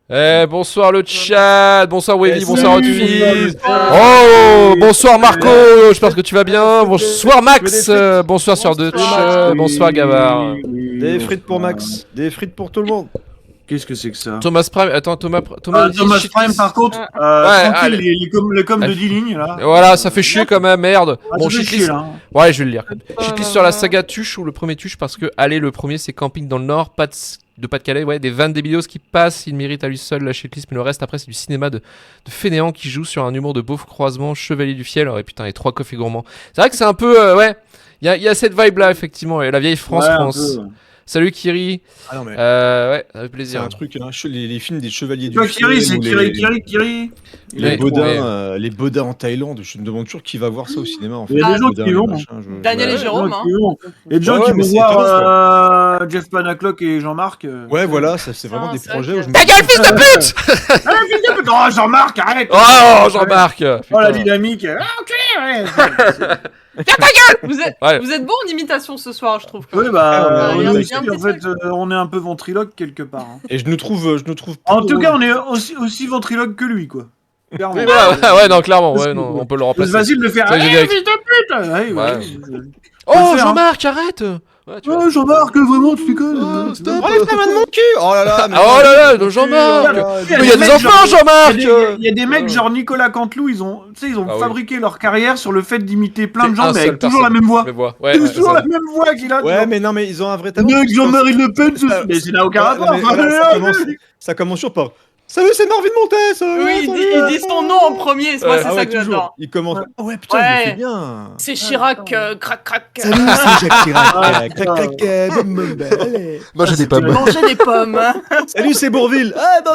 Bonsoir le chat, bonsoir Wavy, bonsoir Hotfizz. Bonsoir. Oh, bonsoir Marco, j'espère que tu vas bien. Bonsoir Max, bonsoir Sir Dutch, bonsoir Gavard. Des frites pour Max, des frites pour tout le monde. Qu'est-ce que c'est que ça? Thomas Prime, attends, Thomas dit Thomas shit Prime list. par contre, allez. tranquille, les coms de 10 lignes là. Voilà, ça fait chier quand même, merde. Ah, Bon, ça fait shitlist. chier, là, hein. Ouais, je vais le lire. Shitlist sur la saga Tuche ou le premier Tuche parce que, allez, le premier c'est Camping dans le Nord, de Pas-de-Calais, ouais, des vannes débilos qui passent, il mérite à lui seul la shitlist, mais le reste après c'est du cinéma de fainéant qui joue sur un humour de beauf croisement, Chevalier du Fiel, et putain, les 3 coffres gourmands. C'est vrai que c'est un peu, ouais, il y a cette vibe là, effectivement, et la vieille France. Ouais, Salut Kiri. Ah non mais Ouais, avec c'est plaisir. un truc, hein, les films des chevaliers du Toi, Fiel Kiri, c'est ou Kiri. Mais- les bodins en Thaïlande, je me demande toujours qui va voir ça au cinéma en fait. Il y a des gens Bodins, qui vont. machin, Daniel et ouais. Jérôme, hein. Il y a des gens Ouais, qui mais vont c'est voir Jeff Panaclock et Jean-Marc. Ouais, voilà, ça c'est vraiment Ah, des c'est projets vrai où je me Ta gueule, fils de pute. Ah, fils de pute. Oh, Jean-Marc, arrête. Oh, Jean-Marc. Oh, la Putain. dynamique. Ah, ok, ouais. Vous êtes, Ouais. vous êtes bon en imitation ce soir, je trouve. quand Oui, même. bah, Ouais, nous ouais, aussi, il y a un en fait, on est un peu ventriloque quelque part. hein. Et je nous trouve En tout cas, on est aussi ventriloque que lui, quoi. Clairement. Oui, voilà, ouais, non, clairement, ouais, non, on peut le C'est remplacer. facile de faire. C'est Eh, générique. fils de pute. Ouais, Ouais. ouais. Oh, le faire, Jean-Marc, arrête. Ouais, tu vois. Oh, Jean-Marc, vraiment, tu déconnes. Oh, stop. Enlève ta main de mon cul. Oh là là, mais Oh là là, Jean-Marc. Il Mais il y a des enfants, Jean-Marc. Il y a des mecs genre Nicolas Canteloup, ils ont Ah oui. fabriqué leur carrière sur le fait d'imiter plein de C'est gens, un mais seul avec toujours la personne. même voix. Mais voix. Ouais, C'est ouais, toujours ça. la même voix qu'il a. Ouais, mais non, mais ils ont un vrai talent. Mec, Jean-Marie Le Pen, mais ça n'a aucun Ah, rapport. mais voilà, ça commence toujours par Salut, c'est Marvin Montes. Oui, il dit son nom en premier, moi Ouais. c'est Ah ça ouais, que toujours. j'adore. Il commence. Ouais. Ah ouais, putain, il le Ouais. fait bien. C'est Chirac, crac crac. Salut, c'est Jacques Chirac. Ah, Crac, crac, allez. Moi, j'ai des pommes. Manger des pommes. Salut, c'est Bourville. Ah, bon,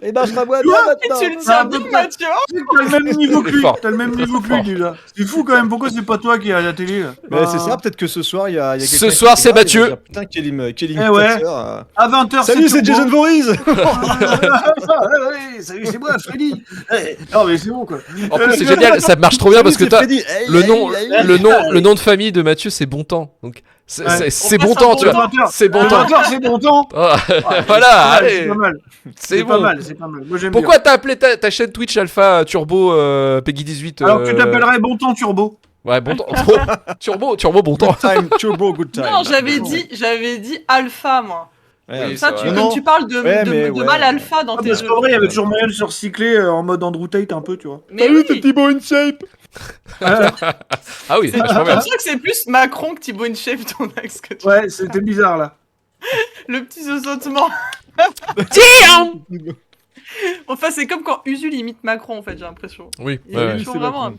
il marchera moins bien Et tu le C'est tiens un peu bien, pas- Mathieu. T'as le même niveau que lui. Fort. T'as le même niveau que lui déjà. C'est fou quand même. Pourquoi c'est pas toi qui es à la télé là Mais c'est ça, peut-être que ce soir, il y a quelqu'un Ce qui soir, est c'est là, il va Mathieu. dire, putain, quelle Eh ouais. imitateur. À 20h, Salut, c'est Jason Voorhees. Salut, c'est moi, Freddy. Non, mais c'est bon quoi. En plus, c'est génial, ça marche trop bien parce que Salut, t'as c'est Freddy. le nom de famille de Mathieu, c'est Bontemps. Donc, c'est Ouais. c'est On bon passe un temps, tu bon vois. temps. C'est bon À temps. 20h, c'est bon temps. Ah, Ouais, Voilà, c'est allez. pas mal. C'est C'est pas bon. mal, c'est pas mal. Moi j'aime Pourquoi t'as appelé ta chaîne Twitch Alpha Turbo Peggy 18 bien. Alors tu t'appellerais Bon Temps Turbo. Ouais, bon temps. Turbo, bon temps. Good time, turbo, good time. Non, j'avais dit alpha, moi. Ouais, Comme Oui, ça, c'est tu, vrai. comme Non. tu parles de, Ouais, de, mais de ouais. mal alpha dans tes Parce jeux. qu'en vrai, il y avait toujours moyen de se recycler en mode Andrew Tate un peu, tu vois. Mais oui, Thibaut InShape. Ah oui, c'est vachement c'est bien. pour ça que c'est plus Macron que Thibaut InShape ton axe que tu... Ouais, c'était bizarre là. Le petit zozotement. Tiens. Enfin, c'est comme quand Usul imite Macron, en fait, j'ai l'impression. Oui, Il ouais, y a ouais. toujours c'est vraiment... Macron.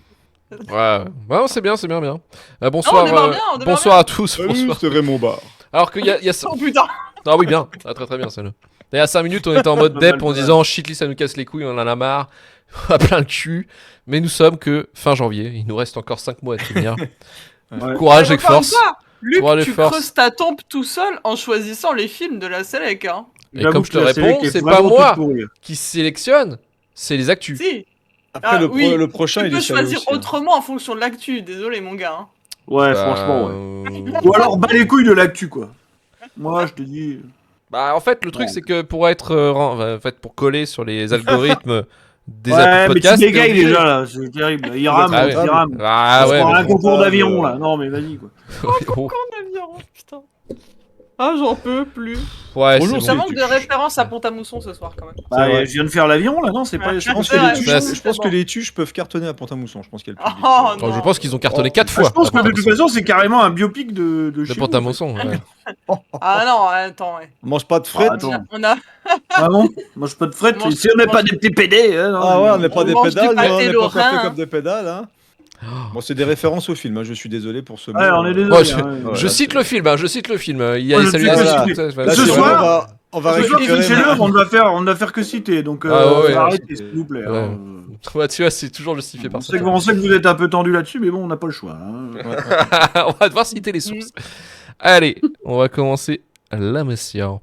Ouais, ouais, c'est bien. Bonsoir, on démarre bien, on démarre bonsoir à tous. Salut, Bonsoir. c'est Raymond Barre. Alors qu'il y a Oh putain. Ah oui, bien. Ah, très très bien, celle-là. Et à 5 minutes, on était en mode Pas dep mal, en pas mal. disant shitlist, ça nous casse les couilles, on en a marre. On a plein le cul. Mais nous sommes que fin janvier. Il nous reste encore 5 mois à tenir. Ouais. Courage et Encore une force. fois, Luc, Courage et tu force. creuses ta tombe tout seul en choisissant les films de la Selec, hein. Et J'avoue comme je te que la réponds, série est c'est pas vraiment moi toute pourrie. qui sélectionne, c'est les actus. Si, Après, Ah, oui. le prochain, tu il peux est sérieux choisir aussi, hein. autrement en fonction de l'actu. Désolé, mon gars. Hein. Ouais, Bah, franchement, ouais. Ou alors bas les couilles de l'actu, quoi. Moi, je te dis. Bah, en fait, le truc, Bon. c'est que pour être. En fait, pour coller sur les algorithmes des Ouais, applis mais tu podcast. bégayes t'es obligé- déjà là, c'est terrible. Il rame, Ah il ouais. rame. Ah ouais, On prend mais un bon. concours d'aviron là. Non, mais vas-y quoi. Oh, Aviron, putain. Ah, j'en peux plus. ouais, Bonjour, c'est Ça bon. manque de référence à Pont-à-Mousson ce soir, quand même. Bah, vrai. je viens de faire l'aviron là, non, c'est pas. Ouais. Je pense Je pense que Ouais, les tuches, ouais, je pense c'est que bon. les tuches peuvent cartonner à Pont-à-Mousson. Je pense qu'il y a le public. Oh, Oh, je non. pense qu'ils ont cartonné 4 Ah, fois. je pense que de toute Pont-à-Mousson. façon, c'est carrément un biopic de chez De vous, Pont-à-Mousson, ouais. Ah non, attends, ouais. On mange pas de Ah, fret. attends. On a... Ah bon mange pas de fret, Mange- si on n'est pas mange- des petits PD. Hein, non, Ah ouais, on n'est pas On des mange du pédales, pâté on n'est pas lorrain, fait hein. comme des pédales. Hein. Bon, c'est des références au film, hein, je suis désolé pour ce mot. Ouais, on est désolé. Moi, je- hein, ouais. Je cite le film, je cite le film. Il y a Ouais, les je saluts sais à que la- c'est- ça, Là, Ce c'est soir- vraiment, on va Ce soir, récupérer. c'est l'heure, on ne va faire que citer, donc Ah ouais, arrêtez ouais. s'il vous plaît. Ouais. hein. Ouais, tu vois, c'est toujours justifié On par ça. sait, on sait que vous êtes un peu tendu là-dessus, mais bon, on n'a pas le choix. hein. On va devoir citer les sources. Allez, on va commencer la mission.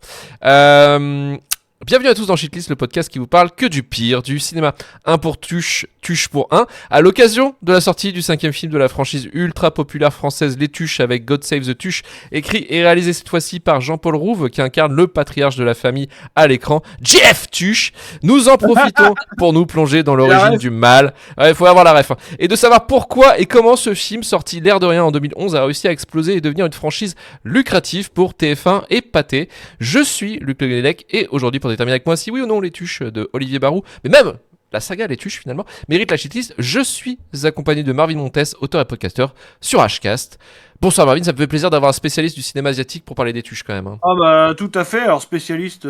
Bienvenue à tous dans Shitlist, le podcast qui vous parle que du pire du cinéma. Un pour Tuche, Tuche pour un. À l'occasion de la sortie du 5e film de la franchise ultra populaire française Les Tuches avec God Save the Tuche, écrit et réalisé cette fois-ci par Jean-Paul Rouve qui incarne le patriarche de la famille à l'écran, Jeff Tuche. Nous en profitons pour nous plonger dans l'origine du mal. Il faut avoir la ref. Et de savoir pourquoi et comment ce film, sorti l'air de rien en 2011, a réussi à exploser et devenir une franchise lucrative pour TF1 et Pathé. Je suis Luc Le Guenec et aujourd'hui pour déterminer avec moi si oui ou non Les Tuches de Olivier Barou, mais même la saga Les Tuches finalement, mérite la shitlist. Je suis accompagné de Marvin Montes, auteur et podcasteur sur Hcast. Bonsoir Marvin, ça me fait plaisir d'avoir un spécialiste du cinéma asiatique pour parler des Tuches quand même. Hein. Ah bah tout à fait, alors spécialiste...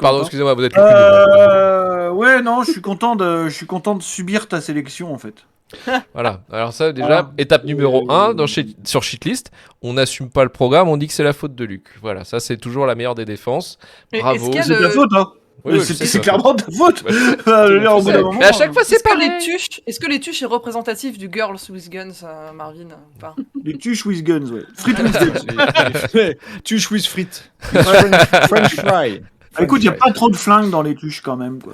pardon, excusez-moi, vous êtes le plus Ouais, non, je suis content de subir ta sélection en fait. Voilà, alors ça déjà, étape numéro 1 sur Shitlist, on n'assume pas le programme, on dit que c'est la faute de Luc. Voilà, ça c'est toujours la meilleure des défenses. Mais Bravo. est-ce qu'il y a C'est ta faute, hein. Oui, c'est clairement ta faute. Ouais, Au bout d'un moment, mais à chaque fois c'est pareil. Est-ce que les Tuches est représentatif du Girls with Guns, Marvin enfin... Les Tuches with guns, ouais. Frites with guns. Tuche with frites. French fry. Écoute, il n'y a pas trop de flingues dans les Tuches quand même, quoi.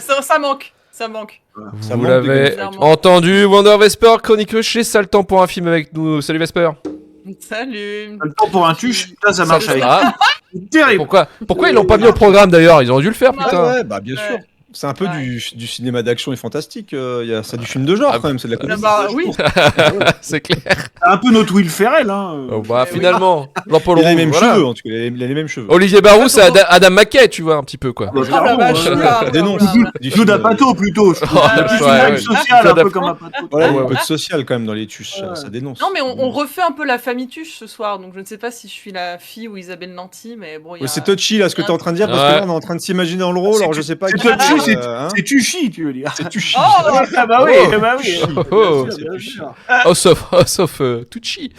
Ça manque. Ça manque. Ça Vous manque l'avez de entendu, Wonder Vesper, chronique chez ça le temps pour un film avec nous. Salut Vesper. Salut. Le temps pour un Tuche, ça marche avec. Ah, C'est terrible. pourquoi ils l'ont pas mis au programme d'ailleurs? Ils auraient dû le faire, Ah, putain. Ouais, bah bien sûr. C'est un peu du cinéma d'action et fantastique. C'est du film de genre quand même, c'est de la comédie. Bah oui. C'est clair. Un peu notre Will Ferrell, hein. Oh, bah oui. finalement, Jean-Paul Il a les Roux, mêmes voilà. cheveux, en tout cas, il a les mêmes cheveux. Olivier Barou, c'est Attends, Adam McKay, tu vois un petit peu quoi. Bah, Oh la vache, clairement, oula, ça dénonce. oula. Du Joe film, D'Apato plutôt, je trouve. Ouais, Il y a plus ouais, une ouais. vibe sociale, un peu comme un Pato. Voilà, il y a un Ouais. peu de social quand même dans les Tuches, Ouais. ça dénonce. Non mais on refait un peu la famille Tuche ce soir, donc je ne sais pas si je suis la fille ou Isabelle Nanty, mais bon il y a... Ouais, c'est touchy là ce que t'es en train de dire, parce que là on est en train de s'imaginer dans le rôle, alors je sais pas C'est qui. touchy, hein. c'est Tuchy, tu veux dire. C'est touchy. Oh Ah bah oui, Oh. bah oui. Oh. Bien sûr, bien sûr. Oh sauf Tucci.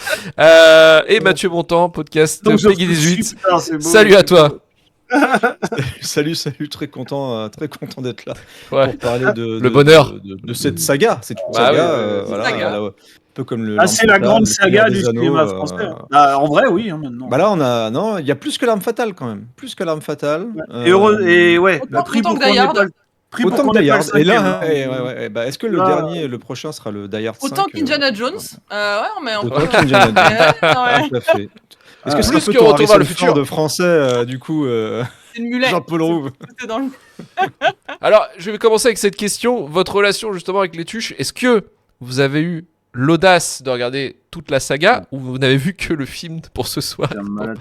Et Mathieu Bontemps, podcast Donc, Peggy Tuchy, 18. putain, c'est beau. Salut à toi. Salut, très content d'être là Ouais. pour parler Le bonheur. de cette saga. C'est une Bah saga, oui, voilà, saga. un peu comme le. Ah, c'est la L'Arme grande fatale, le saga Seigneur du des Anneaux, cinéma français. Bah, en vrai, oui, hein, maintenant. Bah là, non, il y a plus que l'arme fatale quand même, plus que l'arme fatale. Et heureux, et ouais, Autant- le prix autant pour que qu'on Die ait Hard. pas le prix pour Autant qu'on que ait Die pas Hard. le Et là, cinquième, bah, est-ce que le Là, dernier, le prochain sera le Die Hard 5 Autant qu'Indiana Jones. Ouais, mais on Autant qu'Indiana Jones. Ouais, Tout à fait. Est-ce que c'est Plus un peu que ton Retour vers le Harrison futur. Ford de français, du coup, c'est une mulette. Jean-Paul Rouve. C'est dans le... Alors, je vais commencer avec cette question. Votre relation justement avec les Tuches, est-ce que vous avez eu l'audace de regarder toute la saga ou vous n'avez vu que le film pour ce soir? C'est un malade.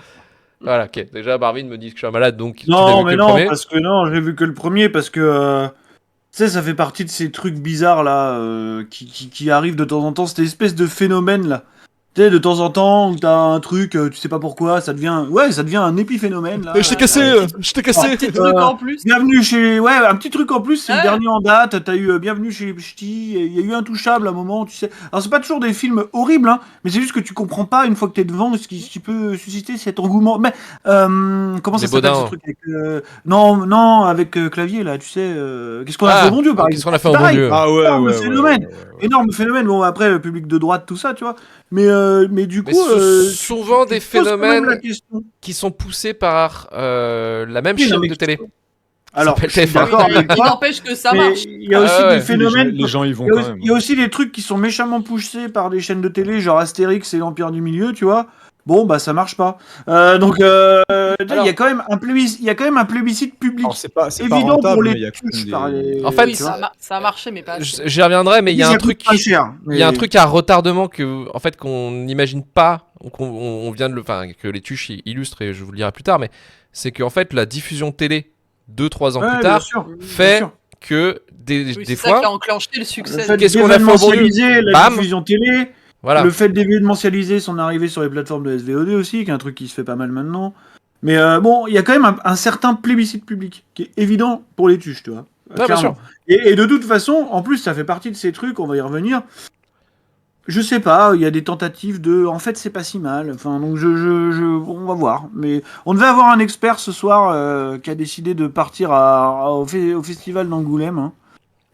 Voilà, ok. Déjà, Marvin me dit que je suis un malade, donc tu n'as Non, vu mais que le non, premier. parce que non, j'ai vu que le premier, parce que tu sais, ça fait partie de ces trucs bizarres là qui arrivent de temps en temps, cette espèce de phénomène là. Tu sais, de temps en temps, où t'as un truc, tu sais pas pourquoi, ça devient un épiphénomène là. Je t'ai cassé, je t'ai Un cassé. petit truc en plus. Bienvenue chez. Ouais, un petit truc en plus, c'est le Ouais. dernier en date. T'as eu Bienvenue chez Ch'ti. Il y a eu Intouchable à un moment, tu sais. Alors, c'est pas toujours des films horribles, hein, mais c'est juste que tu comprends pas une fois que t'es devant ce qui peut susciter cet engouement. Mais, comment ça Les s'appelle Baudins. ce truc avec, non, avec Clavier là, tu sais. Qu'est-ce qu'on a Ah, fait au bon Dieu, par qu'est-ce exemple. qu'on a fait au bon Pareil, Dieu? Ah ouais, énorme ouais, phénomène. ouais. Énorme phénomène. Bon, après, le public de droite, tout ça, tu vois. Mais du Mais coup. souvent tu des te poses quand même phénomènes la question. qui sont poussés par la même Oui, non, chaîne mais de télé. Alors, s'appelle je suis TF1. d'accord avec Il toi. n'empêche que ça mais marche. il y a aussi Ah ouais. des phénomènes. Les gens y vont Il y, a quand aussi, même. il y a aussi des trucs qui sont méchamment poussés par des chaînes de télé, genre Astérix et l'Empire du Milieu, tu vois. Bon, bah ça marche pas. Donc, il y a quand même un plébiscite public Alors, c'est pas évident rentable, pour mais les il y a quand même Tuches des- par les. En fait, Oui, tu vois. ça a marché, mais pas assez. J'y reviendrai, mais il y a Ça un coûte truc. pas cher, Il y a un mais- truc à retardement qu'on n'imagine pas, on vient de que les Tuches illustrent et je vous le dirai plus tard, mais c'est qu'en fait la diffusion télé 2-3 ans Ouais, plus bien tard sûr, bien fait sûr. que des Oui, c'est ça qui fois, a enclenché le succès. Le fait Qu'est-ce qu'on a fait au bon Dieu d'événementialiser la Bam. diffusion télé, voilà. le fait d'événementialiser son arrivée sur les plateformes de SVOD aussi, qui est un truc qui se fait pas mal maintenant. Mais bon, il y a quand même un certain plébiscite public qui est évident pour les Tuches, tu vois. bien Clairement. sûr. Et de toute façon, en plus, ça fait partie de ces trucs, on va y revenir. Je sais pas, il y a des tentatives de. En fait, c'est pas si mal. Enfin, donc on va voir. Mais on devait avoir un expert ce soir qui a décidé de partir au festival d'Angoulême. Hein.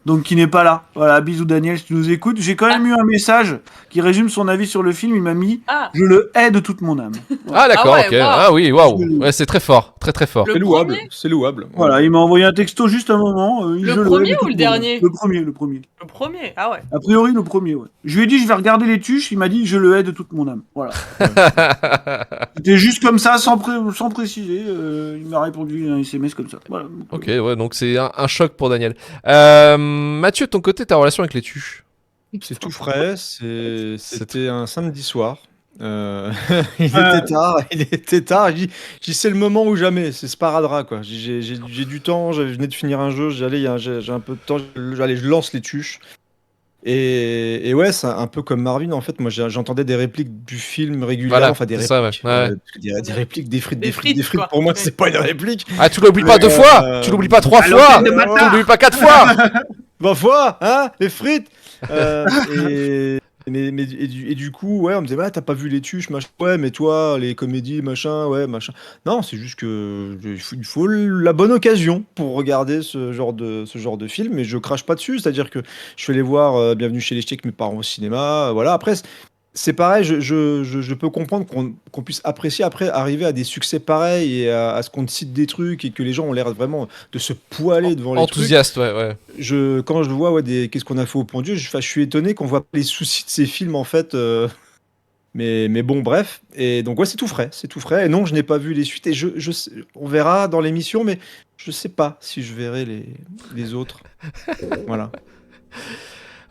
Donc, qui n'est pas là. Voilà, bisous Daniel, si tu nous écoutes. J'ai quand même eu un message qui résume son avis sur le film. Il m'a mis Ah, je le hais de toute mon âme. Ah d'accord, Ah ouais, ok. waouh. Ah oui, waouh. Ouais, c'est très fort. Très très fort. Le C'est louable. premier C'est louable. Voilà, il m'a envoyé un texto juste un moment. Le je premier hais de ou tout le monde. dernier Le premier, le premier. Le premier, ah ouais. A priori, le premier, ouais. Je lui ai dit, je vais regarder les tuches. Il m'a dit, je le hais de toute mon âme. Voilà. C'était juste comme ça, sans préciser. Il m'a répondu un SMS comme ça. Voilà. Ok, ouais, donc c'est un choc pour Daniel. Mathieu, de ton côté, ta relation avec les tuches? C'est tout frais. C'était un samedi soir. Il était tard. J'ai dit, c'est le moment ou jamais. C'est sparadrap, quoi. J'ai du temps. Je venais de finir un jeu. J'ai un peu de temps. Je lance les tuches. Et ouais, c'est un peu comme Marvin. En fait, moi, j'entendais des répliques du film régulièrement. Voilà, Enfin, des c'est répliques. ça, ouais. Des répliques, des frites, Des des frites, des frites, frites. quoi. Pour moi, Ouais. c'est pas une réplique. Ah, tu l'oublies pas 2 Mais, fois. Tu l'oublies pas 3 à fois. l'antenne de Tu matin. l'oublies pas 4 fois. 20 fois, hein, les frites. Et du coup, ouais, on me disait, ouais, t'as pas vu les tuches, machin. Ouais, mais toi, les comédies, machin, ouais, machin. Non, c'est juste que il faut la bonne occasion pour regarder ce genre de film, mais je crache pas dessus. C'est-à-dire que je suis allé voir Bienvenue chez les Ch'tis avec mes parents au cinéma. Voilà, après, c'est pareil, je peux comprendre qu'on puisse apprécier après, arriver à des succès pareils et à ce qu'on te cite des trucs et que les gens ont l'air vraiment de se poiler devant les trucs. Enthousiaste, ouais. Quand je vois qu'est-ce qu'on a fait au Point Dieu, je suis étonné qu'on voit pas les soucis de ces films en fait. Mais bon, bref. Et donc, ouais, c'est tout frais. Et non, je n'ai pas vu les suites. Et on verra dans l'émission, mais je sais pas si je verrai les autres. Voilà.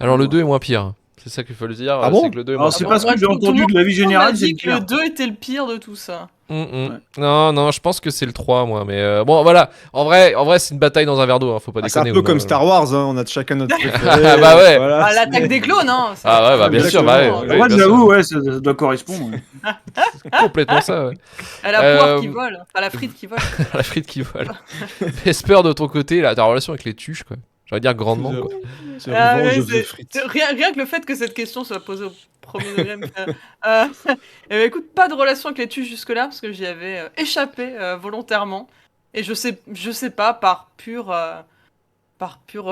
Alors le 2 est moins pire. C'est ça qu'il faut le dire. Ah bon c'est que le 2 est Alors, moins c'est pire. pas ce que j'ai entendu de l'avis On m'a général, c'est dit le que le pire. 2 était le pire de tout ça. Ouais. Non, je pense que c'est le 3, moi. Mais bon, voilà. En vrai, c'est une bataille dans un verre d'eau. Hein, faut pas C'est un déconner. peu comme Star Wars, hein, on a chacun notre préféré. Ah, bah ouais. Voilà, Ah, l'attaque des clones, hein. Ah ouais, bah bien sûr. Exactement. Bah, Moi, bien j'avoue, sûr. ouais, ça doit correspondre. Ouais. C'est complètement ça. Ouais. À la poire qui vole. Enfin, la frite qui vole. La frite qui vole. Esper de ton côté, là, ta relation avec les tuches, quoi. J'allais dire grandement, quoi. C'est Ah, revanche ouais, of the frites. rien que le fait que cette question soit posée au premier degré me fait... eh ben, écoute, pas de relation avec les tuches jusque-là, parce que j'y avais échappé volontairement. Et je sais pas, par pur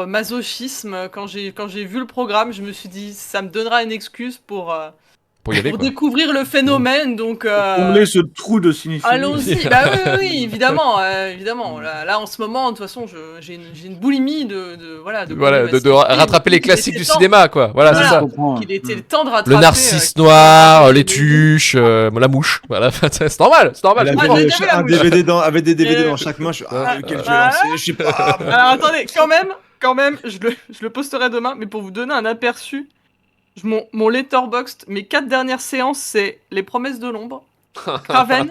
masochisme, quand j'ai vu le programme, je me suis dit, ça me donnera une excuse pour Pour y aller, pour quoi. découvrir le phénomène, donc... Combler ce trou de cinéphilie. Allons-y, bah oui, évidemment. Là, en ce moment, de toute façon, j'ai une boulimie de rattraper les classiques du cinéma, quoi. Voilà, Voilà. c'est ça. Je comprends. Il était le temps de rattraper... Le narcisse noir, les tuches, la mouche. Voilà, c'est normal, c'est normal. Elle Ah, avait j'ai déjà vu la un DVD avec des DVD Et- dans chaque main. Lequel je vais Ah. lancer, je sais pas. Alors attendez, quand même, je le posterai demain, mais pour vous donner un aperçu, mon Letterboxd, mes 4 dernières séances, c'est Les Promesses de l'Ombre, Craven,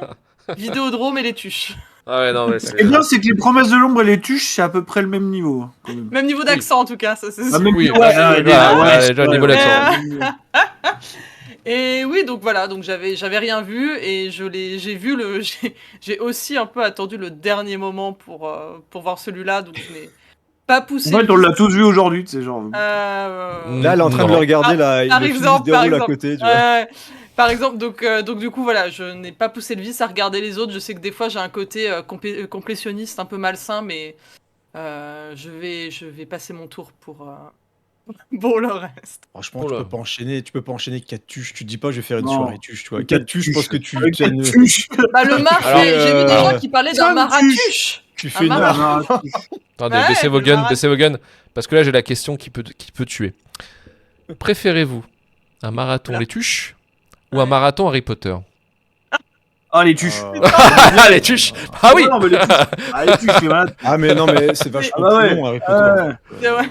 Vidéodrome et les tuches. Ah ouais, non, mais Ce qui est bien, c'est que les promesses de l'ombre et les tuches, c'est à peu près le même niveau. Quand même. Même niveau d'accent en tout cas, ça c'est Ah, sûr. même Oui, niveau, bah, ouais, déjà, niveau d'accent. Et oui, donc voilà, donc j'avais rien vu et j'ai aussi un peu attendu le dernier moment pour voir celui-là, donc je n'ai pas poussé. En fait, on l'a tous vu aujourd'hui, c'est genre. Là, elle est en train de le Non. regarder, là, Par le film exemple, se déroule à côté. Tu vois. par exemple, donc du coup voilà, je n'ai pas poussé le vice à regarder les autres. Je sais que des fois j'ai un côté complétionniste un peu malsain, mais je vais passer mon tour pour le reste. Franchement, Oh là. tu peux pas enchaîner 4 tuches. Tu te dis pas, je vais faire une Non. soirée tuche, tu vois. 4 Quatre tuches, je pense que tu Avec as les une- tuches. Bah le mar, Alors, j'ai vu des alors, gens qui parlaient d'un cinq maratuche. tu fais une Ah, heure. Attendez, Ouais, baissez vos le guns, marat- baissez vos guns. Parce que là, j'ai la question qui peut tuer. Préférez-vous un marathon Voilà. les tuches ou un Ouais. marathon Harry Potter? Ah, les tuches. Ah, les tuches. Ah oui. Non, mais les tuches. Ah, les tuches, c'est malade. Ah, mais non, mais c'est vachement Ah bah ouais. plus long, Harry Potter. C'est vrai.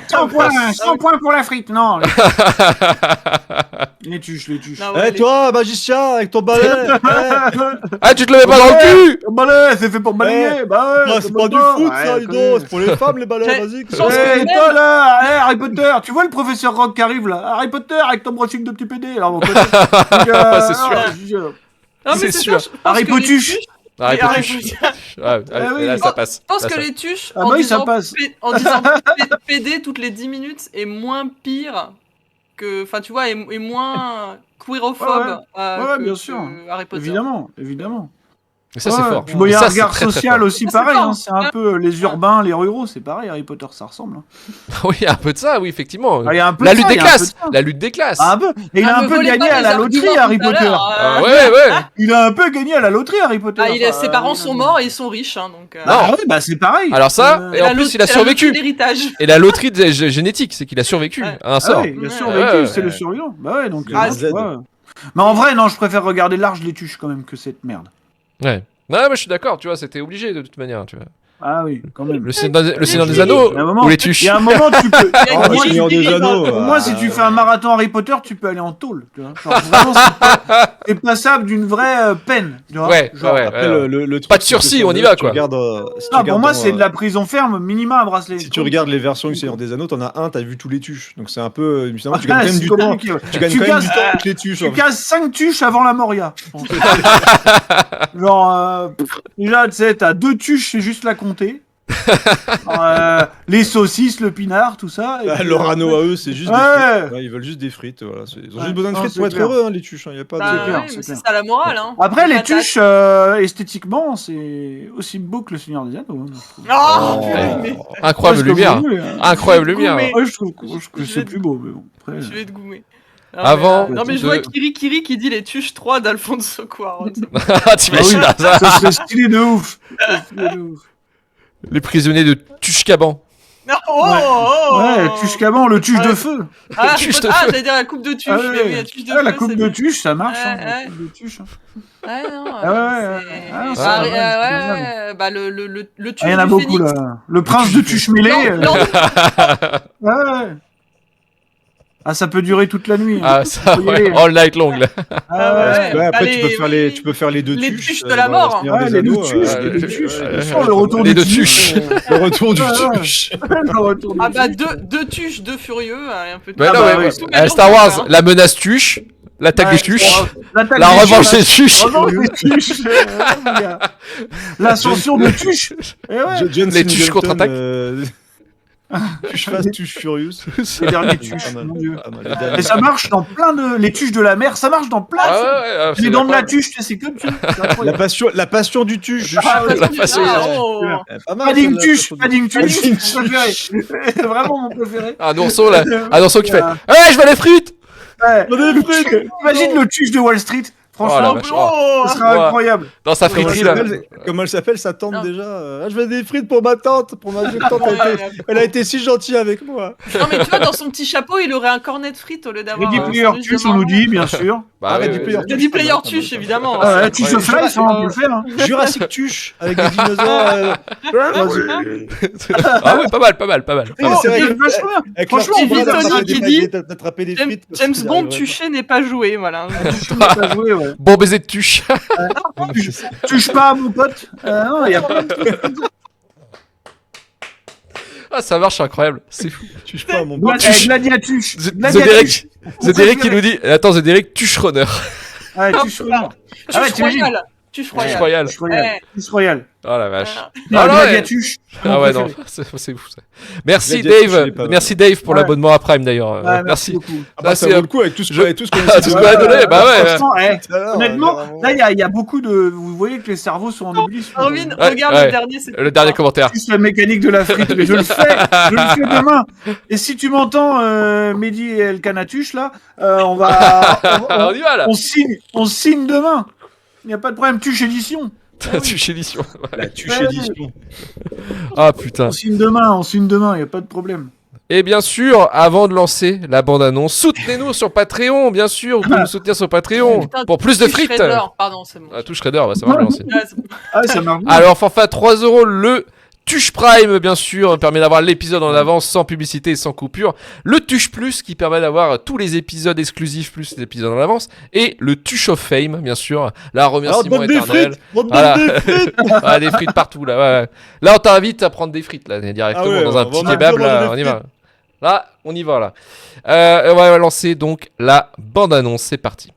100 points pour la frite, non. Les tuches, les tuches. Non, Eh, ouais, les- toi, magicien, avec ton balai. Ah, tu te le mets pas dans le cul. Le balai, c'est fait pour balayer. Bah ouais. C'est pas du foot, ça, dis donc. C'est pour les femmes, les balais, J'ai- vas-y. je pense que Eh, même- toi là, Harry Potter, tu vois le professeur Rock qui arrive là, Harry Potter avec ton brushing de petit PD. Alors, mon pote, donc, C'est sûr. Non, mais C'est c'est sûr. sûr. je pense Harry que les Potuche. tuches- Harry Et Harry Potter. Potter. Ah, oui. là, ça passe. Je pense Là, que ça- les tuches, Ah bah oui, ça passe. en disant PD toutes les 10 minutes est moins pire que. Enfin, tu vois, est moins queerophobe Ouais, que bien sûr. Harry Potter. Évidemment, évidemment. Et ça, c'est fort. Puis bon, il y a Ça, un c'est regard très, très social fort. aussi Ça, c'est pareil. fort. Hein, c'est un peu les urbains, les ruraux, c'est pareil. Harry Potter, ça ressemble. Hein. Oui, il y a un peu de ça, oui, effectivement. Ah, il y a un peu La de lutte ça, des il y a un peu de classes. ça. La lutte des classes. Ah, un peu. Et il a un me peu volez gagné pas à les la arguments loterie, Harry tout à Potter. l'heure, Ouais. Il a un peu gagné à la loterie, Harry Potter. Ses parents sont morts et ils sont riches, hein, donc. Non. Ah ouais, bah c'est pareil. Alors ça, et la en plus, lot- il a c'est la loterie survécu. d'héritage. Et la loterie génétique, c'est qu'il a survécu Ouais. à un Ah sort. ouais, il a Ouais. survécu, Ouais, c'est ouais. le survivant. Bah ouais, donc. Ah, non, Z. tu vois. Mais en vrai, non, je préfère regarder large les tuches quand même que cette merde. Ouais. Ouais, mais je suis d'accord, tu vois, c'était obligé de toute manière, tu vois. Ah oui, quand même. Le Seigneur des Il y Anneaux a un moment- ou les Il tuches. y a un moment, tu peux. Il y a Oh, Pour le moi, Seigneur tu- des Anneaux. Pour moi, si tu fais un marathon Harry Potter, tu peux aller en tôle. Tu vois. Genre, vraiment, c'est passable d'une vraie peine. Tu vois. Ouais, Genre, ouais, Après, ouais. le truc, Pas de c'est que sursis, sur on y le- va, si tu quoi. regardes, si tu non, pour regardes moi, dans, c'est de la prison ferme, minima à bracelet. Si tu regardes les versions du Seigneur des Anneaux, t'en as un, t'as vu tous les tuches. Donc c'est un peu. Finalement, tu Ah, gagnes quand même c'est du temps. compliqué, ouais. Tu gagnes Tu quand même du casses- temps avec les tuches. Tu casses 5 tuches avant la Moria. je pense. Genre, déjà, tu sais, t'as 2 tuches, c'est juste la compter. Les saucisses, le pinard, tout ça. Et puis, Leur anneau à eux, c'est juste Ouais. des frites. Ouais, ils veulent juste des frites. Voilà. Ils ont Ouais. juste besoin de Non, frites c'est pour être clair. heureux, hein, les tuches. Il y a pas Bah, de. clair, ouais, c'est mais c'est clair. ça la morale, hein. Après, les Patate. tuches, esthétiquement, c'est aussi beau que le Seigneur des Anneaux. Hein, je trouve. Oh, ouais. mais Incroyable Ouais, c'est lumière. comme vous voulez, hein. Incroyable lumière. Gourmet. Ouais, je trouve que Je c'est vais- plus beau, mais bon. Après, je vais te goumer. Avant Non, mais je de- vois Kiri qui dit les tuches 3 d'Alfonso Cuarón. Ah, t'imagines Ah ça ça serait stylé de ouf. Ça serait stylé de ouf. Les prisonniers de Tushkaban. Non, oh, Ouais, tuche caban, le tuche de feu. Ah, tuche de feu. j'allais dire la coupe de tuche. Ah Mais ouais. oui, la tuche de Ah, la feu, coupe c'est de bien. tuche, ça marche. hein, Ouais, la ouais. coupe de tuche. Hein. Ouais, non. Ah ouais, c'est- ouais. Ah, c'est pas mal, ouais. Bah, le tuche Ah, il y en a du beaucoup Phénix. là. Le prince de tuche mêlé. Non, Ouais. Ah, ça peut durer toute la nuit. hein. Ah, ça, Faut y ouais, aller. all night long, là. Ah, ouais. Ouais, après, bah, tu peux faire les deux les tuches. tuches de la dans mort. Le Seigneur Ouais, des les deux Anneaux, tuches, les deux tuches. Bien sûr, le retour Les du deux tuches. Le retour du Ouais, ouais. tuche. Le retour du Ah bah tuche. deux tuches, deux furieux, et un peu de Ouais, Ah non, bah ouais, oui, ouais. c'est- Star Wars, hein. la menace tuche, l'attaque Ouais, des tuches, l'attaque la des revanche tuches. des tuches. Revanche des tuches. Les gars. L'ascension de tuche. Eh ouais. John Les tuches Singleton, contre-attaque. Tuche face, tuche furious. Les derniers Pas tuches, mal, mon dieu. pas mal. Les derniers- Et ça marche dans plein de. Les tuches de la mer, ça marche dans plein Ah de. ouais, ouais, Les c'est dents de la incroyable. tuche, c'est comme tu. C'est incroyable. La passion du tuche. Ah, La façon- Oh. Pas mal, Padding celle-là, tuche, la passion du- Padding tuche, Padding mon préféré. Vraiment mon préféré. Un ourson, là. Un ourson qui fait Ah. hey, je veux les frites. Ouais. On a des frites. Imagine le tuche de Wall Street. Oh la Franchement, vache. Oh. ce serait Ouais. incroyable. Dans sa Comment friterie, là. comment elle s'appelle sa tante Non. déjà Je veux des frites pour ma tante, pour ma jeune tante. Elle a été si gentille avec moi. Non mais tu vois, dans son petit chapeau, il aurait un cornet de frites au lieu d'avoir Ready un Player sandwich de Tuche, on nous marron. dit, bien sûr. Bah, Arrête ouais, du player ouais. Ready Player Tuche, évidemment. Ah ouais, Tuche of Ouais. Life, hein, on peut le faire. hein. Jurassic Tuche avec des dinosaures. Ah ouais, pas mal, pas mal, pas mal. Oh, c'est vrai c'est que- vachement bien. Avec Franchement, leur on petit bras vit d'attraper Tony des qui dit, baguettes, d'attraper des James, frites. parce James qu'il Bond arriverait tuché n'est pas joué, voilà. Tuche n'est pas joué, ouais. Bon baiser de tuche. Touche pas, mon pote. Non, il y a plein de trucs. Ah, ça marche, incroyable. C'est fou. Tuche pas, mon Glad- pote. Tuche. Gladiatuche. The Gladiatuche. Derek qui nous dit attends, The Derek tuche runner. Ouais, Tuche Royal. Ah ouais, Tuche t'imagines. royal. Tuche Tuche royal. royal. Tuche Royal. Ouais. Tuche Royal. Oh la vache. Non, Ah, non, ouais. Gladiatuche. Ah mon ouais, non, préféré. c'est fou ça. Merci Gladiatus, je l'ai Dave, pas, merci Dave pour Ouais. l'abonnement à Prime d'ailleurs. Ouais, Merci. beaucoup. Ah bah, ça c'est- vaut le coup avec tout ce je- qu'on tout ce qu'on Ah, tout ce qu'on a donné, bah ouais. Franchement, Alors, honnêtement, vraiment. là, il y a beaucoup de. Vous voyez que les cerveaux sont en ébullition. Arvin, Ouais, regarde ouais. le dernier. c'est Le dernier commentaire. Juste la mécanique de la frite, mais je le fais demain. Et si tu m'entends, Mehdi et Elkanatuche, là, on va. On y va là. On signe demain. Il n'y a pas de problème, Tuche édition. Tuche édition. La tuche Ouais. édition. Ah putain. On signe demain, il n'y a pas de problème. Et bien sûr, avant de lancer la bande-annonce, soutenez-nous sur Patreon, bien sûr. Vous pouvez nous soutenir sur Patreon Putain, pour plus de Tuche frites. Shredder. Pardon, c'est bon. Ah, touche Shredder, bah, ça va lancer. Ouais, c'est bon. Ah, ça marche bien. Alors, forfait à 3€ le Tuche Prime, bien sûr, permet d'avoir l'épisode en avance sans publicité et sans coupure. Le Tuche Plus, qui permet d'avoir tous les épisodes exclusifs plus les épisodes en avance. Et le Tuche of Fame, bien sûr. Là, Alors, remerciement donne des éternel. frites. On te Voilà. donne des frites. Ah, des frites partout, là. Ouais. Là, on t'invite à prendre des frites, là, directement Ah ouais, dans un on petit va kebab, manger là. des On y frites. va. Là, on y va, là. On va lancer donc la bande-annonce. C'est parti.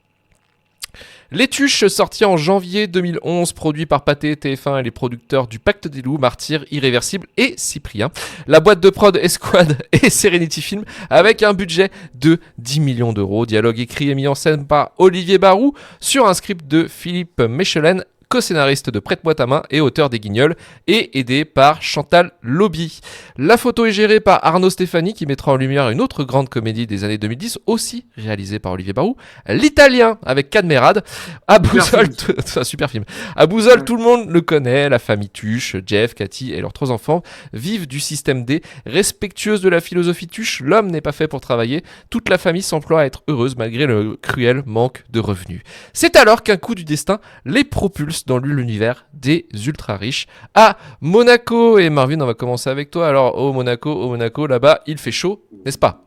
Les Tuches, sorti en janvier 2011, produit par Pathé, TF1 et les producteurs du Pacte des Loups, Martyr, Irréversible et Cyprien. La boîte de prod Esquad et Serenity Film avec un budget de 10 millions d'euros. Dialogue écrit et mis en scène par Olivier Barou sur un script de Philippe Mechelen. co-scénariste de Prête-moi ta main et auteur des Guignols, et aidé par Chantal Lobby. La photo est gérée par Arnaud Stéphanie, qui mettra en lumière une autre grande comédie des années 2010, aussi réalisée par Olivier Barou, L'Italien, avec Cadmerade. À Boussole, c'est un super film. À Boussole, tout le monde le connaît, la famille Tuche, Jeff, Cathy et leurs 3 enfants vivent du système D. Respectueuse de la philosophie Tuche, l'homme n'est pas fait pour travailler. Toute la famille s'emploie à être heureuse malgré le cruel manque de revenus. C'est alors qu'un coup du destin les propulse dans l'univers des ultra riches à Monaco. Et Marvin, on va commencer avec toi. Alors, au Monaco, là-bas, il fait chaud, n'est-ce pas?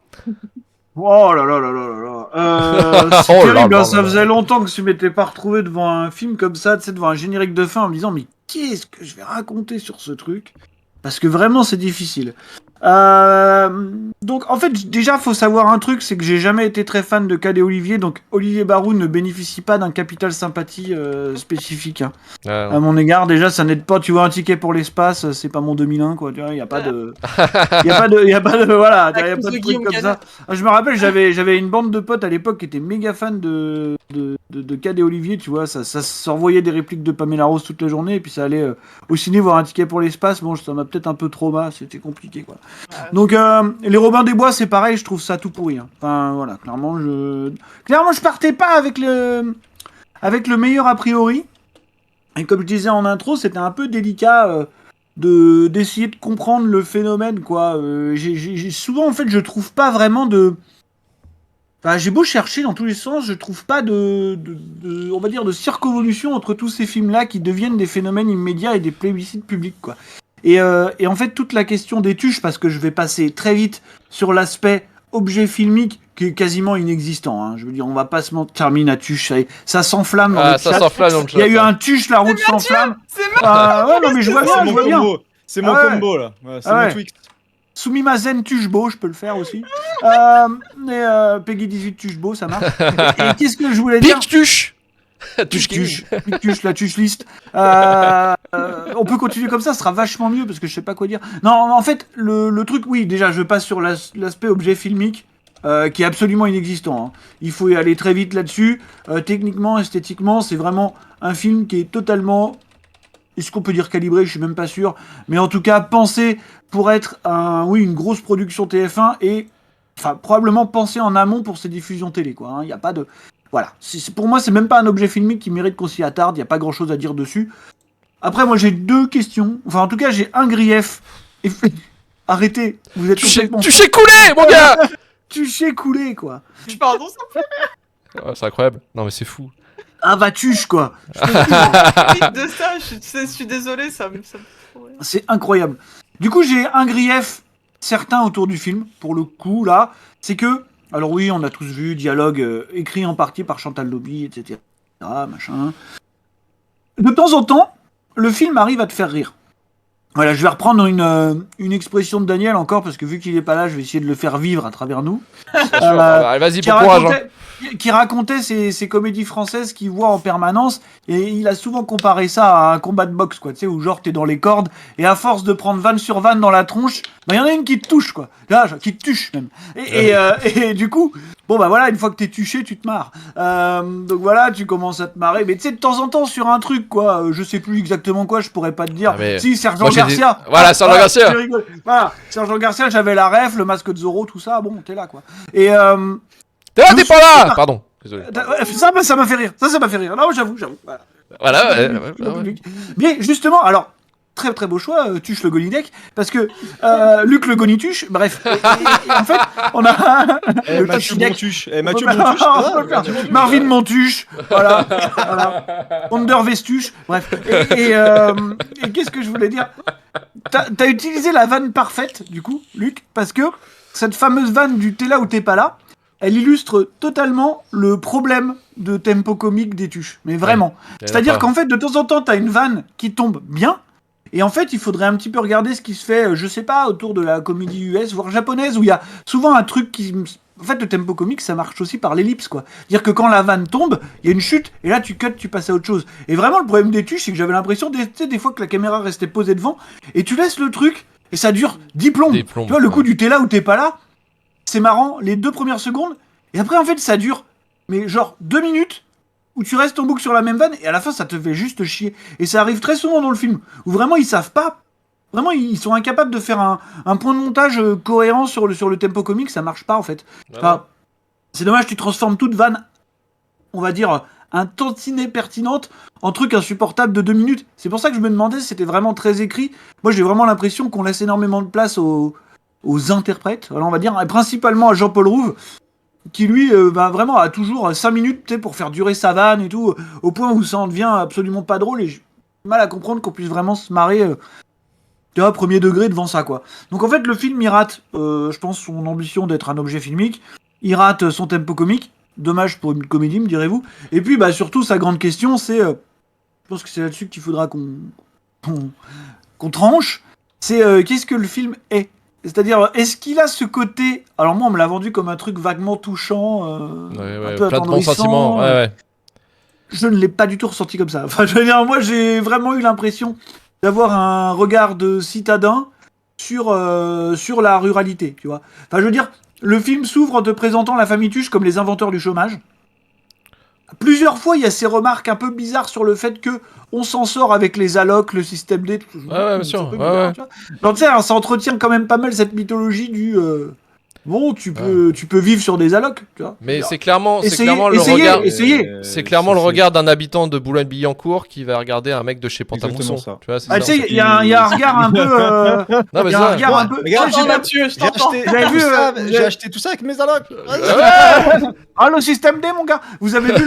Oh là là là là là là. C'est Oh là terrible, là hein, là ça là. faisait longtemps que je m'étais pas retrouvé devant un film comme ça, tu sais, devant un générique de fin en me disant mais qu'est-ce que je vais raconter sur ce truc? Parce que vraiment c'est difficile. Donc en fait déjà faut savoir un truc, c'est que j'ai jamais été très fan de Cadet Olivier, donc Olivier Barou ne bénéficie pas d'un capital sympathie spécifique hein. Ah, À mon égard. Déjà ça n'aide pas, tu vois un ticket pour l'espace, c'est pas mon 2001 quoi, tu vois, il y a pas de voilà, il y a cause pas de de trucs Guillaume comme Canet. ça. Je me rappelle, j'avais une bande de potes à l'époque qui étaient méga fans de Cadet Olivier, tu vois, ça s'envoyait des répliques de Pamela Rose toute la journée, et puis ça allait au ciné voir un ticket pour l'espace. Bon, ça m'a peut-être un peu trauma, c'était compliqué, quoi. Ouais. Donc, les Robins des Bois, c'est pareil, je trouve ça tout pourri. Hein. Enfin, voilà, clairement, je partais pas avec le meilleur a priori. Et comme je disais en intro, c'était un peu délicat d'essayer de comprendre le phénomène, quoi. J'ai souvent, en fait, je trouve pas vraiment de... Enfin, j'ai beau chercher dans tous les sens, je trouve pas on va dire, de circonvolution entre tous ces films-là qui deviennent des phénomènes immédiats et des plébiscites publics, quoi. Et en fait, toute la question des tuches, parce que je vais passer très vite sur l'aspect objet filmique qui est quasiment inexistant. Hein. Je veux dire, on va pas se mentir, Carmine, à tuche, ça s'enflamme dans le ça chat. s'enflamme dans le chat. Il y a eu un tuche, la route s'enflamme. C'est moi. Ouais, non, mais je vois bien, C'est je mon vois bien. combo. C'est mon Ah ouais. combo là. Ouais, c'est Ah mon ouais. Twix. Sumimasen Tuchebo, je peux le faire aussi. Peggy 18 Tuchebo, ça marche. Et qu'est-ce que je voulais dire? Pique Tuche. Tuche King. Tuche, la tuche list. On peut continuer comme ça, ce sera vachement mieux parce que je sais pas quoi dire. Non, en fait, le truc, oui, déjà, je passe sur l'aspect objet filmique. Qui est absolument inexistant. Hein. Il faut y aller très vite là-dessus. Techniquement, esthétiquement, c'est vraiment un film qui est totalement... Est-ce qu'on peut dire calibré? Je suis même pas sûr. Mais en tout cas, pensé pour être une grosse production TF1 et probablement pensé en amont pour ses diffusions télé. Quoi. Hein. Y a pas de... Voilà. Pour moi, c'est même pas un objet filmique qui mérite qu'on s'y attarde. Il n'y a pas grand-chose à dire dessus. Après, moi, j'ai 2 questions. Enfin, en tout cas, j'ai un grief. Arrêtez. Vous êtes complètement... Tu sais couler, mon gars. Tuché coulé, quoi. Pardon, ça Oh, c'est incroyable. Non, mais c'est fou. Ah bah tuche, quoi. me de ça. Je suis désolé, ça me fait rire. C'est incroyable. Du coup, j'ai un grief certain autour du film, pour le coup, là. C'est que, alors oui, on a tous vu, dialogue écrit en partie par Chantal Lobby, etc. Machin. De temps en temps, le film arrive à te faire rire. Voilà, je vais reprendre une expression de Daniel encore, parce que vu qu'il est pas là, je vais essayer de le faire vivre à travers nous. Allez, vas-y, Qui bon courage. Hein. racontait ces comédies françaises qu'il voit en permanence, et il a souvent comparé ça à un combat de boxe, quoi, tu sais, où genre t'es dans les cordes, et à force de prendre vanne sur vanne dans la tronche, bah y en a une qui te touche, quoi, là, qui te tuche même, et du coup, bon bah voilà, une fois que t'es tuché, tu te marres, donc voilà, tu commences à te marrer, mais tu sais, de temps en temps sur un truc, quoi, je sais plus exactement quoi, je pourrais pas te dire, Ah, mais... si, Sergent Moi, j'ai Garcia, Voilà, Sergent Garcia. tu rigoles. Voilà, Sergent Garcia, j'avais la ref, le masque de Zorro, tout ça, bon, t'es là, quoi, et T'es là, je t'es suis pas là. pas- Pardon. Désolé. ça m'a fait rire. Ça m'a fait rire. Non, j'avoue. Voilà. Voilà. Bien, justement, alors, très très beau choix, Tuche le Golidec, parce que Luc le Gonituche, bref. Et en fait, on a le Mathieu Tuchidec. Montuche. On Mathieu peut faire- Montuche. on peut faire Marvin Montuche, voilà. Wonder Vestuche, bref. Et qu'est-ce que je voulais dire? T'as utilisé la vanne parfaite, du coup, Luc, parce que cette fameuse vanne du t'es là ou t'es pas là, elle illustre totalement le problème de tempo comique des tuches. Mais vraiment. C'est-à-dire qu'en fait, de temps en temps, t'as une vanne qui tombe bien. Et en fait, il faudrait un petit peu regarder ce qui se fait, je sais pas, autour de la comédie US, voire japonaise, où il y a souvent un truc qui... En fait, le tempo comique, ça marche aussi par l'ellipse, quoi. C'est-à-dire que quand la vanne tombe, il y a une chute, et là, tu cut, tu passes à autre chose. Et vraiment, le problème des tuches, c'est que j'avais l'impression, tu sais, des fois que la caméra restait posée devant, et tu laisses le truc, et ça dure 10 plombes. Tu vois, le coup du t'es là ou t'es pas là, c'est marrant, les 2 premières secondes, et après, en fait, ça dure, mais genre 2 minutes, où tu restes en boucle sur la même vanne, et à la fin, ça te fait juste chier. Et ça arrive très souvent dans le film, où vraiment, ils savent pas. Vraiment, ils sont incapables de faire un point de montage cohérent sur le tempo comique, ça marche pas, en fait. Enfin, c'est dommage, tu transformes toute vanne, on va dire, un tantinet pertinente en truc insupportable de 2 minutes. C'est pour ça que je me demandais si c'était vraiment très écrit. Moi, j'ai vraiment l'impression qu'on laisse énormément de place aux interprètes, voilà, on va dire, et principalement à Jean-Paul Rouve, qui lui, vraiment a toujours 5 minutes pour faire durer sa vanne et tout, au point où ça en devient absolument pas drôle, et j'ai du mal à comprendre qu'on puisse vraiment se marrer premier degré devant ça, quoi. Donc en fait, le film, il rate, je pense, son ambition d'être un objet filmique, il rate son tempo comique, dommage pour une comédie, me direz-vous, et puis surtout, sa grande question, c'est, je pense que c'est là-dessus qu'il faudra qu'on tranche, c'est qu'est-ce que le film est ? C'est-à-dire, est-ce qu'il a ce côté... Alors moi, on me l'a vendu comme un truc vaguement touchant, un peu plein de bons attendrissant. sentiments. Ouais. Je ne l'ai pas du tout ressenti comme ça. Enfin, je veux dire, moi, j'ai vraiment eu l'impression d'avoir un regard de citadin sur la ruralité, tu vois. Enfin, je veux dire, le film s'ouvre en te présentant la famille Tuche comme les inventeurs du chômage. Plusieurs fois, il y a ces remarques un peu bizarres sur le fait que on s'en sort avec les allocs, le système D. Bien sûr. Donc, tu sais, ça entretient quand même pas mal cette mythologie du... Bon, tu peux vivre sur des allocs, tu vois. Mais c'est clairement le regard d'un habitant de Boulogne-Billancourt qui va regarder un mec de chez Pont-à-Mousson. Tu vois, tu sais, il y a un regard un peu... Non, mais ça... Regarde, j'ai acheté tout ça avec mes allocs. Ah, le système D, mon gars. Vous avez vu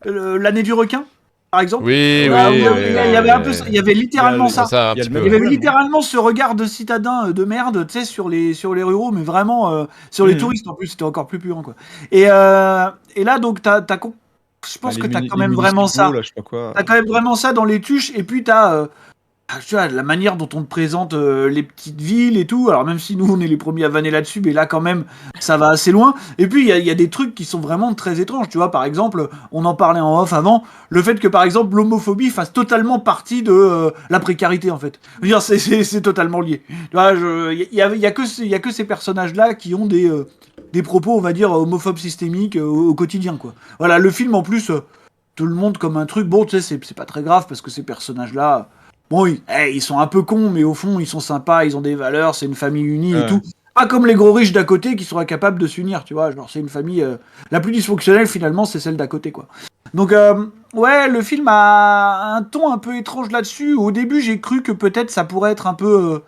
l'année du requin, par exemple? Oui. Il y avait littéralement ça. Il y avait littéralement ce regard de citadin de merde, tu sais, sur les ruraux, mais vraiment sur les touristes en plus, c'était encore plus puant, quoi. Et là, donc, je pense que t'as quand même vraiment ça. T'as quand même vraiment ça dans les tuches, et puis t'as tu vois, la manière dont on te présente les petites villes et tout, alors même si nous on est les premiers à vanner là-dessus, mais là quand même ça va assez loin. Et puis il y a des trucs qui sont vraiment très étranges, tu vois, par exemple, on en parlait en off avant, le fait que par exemple l'homophobie fasse totalement partie de la précarité en fait. Je veux dire, c'est totalement lié. Tu vois, il y a que ces personnages-là qui ont des propos, on va dire, homophobes systémiques au quotidien, quoi. Voilà, le film en plus te le montre comme un truc, bon tu sais, c'est pas très grave parce que ces personnages-là... Bon, oui, ils sont un peu cons, mais au fond, ils sont sympas, ils ont des valeurs, c'est une famille unie et tout. Pas comme les gros riches d'à côté qui sont incapables de s'unir, tu vois. Genre, c'est une famille... la plus dysfonctionnelle, finalement, c'est celle d'à côté, quoi. Donc, ouais, le film a un ton un peu étrange là-dessus. Au début, j'ai cru que peut-être ça pourrait être un peu...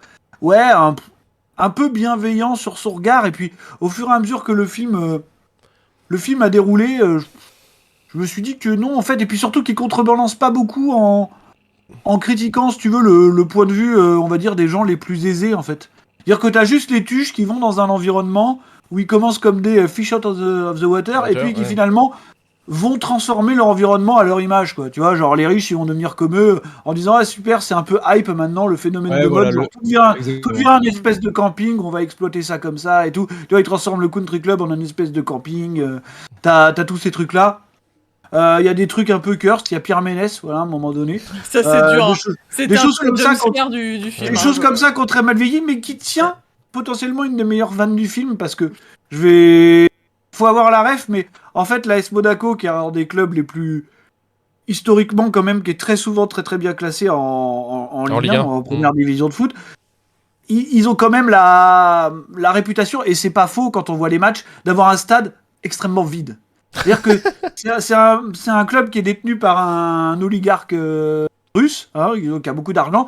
un peu bienveillant sur son regard. Et puis, au fur et à mesure que le film a déroulé, je me suis dit que non, en fait. Et puis surtout qu'il contrebalance pas beaucoup en critiquant, si tu veux, le point de vue, on va dire, des gens les plus aisés, en fait. C'est-à-dire que t'as juste les tuches qui vont dans un environnement où ils commencent comme des fish out of the water, et puis qui finalement vont transformer leur environnement à leur image, quoi. Tu vois, genre les riches, ils vont devenir comme eux, en disant, ah super, c'est un peu hype maintenant, le phénomène de mode, genre, tout devient un espèce de camping, on va exploiter ça comme ça, et tout. Tu vois, ils transforment le country club en une espèce de camping, t'as tous ces trucs-là. Il y a des trucs un peu cursed, il y a Pierre Ménès, voilà, à un moment donné. Ça, c'est dur. Des choses comme ça, du film. Des choses comme ça qui ont très mal vieilli, mais qui tient potentiellement une des meilleures vannes du film, parce que faut avoir la ref, mais en fait, l'AS Monaco, qui est un des clubs les plus historiquement quand même, qui est très souvent très très bien classé en Ligue 1, en première division de foot, ils ont quand même la réputation, et c'est pas faux quand on voit les matchs, d'avoir un stade extrêmement vide. C'est-à-dire que c'est un club qui est détenu par un oligarque russe, hein, qui a beaucoup d'argent,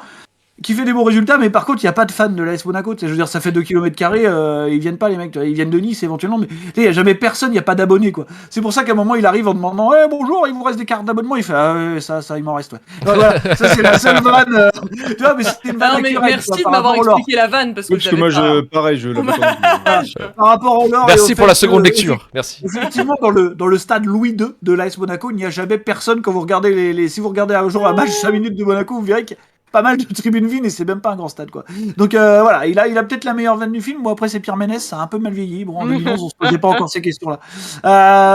qui fait des bons résultats, mais par contre, il n'y a pas de fans de l'AS Monaco. Je veux dire, ça fait 2 km², ils viennent pas, les mecs. Ils viennent de Nice éventuellement, mais il n'y a jamais personne, il n'y a pas d'abonnés, quoi. C'est pour ça qu'à un moment, il arrive en demandant bonjour, il vous reste des cartes d'abonnement. Il fait ça, il m'en reste, ouais. Donc, voilà, ça, c'est la seule vanne. Tu vois, mais c'était une vanne. Merci de m'avoir expliqué la vanne, parce que moi, pareil, par rapport au Nord. Merci pour la seconde lecture. Merci. Effectivement, dans le stade Louis II de l'AS Monaco, il n'y a jamais personne quand vous regardez si vous regardez un jour un match 5 minutes de Monaco, vous verrez qu'il y a pas mal de tribunes vides et c'est même pas un grand stade, quoi. Donc voilà, il a peut-être la meilleure vanne du film. Bon, après c'est Pierre Ménès, ça a un peu mal vieilli. Bon, en 2011 on se posait pas encore ces questions-là.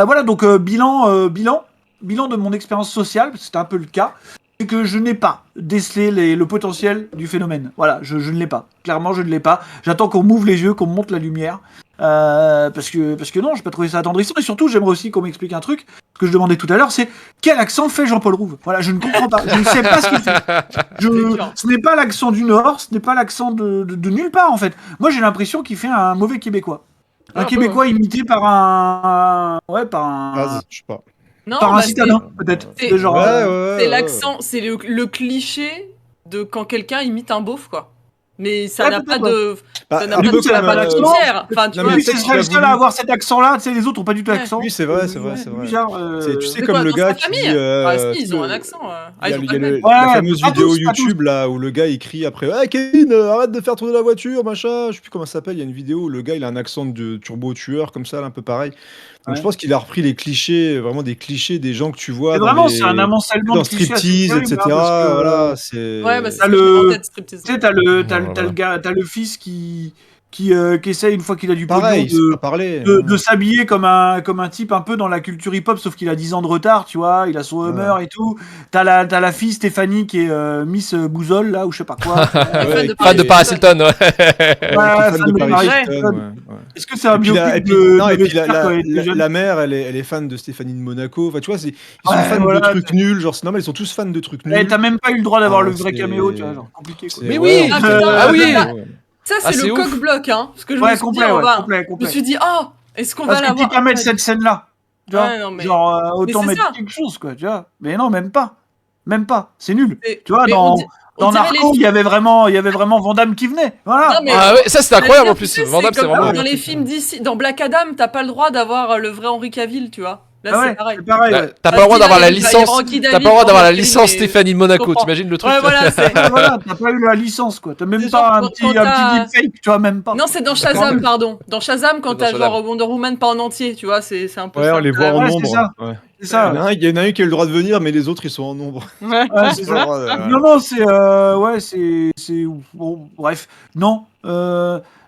Voilà, donc bilan de mon expérience sociale, parce que c'était un peu le cas, c'est que je n'ai pas décelé le potentiel du phénomène. Voilà, je ne l'ai pas. Clairement, je ne l'ai pas. J'attends qu'on m'ouvre les yeux, qu'on me montre la lumière. Parce que non, j'ai pas trouvé ça attendrissant. Et surtout, j'aimerais aussi qu'on m'explique un truc. Ce que je demandais tout à l'heure, c'est quel accent fait Jean-Paul Rouve. Voilà, je ne comprends pas. Je ne sais pas ce qu'il fait. Ce n'est pas l'accent du Nord, ce n'est pas l'accent de nulle part, en fait. Moi, j'ai l'impression qu'il fait un mauvais Québécois. Un Québécois imité par un... Ouais, par un... Je sais pas. Non, par un citadin, peut-être. c'est- Genre, C'est l'accent, c'est le cliché de quand quelqu'un imite un beauf, quoi. Mais ça Ouais, n'a peut-être, pas de. Bah, Ça n'a un pas peu de ça n'a comme, pas d'accent fier. Enfin, tu non, vois. mais lui, peut-être ce qu'il serait a le seul à voulu- avoir cet accent-là. Tu sais, les autres ont pas du tout d'accent. Oui, c'est vrai, c'est vrai, c'est vrai. Bizarre. Tu sais, De comme quoi, le dans gars sa qui famille dit, Ah, si, tu ils sais, ont un accent. il y a, ils ont il y pas a le même. la Ouais, fameuse pas vidéo tous, pas tous. YouTube là où le gars il crie après ah Kevin arrête de faire tourner la voiture machin, je sais plus comment ça s'appelle, il y a une vidéo où le gars il a un accent de turbo tueur comme ça là, un peu pareil. Donc Ouais. je pense qu'il a repris les clichés, vraiment des clichés des gens que tu vois Et dans vraiment, c'est un les amoncellement dans de clichés assez striptease terrible, etc. hein, parce que, Voilà, c'est Ouais, bah c'est t'as ce que j'avais en le- tête, striptease. tu sais, t'as le Voilà. gars, t'as le fils qui essaye, une fois qu'il a du pognon, pareil, il sait pas parler. de s'habiller comme un type un peu dans la culture hip-hop, sauf qu'il a 10 ans de retard, tu vois, il a son Hummer et tout. T'as la fille Stéphanie qui est Miss Bouzole, là, ou je sais pas quoi. Elle est fan de Fan de Paris Hilton, ouais. Ouais, Ouais, fan de Paris Paris Hilton, Hilton. ouais, ouais. Est-ce que c'est un Et puis, biopic et puis, de non, et puis Vesper quand il était jeune? la mère, elle est fan de Stéphanie de Monaco. Enfin, tu vois, ils sont Ouais, fans voilà, de trucs nuls. Genre, c'est normal, ils sont tous fans de trucs Et nuls. t'as même pas eu le droit d'avoir le vrai c'est- caméo, tu vois, genre compliqué quoi. Mais ouais, oui, en ah, fait, putain, ah oui. Ça, Ah, c'est c'est le ouf. coq-bloc, hein. Parce que je me Ouais, suis dit, complet, on ouais, va. complet, Je me complet. suis dit, est-ce qu'on Parce va que quitte l'avoir à mettre en fait cette scène-là, tu vois, Ouais, non, mais- genre autant c'est mettre ça. quelque chose, quoi, tu vois. Mais non, même pas. Même pas. C'est nul. Et- Tu vois, mais dans on dirait Narco, les il y avait vraiment Van Damme qui venait. Voilà. Non, mais- Ah ouais, ça c'était incroyable en Tu plus. sais, Van Damme, c'est c'est comme vraiment. dans les films d'ici. Dans Black Adam, t'as pas le droit d'avoir le vrai Henry Cavill, tu vois. Là, Ah c'est ouais, pareil. c'est pareil. Bah, Ouais. T'as pas le droit d'avoir la Il y a licence. Rocky T'as David pas le droit dans d'avoir la Martin, licence mais- Stéphanie de Monaco. comprends. T'imagines le truc Ouais, voilà, c'est. Ouais, voilà, t'as pas eu la licence, quoi. T'as même C'est pas genre un quand petit t'as- deepfake, tu vois, même pas. Non, c'est dans Shazam, pardon. Dans Shazam, quand Dans t'as Shazam. genre Wonder Woman pas en entier, tu vois, c'est un peu Ouais, ça. on les voit en Ouais, c'est nombre. ça. Ouais. C'est ça. Il y en a un qui a le droit de venir, mais les autres ils sont en nombre. Ouais. Ouais, c'est ça. Genre, Non, non, c'est bon, bref, non.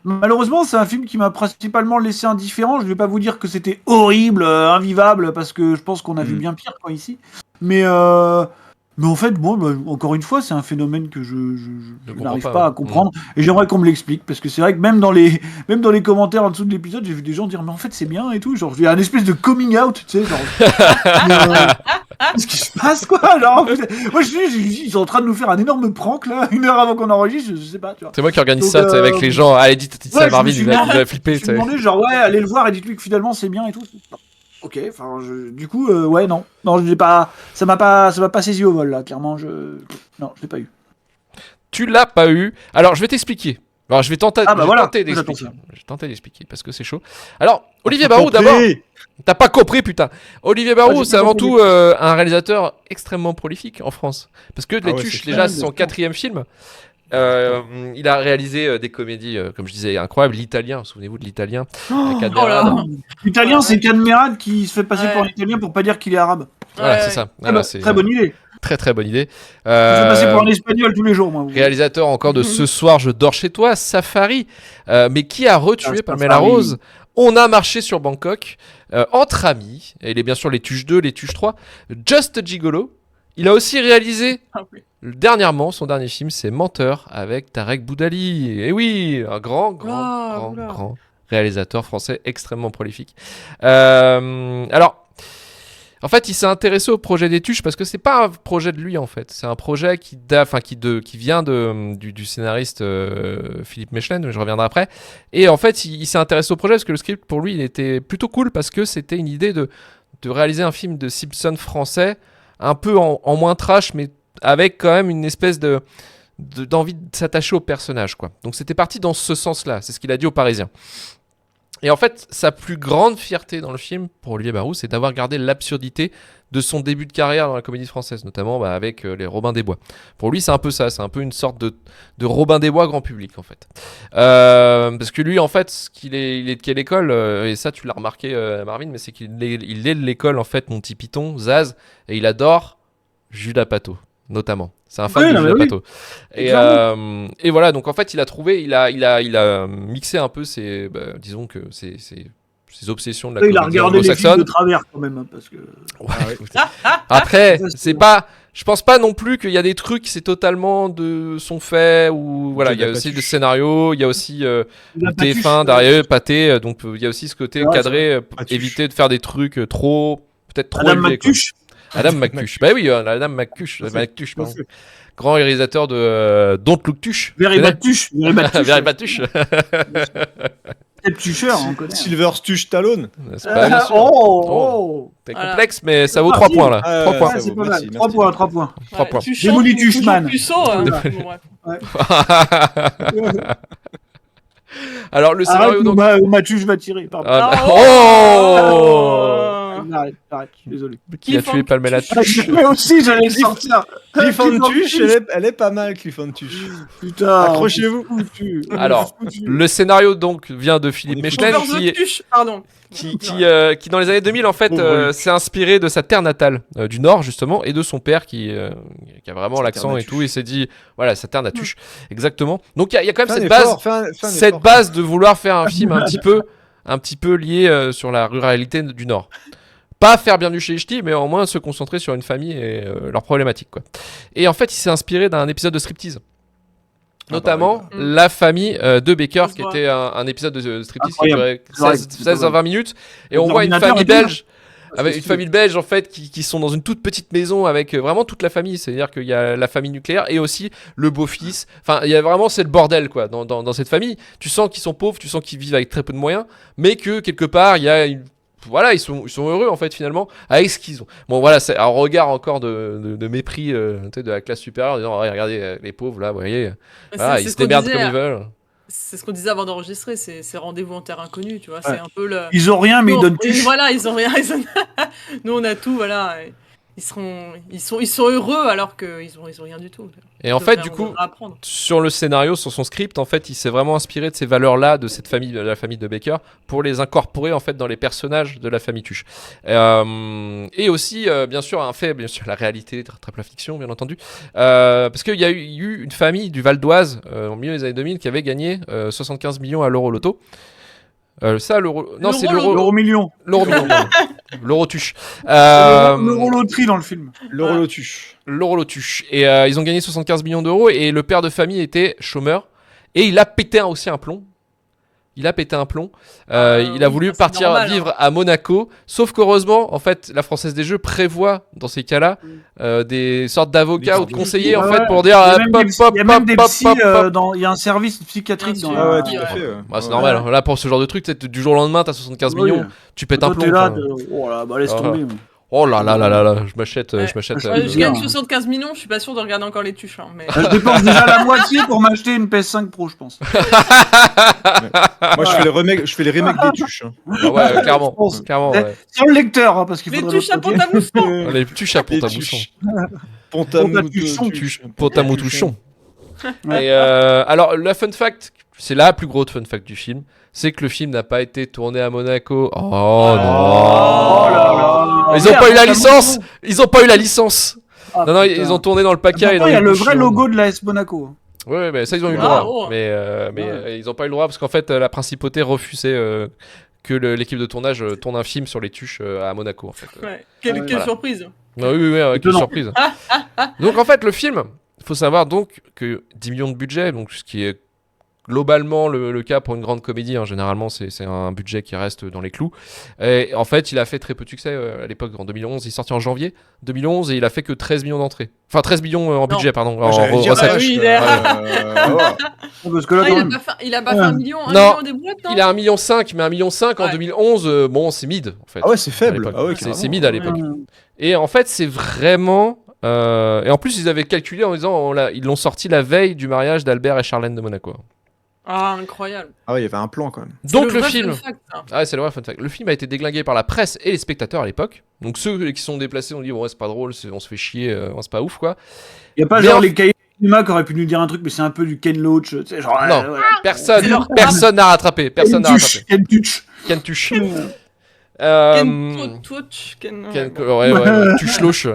Malheureusement, c'est un film qui m'a principalement laissé indifférent. Je vais pas vous dire que c'était horrible, invivable, parce que je pense qu'on a vu bien pire quoi ici. Mais en fait, bon, bah, encore une fois, c'est un phénomène que je comprends n'arrive pas, pas à ouais. comprendre. Et j'aimerais qu'on me l'explique, parce que c'est vrai que même dans les commentaires en dessous de l'épisode, j'ai vu des gens dire mais en fait c'est bien et tout. Genre, il y a un espèce de coming out, tu sais, genre. Qu'est-ce qui se passe quoi genre, moi ils sont en train de nous faire un énorme prank là, 1 heure avant qu'on enregistre, je sais pas, tu vois. C'est moi qui organise Donc, ça, tu sais, avec les gens. Allez, dites ça ouais, à Marvin, je me il suis va demandé- flipper. Je me suis demandé genre ouais, allez le voir et dites-lui que finalement c'est bien et tout. Ok, enfin du coup ouais non, je l'ai pas, ça m'a pas saisi au vol là, clairement non, je l'ai pas eu. Tu l'as pas eu. Alors, je vais t'expliquer. Alors, je vais tenter, Ah bah je vais voilà, tenter j'attends d'expliquer. ça. Je vais tenter d'expliquer parce que c'est chaud. Alors, Olivier Barou, d'abord. T'as pas compris, putain. Olivier Ouais, Barou, j'ai c'est pas avant compris. tout un réalisateur extrêmement prolifique en France. Parce que Les ouais, Tuches, c'est déjà, clair, c'est son bien sûr. 4e film. Il a réalisé des comédies, comme je disais, incroyables. L'Italien, souvenez-vous de l'Italien. avec Anne Oh là Merad. là. L'italien, c'est Canmerad qui se fait passer Ouais. pour un italien pour pas dire qu'il est arabe. Voilà, Ouais, c'est ouais. ça. Très, Voilà, c'est très bonne idée. très bonne idée. Je me fais passer pour un espagnol tous les jours, moi. Réalisateur encore de Ce soir je dors chez toi, Safari, mais qui a retué Ah, Pamela Safari. Rose. On a marché sur Bangkok, entre amis, et il est bien sûr Les Tuches 2, Les Tuches 3, Just Gigolo. Il a aussi réalisé Ah oui. dernièrement, son dernier film, c'est Menteur avec Tarek Boudali. Et oui, un grand réalisateur français extrêmement prolifique. Alors, en fait, il s'est intéressé au projet des Tuches parce que c'est pas un projet de lui en fait. C'est un projet qui vient du scénariste Philippe Mechelin, je reviendrai après. Et en fait, il s'est intéressé au projet parce que le script pour lui, il était plutôt cool parce que c'était une idée de réaliser un film de Simpson français un peu en moins trash, mais avec quand même une espèce d'envie de s'attacher au personnage, quoi. Donc c'était parti dans ce sens-là. C'est ce qu'il a dit aux Parisiens. Et en fait, sa plus grande fierté dans le film, pour Olivier Barou, c'est d'avoir gardé l'absurdité de son début de carrière dans la comédie française, notamment avec les Robin des Bois. Pour lui, c'est un peu ça, c'est un peu une sorte de Robin des Bois grand public, en fait. Parce que lui, en fait, il est de quelle école et ça, tu l'as remarqué, Marvin, mais c'est qu'il est de l'école, en fait, Monty Python, Zaz, et il adore Judas Pato, notamment. C'est un fan Oui, de non, mais Judas oui. Pato. Et voilà, donc en fait, il a mixé un peu ses obsessions de la Il a comédie regardé les films anglo-saxonne. de travers quand même, hein, parce que. Ouais, écoutez. Après, c'est pas. Je pense pas non plus qu'il y a des trucs, c'est totalement de son fait, ou voilà, il y a aussi des scénarios, il y a aussi le TF1 derrière, pâté, donc il y a aussi ce côté cadré, éviter de faire des trucs peut-être trop Adam élevés. McTush. Adam McTush. Bah oui, Adam McTush. Pardon. Grand réalisateur de Don't Look Tush. Very Bad Tush. Very Bad Tush. C'est le tucheur, on connaît. Silver Tush Stallone. C'est pas bien sûr. C'est complexe, mais ça vaut 3 points là. 3 points. C'est pas mal. Merci. 3 points, 3 points. 3 points. Démoli Tushman. Alors le scénario donc. Mathieu, je vais tirer. Pardon. Arrête, je suis désolé. Qui a tué Palmela Tush? Mais aussi, j'allais le sortir. Cliff on Tush, elle est pas mal, Cliff on Tush. Putain. Accrochez-vous. Alors, le scénario donc vient de Philippe Mechelin qui dans les années 2000 en fait s'est inspiré de sa terre natale du Nord justement et de son père qui a vraiment l'accent et tout. Il s'est dit voilà sa terre natuche exactement. Donc il y a quand même cette base de vouloir faire un film un petit peu lié sur la ruralité du Nord. Pas faire bien du chez Ch'ti, mais au moins se concentrer sur une famille et leurs problématiques quoi. Et en fait il s'est inspiré d'un épisode de Striptease. Notamment la famille de Baker, qui était un épisode de striptease qui durait 16 à 20 minutes. Et on voit une famille belge, avec une famille belge en fait, qui sont dans une toute petite maison avec vraiment toute la famille. C'est-à-dire qu'il y a la famille nucléaire et aussi le beau-fils. Enfin, il y a vraiment, c'est le bordel quoi, dans cette famille. Tu sens qu'ils sont pauvres, tu sens qu'ils vivent avec très peu de moyens, mais que quelque part, il y a une... Voilà, ils sont heureux en fait finalement avec ce qu'ils ont. Bon voilà, c'est un regard encore de mépris de la classe supérieure en disant regardez les pauvres là, vous voyez, voilà, ils se démerdent comme ils veulent. C'est ce qu'on disait avant d'enregistrer, c'est rendez-vous en terre inconnue, tu vois, c'est un peu le... Ils ont rien mais ils donnent tuche. Voilà, ils ont rien, nous on a tout, voilà. Ils sont heureux alors qu'ils ont rien du tout. Et en fait, du coup, sur le scénario, sur son script, en fait, il s'est vraiment inspiré de ces valeurs-là, de cette famille, de la famille de Baker, pour les incorporer en fait dans les personnages de la famille Tuche. Et aussi, bien sûr, la réalité, très la fiction, bien entendu, parce qu'il y a eu une famille du Val d'Oise au milieu des années 2000 qui avait gagné 75 millions à l'euro loto. C'est l'euro million. L'euro million. L'euro tuche. L'euro loterie dans le film. L'euro lotuche. L'euro lotuche. Et ils ont gagné 75 millions d'euros et le père de famille était chômeur et il a pété aussi un plomb. Il a voulu partir vivre à Monaco, sauf qu'heureusement, en fait, la Française des Jeux prévoit dans ces cas-là des sortes d'avocats ou de conseillers en fait pour dire il y a même des psys, il y a un service psychiatrique dans la... tout à fait. C'est normal. Là, pour ce genre de truc, du jour au lendemain, t'as 75 millions, tu pètes un plomb. Oh là, laisse tomber. Oh là là là là là, je m'achète. Je gagne 75 millions, je suis pas sûr de regarder encore les tuches. Hein, mais... Je dépense déjà la moitié pour m'acheter une PS5 Pro, je pense. Moi, je fais les remakes des tuches. Hein. Ah ouais, clairement. Ouais. Sans le lecteur, hein, parce qu'il les tuches à Pont-à-Mousson. Les tuches à Pont-à-Mousson. Pont-à-Mousson. Et alors, la fun fact, c'est la plus grosse fun fact du film, c'est que le film n'a pas été tourné à Monaco. Oh non. Oh là là. Ils ont pas eu la licence. Ils ont pas eu la licence. Non, ils ont tourné dans le Paca. Il y a le vrai logo de l'AS Monaco. Ouais, mais ça ils ont eu le droit. Mais ils ont pas eu le droit parce qu'en fait la principauté refusait que l'équipe de tournage tourne un film sur les tuches à Monaco en fait. Quelle surprise. Oui, quelle surprise. Donc en fait le film, il faut savoir donc que 10 millions de budget, donc ce qui est globalement le cas pour une grande comédie, hein. Généralement c'est un budget qui reste dans les clous. Et en fait il a fait très peu de succès à l'époque, en 2011, il est sorti en janvier 2011 et il a fait que 13 millions d'entrées. Enfin 13 millions en budget, pardon. Parce que là, il a pas fait 1 million des boîtes, non. Il a 1,5 million, mais 1,5 million en 2011, bon c'est mid en fait. Ah ouais, c'est faible. C'est mid à l'époque. Et en fait c'est vraiment... Et en plus ils avaient calculé en disant ils l'ont sorti la veille du mariage d'Albert et Charlène de Monaco. Ah, incroyable. Ah ouais, il y avait un plan quand même. Donc le film... c'est le vrai fun fact. Le film a été déglingué par la presse et les spectateurs à l'époque. Donc ceux qui sont déplacés ont dit bon ouais, c'est pas drôle, on se fait chier, c'est pas ouf quoi. Il y a pas genre les cahiers de cinéma qui auraient pu nous dire un truc, mais c'est un peu du Ken Loach, tu sais, genre... Non, personne n'a rattrapé. Ken Tuche. Ken Tuche, Tuche-Loche.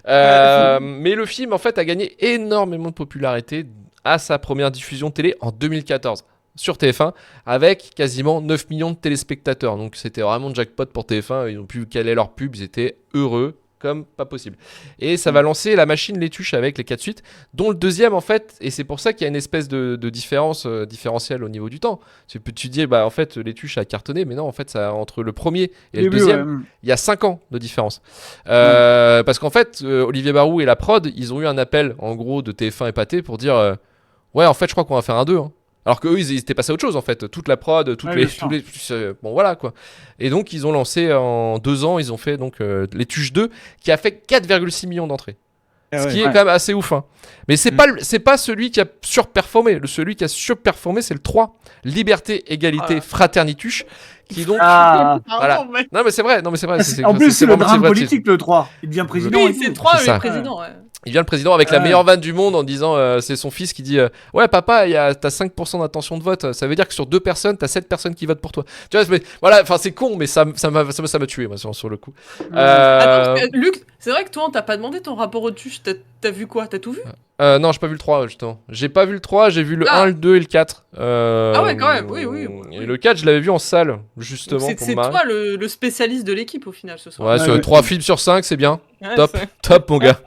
Mais le film en fait a gagné énormément de popularité à sa première diffusion télé en 2014 sur TF1 avec quasiment 9 millions de téléspectateurs. Donc c'était vraiment jackpot pour TF1, ils ont pu caler leur pub, ils étaient heureux comme pas possible. Et ça va lancer la machine Les Tuches avec les 4 suites, dont le deuxième en fait, et c'est pour ça qu'il y a une espèce de différence différentielle au niveau du temps. Tu dis, bah en fait, Les Tuches a cartonné, mais non, en fait, ça, entre le premier et le deuxième, il y a 5 ans de différence. Parce qu'en fait, Olivier Barou et la prod, ils ont eu un appel en gros de TF1 et Pathé pour dire ouais, en fait, je crois qu'on va faire un 2. Hein. Alors qu'eux, ils étaient passés à autre chose en fait. Toute la prod, tous les. Bon, voilà quoi. Et donc, ils ont lancé en 2 ans, ils ont fait donc Les Tuches 2 qui a fait 4,6 millions d'entrées. Ce qui est quand même assez ouf. Hein. Mais c'est pas celui qui a surperformé. Celui qui a surperformé, c'est le 3. Liberté, égalité, fraternituche. Qui donc. Voilà. Non, mais c'est vrai. En plus, c'est le drame politique, le 3. Il devient président. Oui, c'est le 3, mais président. Ouais. Il vient le président avec la meilleure vanne du monde en disant c'est son fils qui dit ouais papa t'as 5% d'intention de vote, ça veut dire que sur 2 personnes t'as 7 personnes qui votent pour toi, tu vois, mais, voilà, enfin c'est con mais ça m'a tué moi sur le coup. Attends, Luc, c'est vrai que toi on t'a pas demandé ton rapport aux tuches, t'as vu quoi, t'as tout vu? Non, j'ai pas vu le 3 justement, j'ai pas vu le 3, j'ai vu le 1, le 2 et le 4. Ah ouais, quand même, oui. Et le 4 je l'avais vu en salle justement. C'est toi le spécialiste de l'équipe au final ce soir. Ouais, sur 3 films sur 5 c'est bien. Top mon gars.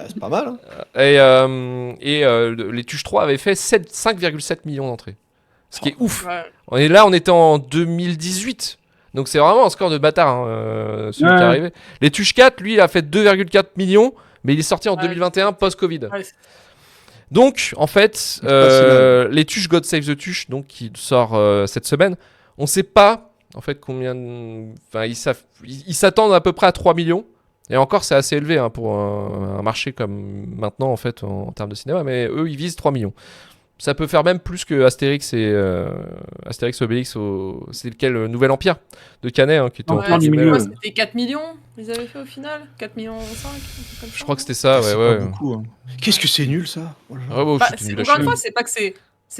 C'est pas mal. Hein. Et Les Tuches 3 avaient fait 5,7 millions d'entrées. Ce qui est ouf. Ouais. On était en 2018. Donc c'est vraiment un score de bâtard celui qui est arrivé. Les Tuches 4, lui, il a fait 2,4 millions, mais il est sorti en 2021 post-Covid. Ouais. Donc en fait, Les Tuches God Save the Tuche, donc qui sort cette semaine, on sait pas en fait combien. Enfin, ils s'attendent à peu près à 3 millions. Et encore, c'est assez élevé hein, pour un marché comme maintenant, en fait, en termes de cinéma. Mais eux, ils visent 3 millions. Ça peut faire même plus que Astérix et Obélix. C'est lequel Nouvel Empire de Canet hein, qui était en train de c'était 4 millions, ils avaient fait au final 4 millions 5 comme ça. Je crois que c'était ça, ouais. Pas beaucoup, hein. Qu'est-ce que c'est nul, ça encore une fois, c'est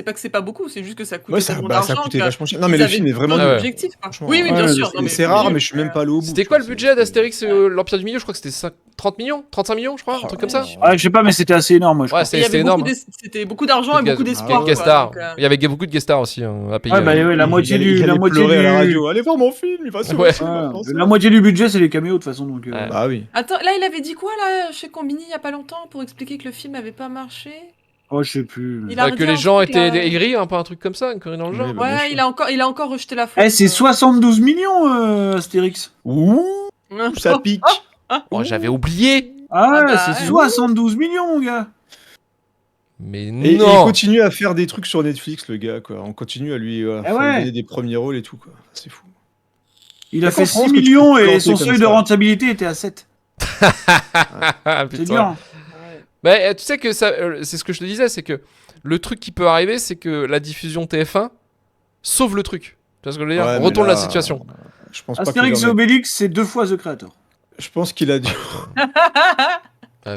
pas que c'est pas beaucoup, c'est juste que ça coûtait tellement d'argent. Ça coûtait vachement cher. Non, mais le film est vraiment nul. Objectif. Oui, bien sûr. C'est rare, mais je suis même pas allé au bout. C'était quoi le budget d'Astérix et l'Empire du Milieu? Je crois que c'était 30 millions, 35 millions, je crois, un truc comme ça. Ouais, je sais pas, mais c'était assez énorme, moi. Ouais, c'était énorme. C'était beaucoup d'argent et beaucoup d'espoir. Il y avait beaucoup de guest stars aussi à payer. Ouais, bah la moitié du. à la radio. Allez voir mon film, il va se la moitié du budget, c'est les caméos de toute façon. Donc, Bah oui. Attends, là, il avait dit quoi là chez Combini il y a pas longtemps pour expliquer que le film avait pas marché? Oh, je sais plus. Que les gens étaient aigris, un peu un truc comme ça, une connerie dans le genre. Ouais, il a encore rejeté la faute. Eh, c'est 72 millions, Astérix. Ouh, ça pique. Oh, j'avais oublié. C'est 72 millions, mon gars. Mais non. Et il continue à faire des trucs sur Netflix, le gars, quoi. On continue à lui faire des premiers rôles et tout, quoi. C'est fou. Il a fait 6 millions et son seuil de rentabilité était à 7. C'est dur. Mais tu sais que ça, c'est ce que je te disais, c'est que le truc qui peut arriver, c'est que la diffusion TF1 sauve le truc. Tu vois ce que je veux dire? On retourne la situation. Je pense Astérix et Obélix, c'est 2 fois The Creator. Je pense qu'il a dû.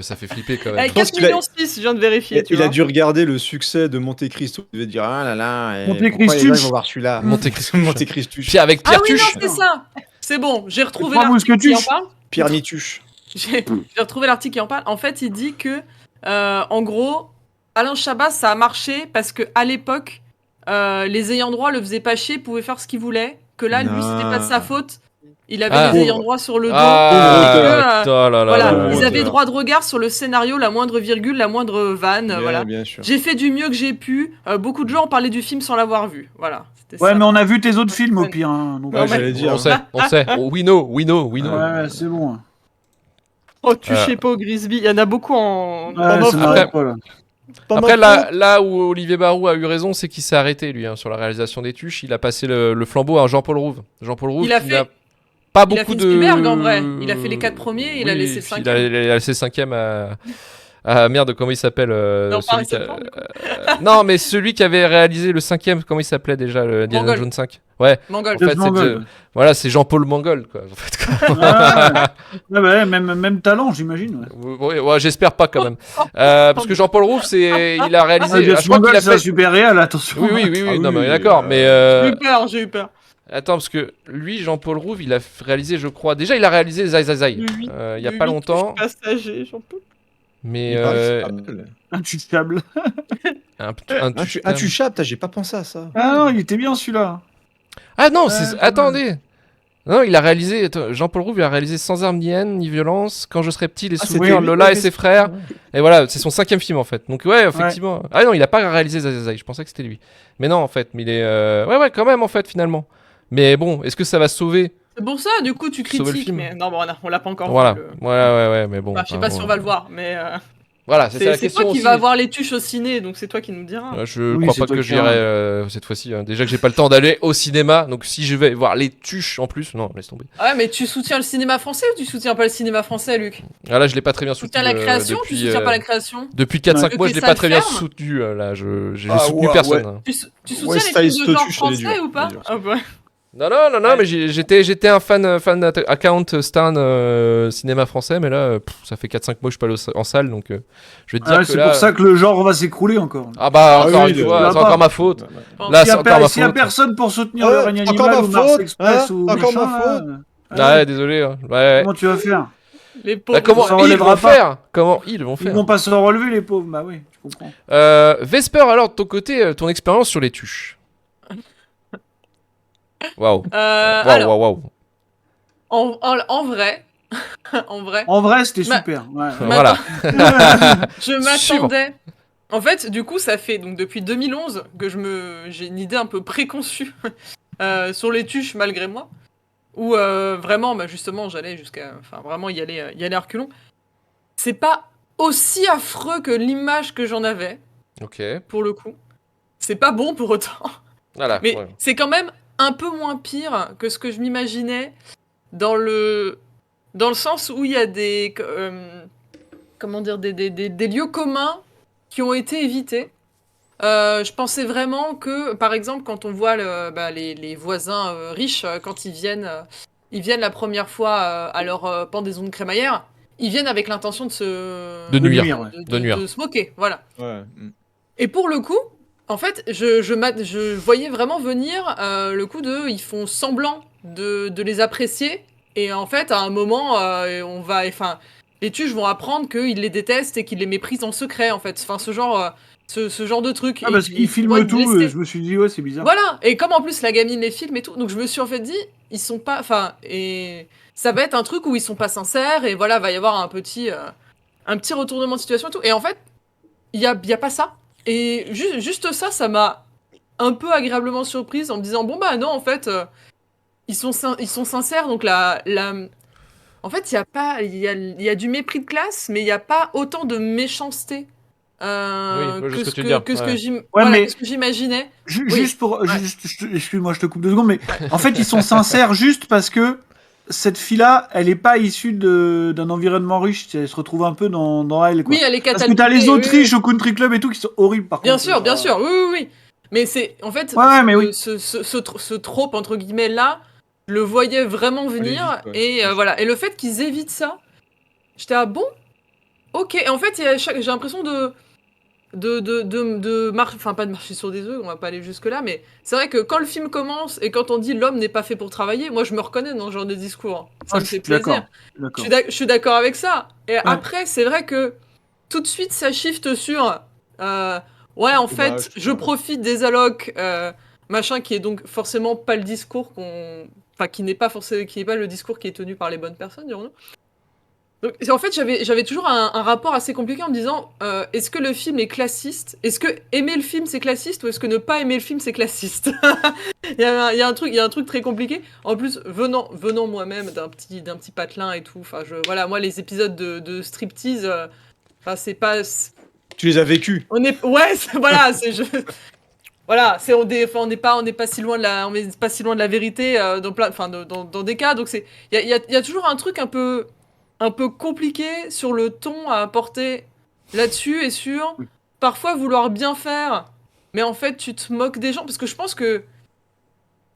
Ça fait flipper quand même. 4 millions 6, je viens de vérifier. Il a dû regarder le succès de Monte Cristo. Il devait dire ah là là. Monte Cristo. Ils vont voir celui-là. Monte Cristo. Puis avec Pierre Tuche. Ah oui, non, c'est ça. C'est bon, j'ai retrouvé l'article qui en parle. Pierre Nituche. J'ai retrouvé l'article qui en parle. En fait, il dit que, en gros, Alain Chabat, ça a marché parce que à l'époque, les ayants droit le faisaient pas chier, pouvaient faire ce qu'ils voulaient. Que là, lui, c'était pas de sa faute. Il avait les ayants droit sur le dos. Ils avaient droit de regard sur le scénario, la moindre virgule, la moindre vanne. Voilà. J'ai fait du mieux que j'ai pu. Beaucoup de gens ont parlé du film sans l'avoir vu. Voilà. Ouais, mais on a vu tes autres films au pire. Hein, donc j'allais dire. On sait. We know. Ouais, c'est bon. Oh, tu sais pas au Grisby. Il y en a beaucoup en Après, là où Olivier Barou a eu raison, c'est qu'il s'est arrêté, lui, sur la réalisation des Tuches. Il a passé le flambeau à Jean-Paul Rouve. Jean-Paul Rouve, il a fait beaucoup de... Spielberg, en vrai. Il a fait les 4 premiers et il a laissé le 5e. Il a laissé le 5e à... merde, comment il s'appelle Non, mais celui qui avait réalisé le 5e, comment il s'appelait déjà, le Indiana Jones 5 Ouais, Mangold. En fait, voilà, c'est Jean-Paul Mangold, quoi. En fait, ouais, même talent, j'imagine. Ouais, j'espère pas quand même. Parce que Jean-Paul Rouve, il a réalisé... je crois qu'il a fait super réel, attention. Oui, non, mais d'accord, mais... J'ai eu peur. Attends, parce que lui, Jean-Paul Rouve, il a réalisé, je crois... Déjà, il a réalisé Zai Zai Zai. Il y a pas longtemps. Passager, Jean-Paul. Mais Intouchable. Intouchable, j'ai pas pensé à ça. Ah non, il était bien celui-là. Ah non, attendez. Non, il a réalisé. Attends, Jean-Paul Rouve, il a réalisé Sans armes ni haine ni violence. Quand je serai petit, les Ah, souvenirs, c'était lui, Lola ouais, et ses frères. Et voilà, c'est son 5e film en fait. Donc ouais, effectivement. Ah non, il a pas réalisé Zazai. Je pensais que c'était lui. Mais non, en fait, mais il est. Ouais, quand même en fait finalement. Mais bon, est-ce que ça va sauver C'est pour ça, du coup, tu Sauver le critiques, film. mais non, bon, on l'a pas encore Voilà. vu. Ouais, mais bon. Bah, je sais pas si on va le voir, mais Voilà, c'est ça la c'est question toi qui aussi. vas avoir les tuches au ciné, donc c'est toi qui nous diras. Je Oui, crois c'est pas toi que qui j'irai cette fois-ci. Hein. Déjà que j'ai pas le temps d'aller au cinéma, donc si je vais voir les tuches en plus, non, laisse tomber. Ah ouais, mais tu soutiens le cinéma français ou tu soutiens pas le cinéma français, Luc? Ah là, je l'ai pas très bien Tu soutenu. soutiens la création ou tu depuis, soutiens pas la création? Depuis 4-5 Ouais. mois, Ok, je l'ai ça pas le très bien ferme. soutenu. Là, j'ai Ah, soutenu ouais, personne. ouais. Hein. Tu soutiens West les Side films de genre Stotuche, elle est français dure, ou pas? elle est dure. Ah ouais. Non, Ouais. mais j'étais un fan account Stan cinéma français, mais là, ça fait 4-5 mois que je suis pas allé en salle, donc je vais te dire Ah, que c'est là. pour ça que le genre va s'écrouler encore. Ah bah, Ah encore oui, une le- fois, là-bas. c'est encore ma faute. Bon, Là, S'il c'est encore ma y a faute. personne pour soutenir le règne encore animal ma ou Mars faute, Express hein, ou encore machin, ma là. faute. Ah Ouais, désolé. Hein. Ouais. Comment tu vas faire? Les Bah, pauvres. comment ça ils relèvera vont pas. faire? Comment ils vont Ils faire? vont pas se relever, les pauvres. Bah oui, je comprends. Vesper, alors de ton côté, ton expérience sur les tuches. Waouh. Alors, Waouh. en vrai, en vrai, En vrai, c'était Ma- super. Ouais. Voilà. je Suivant. m'attendais. En fait, du coup, ça fait donc depuis 2011 que j'ai une idée un peu préconçue sur les tuches malgré moi, où vraiment, bah, justement, j'allais jusqu'à, enfin, vraiment y aller à reculons. C'est pas aussi affreux que l'image que j'en avais, Ok. pour le coup. C'est pas bon pour autant, Voilà. mais ouais. c'est quand même un peu moins pire que ce que je m'imaginais dans le sens où il y a des comment dire des lieux communs qui ont été évités. Je pensais vraiment que, par exemple, quand on voit les voisins riches, quand ils viennent la première fois à leur pendaison de crémaillère, ils viennent avec l'intention de se... De nuire. nuire, ouais. De nuire. de se moquer, voilà. Ouais. Et pour le coup, en fait, je voyais vraiment venir le coup de... Ils font semblant de les apprécier, et en fait, à un moment, les tuches vont apprendre qu'ils les détestent et qu'ils les méprisent en secret, en fait. Enfin, ce genre de truc. Ah, parce Et qu'ils vont filment être tout, blessés. je me suis dit, ouais, c'est bizarre. Voilà, et comme en plus la gamine les filme et tout, donc je me suis en fait dit, ils sont pas... Enfin, et ça va être un truc où ils sont pas sincères, et voilà, va y avoir un petit retournement de situation et tout. Et en fait, il y a pas ça. Et juste ça, ça m'a un peu agréablement surprise en me disant, bon bah non, en fait, ils sont sincères, donc en fait, il y a du mépris de classe, mais il n'y a pas autant de méchanceté Oui, je vois que ce ce que tu veux dire, que ouais. mais- que ce que j'imaginais. Oui. Juste pour. Excuse-moi, je te coupe 2 secondes, mais en fait, ils sont sincères juste parce que cette fille-là, elle est pas issue d'un environnement riche. Elle se retrouve un peu dans elle, quoi. Oui, elle est Parce cataloguée. que t'as les oui, Autriches au country club et tout qui sont horribles, par Bien contre. sûr, bien sûr, oui. Mais c'est, en fait, Ouais, mais oui. ce trope, entre guillemets, là, je le voyais vraiment venir, vite, ouais. et voilà. Et le fait qu'ils évitent ça, j'étais bon, ok. Et en fait, j'ai l'impression enfin pas de marcher sur des œufs, on va pas aller jusque là, mais c'est vrai que quand le film commence et quand on dit l'homme n'est pas fait pour travailler, moi je me reconnais dans ce genre de discours. Ça Ah, me je fait suis d'accord. plaisir. Je suis d'accord avec ça. Et après, c'est vrai que tout de suite ça shift sur ouais, en fait, Dommage, je profite des allocs machin, qui est donc forcément pas le discours qui n'est pas le discours qui est tenu par les bonnes personnes, dirons-nous. Donc, en fait, j'avais toujours un rapport assez compliqué en me disant, est-ce que le film est classiste? Est-ce que aimer le film c'est classiste, ou est-ce que ne pas aimer le film c'est classiste? il y a un truc très compliqué. En plus, venant moi-même d'un petit patelin et tout, enfin voilà, moi les épisodes de striptease, enfin c'est pas... Tu les as vécus. Voilà, voilà, on n'est pas si loin de la vérité dans des cas, donc il y a toujours un truc un peu compliqué sur le ton à apporter là-dessus, et sur parfois vouloir bien faire, mais en fait tu te moques des gens, parce que je pense que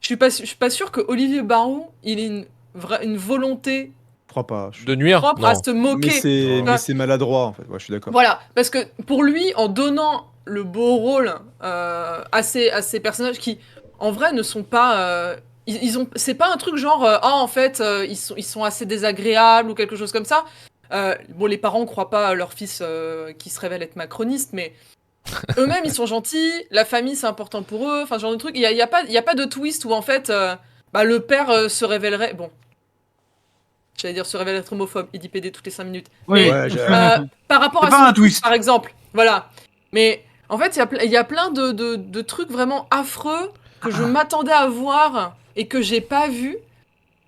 je suis pas sûr que Olivier Barou il ait une volonté Je crois pas. De nuire. propre Non. à se moquer. Mais c'est maladroit en fait. Ouais, je suis d'accord. Voilà, parce que pour lui, en donnant le beau rôle à ces personnages qui, en vrai, ne sont pas... c'est pas un truc genre, en fait, ils sont assez désagréables ou quelque chose comme ça. Bon, les parents croient pas à leur fils qui se révèle être macroniste, mais eux-mêmes, ils sont gentils, la famille, c'est important pour eux, enfin, ce genre de truc. Il y a pas de twist où, en fait, bah, le père se révélerait. Bon, j'allais dire se révèle être homophobe, il dit PD toutes les 5 minutes. Oui. Mais Ouais, par rapport C'est à pas son un fils, twist. par exemple, voilà. Mais en fait, il y a plein de trucs vraiment affreux que je m'attendais à voir et que j'ai pas vu.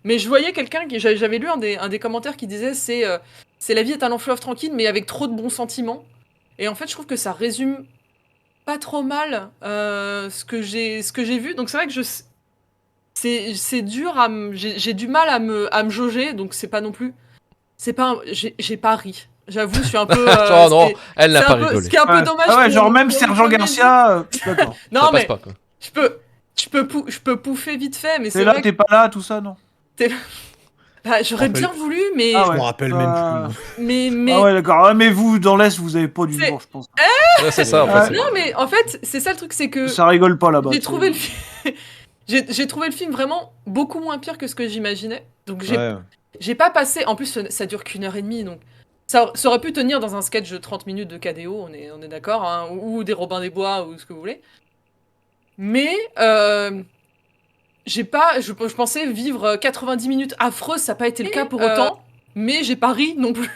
Mais je voyais quelqu'un qui. J'avais lu un des commentaires qui disait c'est la vie est un long fleuve tranquille, mais avec trop de bons sentiments. Et en fait, je trouve que ça résume pas trop mal ce que j'ai vu. Donc c'est vrai que c'est dur j'ai du mal à me jauger, donc c'est pas non plus. C'est pas. J'ai pas ri. J'avoue, je suis un peu. Oh non, elle n'a c'est pas un peu, rigolé. ce qui est un peu dommage. Ah ouais, genre même pour une Sergent comédie. Garcia, d'accord. Non, Ça passe mais pas, quoi. je peux pouffer vite fait, mais T'es c'est là, vrai t'es pas là, tout ça, non? que j'aurais rappelle- bien voulu, mais. Ah Je ouais. m'en rappelle même plus. moi. Mais Ah ouais, d'accord. Ouais, mais vous, dans l'Est, vous avez pas d'humour, je pense. Ouais, c'est ça, en Ah, fait. non, mais en fait, c'est ça le truc, c'est que Ça rigole pas là-bas. j'ai trouvé le film. J'ai trouvé le film vraiment beaucoup moins pire que ce que j'imaginais. Donc Ouais. j'ai pas passé. En plus, ça dure qu'1 heure et demie, donc ça aurait pu tenir dans un sketch de 30 minutes de KDO, on est d'accord, hein, ou des Robin des Bois, ou ce que vous voulez. Mais j'ai pas. Je pensais vivre 90 minutes affreuses, ça n'a pas été le cas pour autant. Mais j'ai pas ri non plus.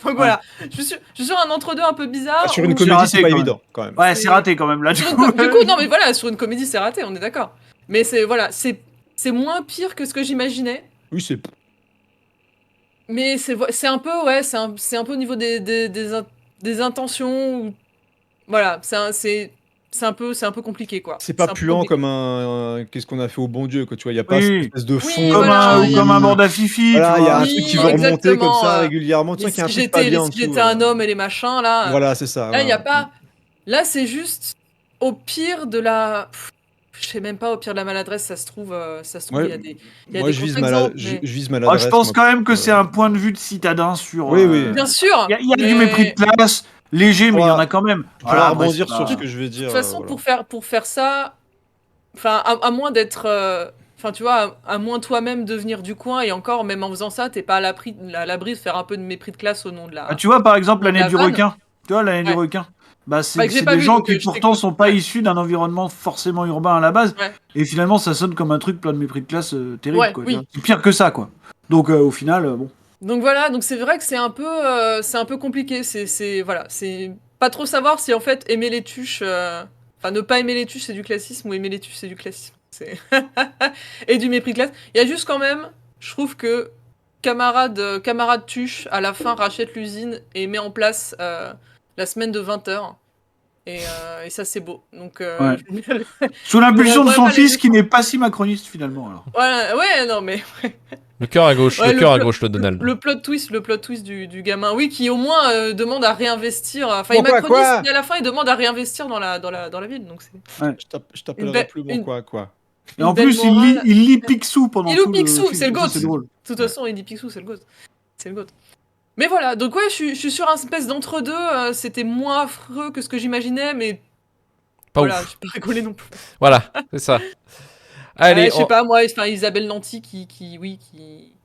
Donc voilà, je suis sur un entre-deux un peu bizarre. Sur une où- comédie, raté, c'est pas quand évident quand même. Ouais, c'est raté quand même là. Du Sur une coup, du coup, non mais voilà, sur une comédie c'est raté, on est d'accord. Mais c'est voilà, c'est moins pire que ce que j'imaginais. Oui, c'est. Mais c'est un peu ouais, c'est un peu au niveau des intentions. Voilà, c'est un peu compliqué quoi. C'est pas un peu puant compliqué. comme qu'est-ce qu'on a fait au bon Dieu, quoi. Tu vois, il y a pas Oui. cette espèce de fond. Oui, comme voilà, un, il y ou a- comme un bande à Fifi, Voilà, tu il y a vois. un Oui, truc qui veut remonter comme exactement, ça régulièrement. Tu sais qu'il y a un truc pas bien en si dessous. j'étais un homme et les machins là. Voilà, c'est ça. Là, il y a voilà. pas. Là, c'est juste au pire de la. Je sais même pas, au pire de la maladresse, ça se trouve, Ouais, il y a des, il y a moi, des je vise contre-exemples. je mais- vise Ah, maladresse. je pense moi. quand même que c'est un point de vue de citadin sur. Oui, oui. Bien sûr. Il y a du mais- mépris de classe, léger, mais il y en a quand même. On pourra Voilà, après, rebondir c'est sur pas- ce que je vais De dire. toute façon, voilà. pour faire ça, enfin, à moins d'être, enfin, tu vois, à moins toi-même devenir du coin, et encore, même en faisant ça, t'es pas à l'abri de faire un peu de mépris de classe au nom de Ah, la. tu vois, par exemple, de l'année la du vanne. requin. Tu vois, l'année du Ouais. requin. Bah, Bah, c'est que j'ai c'est pas des vu, gens donc, qui je pourtant t'écoute. sont pas Ouais. issus d'un environnement forcément urbain à la base. Ouais. Et finalement, ça sonne comme un truc plein de mépris de classe terrible. Ouais, Quoi, oui. tu vois. C'est pire que ça, quoi. Donc, au final, bon. Donc voilà, donc c'est vrai que c'est un peu compliqué. Voilà, c'est pas trop savoir si en fait aimer les tuches, enfin ne pas aimer les tuches c'est du classisme ou aimer les tuches c'est du classisme. C'est et du mépris de classe. Il y a juste quand même, je trouve que camarade tuche à la fin rachète l'usine et met en place la semaine de 20 heures. Et ça c'est beau. Donc Ouais. Sous l'impulsion de devrait son pas les fils qui n'est pas si macroniste finalement. Alors. voilà, ouais, non mais Le cœur à gauche, Ouais, le cœur à plo- gauche, le Donald. le plot twist du gamin, oui, qui au moins demande à réinvestir. Enfin, il est Bon, quoi, macroniste, quoi mais à la fin, il demande à réinvestir dans la ville. Donc c'est Je t'appellerai belle- plus bon, quoi. Et une en belle plus, morale. il lit Picsou pendant Il tout ou Picsou, film. c'est le Ça, GOAT. c'est drôle. De toute façon, il dit Picsou, c'est le GOAT. C'est le GOAT. Mais voilà, donc ouais, je suis sur un espèce d'entre-deux. C'était moins affreux que ce que j'imaginais, mais Pas voilà, ouf. j'ai pas rigolé non plus. Voilà, c'est ça. Allez, Je sais pas, moi, enfin, Isabelle Nanty qui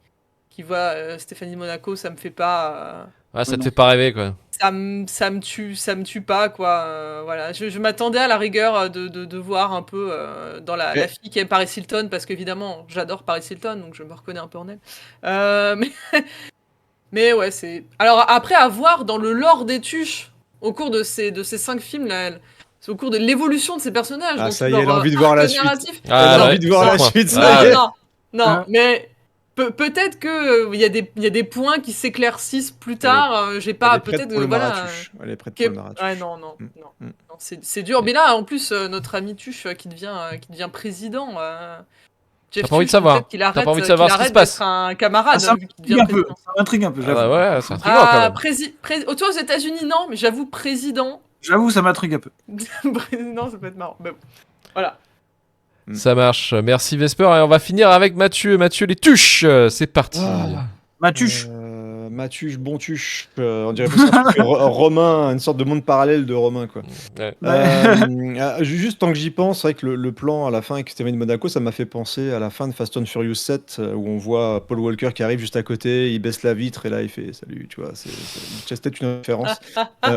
voit Stéphanie Monaco, ça me fait pas. Ah, ça Ouais, te non. fait pas rêver, quoi. Ça me tue pas quoi. Voilà, je m'attendais à la rigueur de voir un peu dans la fille qui aime Paris Hilton parce qu'évidemment j'adore Paris Hilton donc je me reconnais un peu en elle. Mais ouais c'est. Alors après à voir dans le lore des tuches au cours de ces 5 films là, c'est au cours de l'évolution de ces personnages. Ah, donc ça y est, elle a leur, envie de voir la arc suite. narratif. Elle a ouais, envie de voir c'est la le point. suite, ça Ah, y est. Non, non, Hein mais peut-être que il y a des points qui s'éclaircissent plus tard. J'ai Elle pas est prête peut-être pour le voilà. Maratuche. Elle est prête Qui est- pour le Maratuche. Ouais, non, Mm. non, c'est dur. Mais là, en plus, notre ami Tuche qui devient président. Jeff T'as pas envie de Tuche, savoir. peut-être qu'il T'as pas arrête, envie de savoir qu'il ce qui se arrête passe. d'être un camarade Ah, ça vu qu'il devient m'intrigue un peu. président. Ça m'intrigue un peu, Ah, j'avoue. bah ouais, c'est intriguant quand même. Toi, aux États-Unis, non, mais j'avoue, président. J'avoue, ça m'intrigue un peu. Président, ça peut être marrant. Mais bon. Voilà. Ça marche. Merci Vesper. Et on va finir avec Mathieu. Mathieu, les tuches. C'est parti. Matuche. Matuche, Bontuche. On dirait plus un truc romain, une sorte de monde parallèle de Romain, quoi. Ouais. Juste tant que j'y pense, c'est vrai que le plan à la fin avec Stéphanie Monaco, ça m'a fait penser à la fin de Fast and Furious 7, où on voit Paul Walker qui arrive juste à côté, il baisse la vitre et là il fait salut, tu vois. C'est peut-être une référence.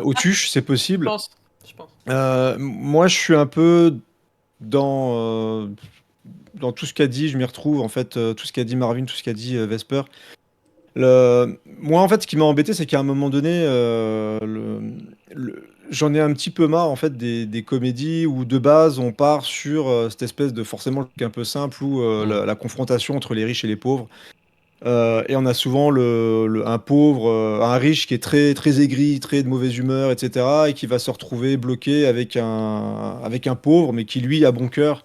Au tuche, c'est Je possible. pense. Moi, Moi, je suis un peu dans. dans tout ce qu'a dit, je m'y retrouve, en fait, tout ce qu'a dit Marvin, tout ce qu'a dit Vesper. Moi, en fait, ce qui m'a embêté, c'est qu'à un moment donné, j'en ai un petit peu marre, en fait, des comédies où, de base, on part sur cette espèce de forcément le truc un peu simple où la confrontation entre les riches et les pauvres. Et on a souvent un pauvre, un riche qui est très, très aigri, très de mauvaise humeur, etc. et qui va se retrouver bloqué avec un pauvre, mais qui lui a bon cœur,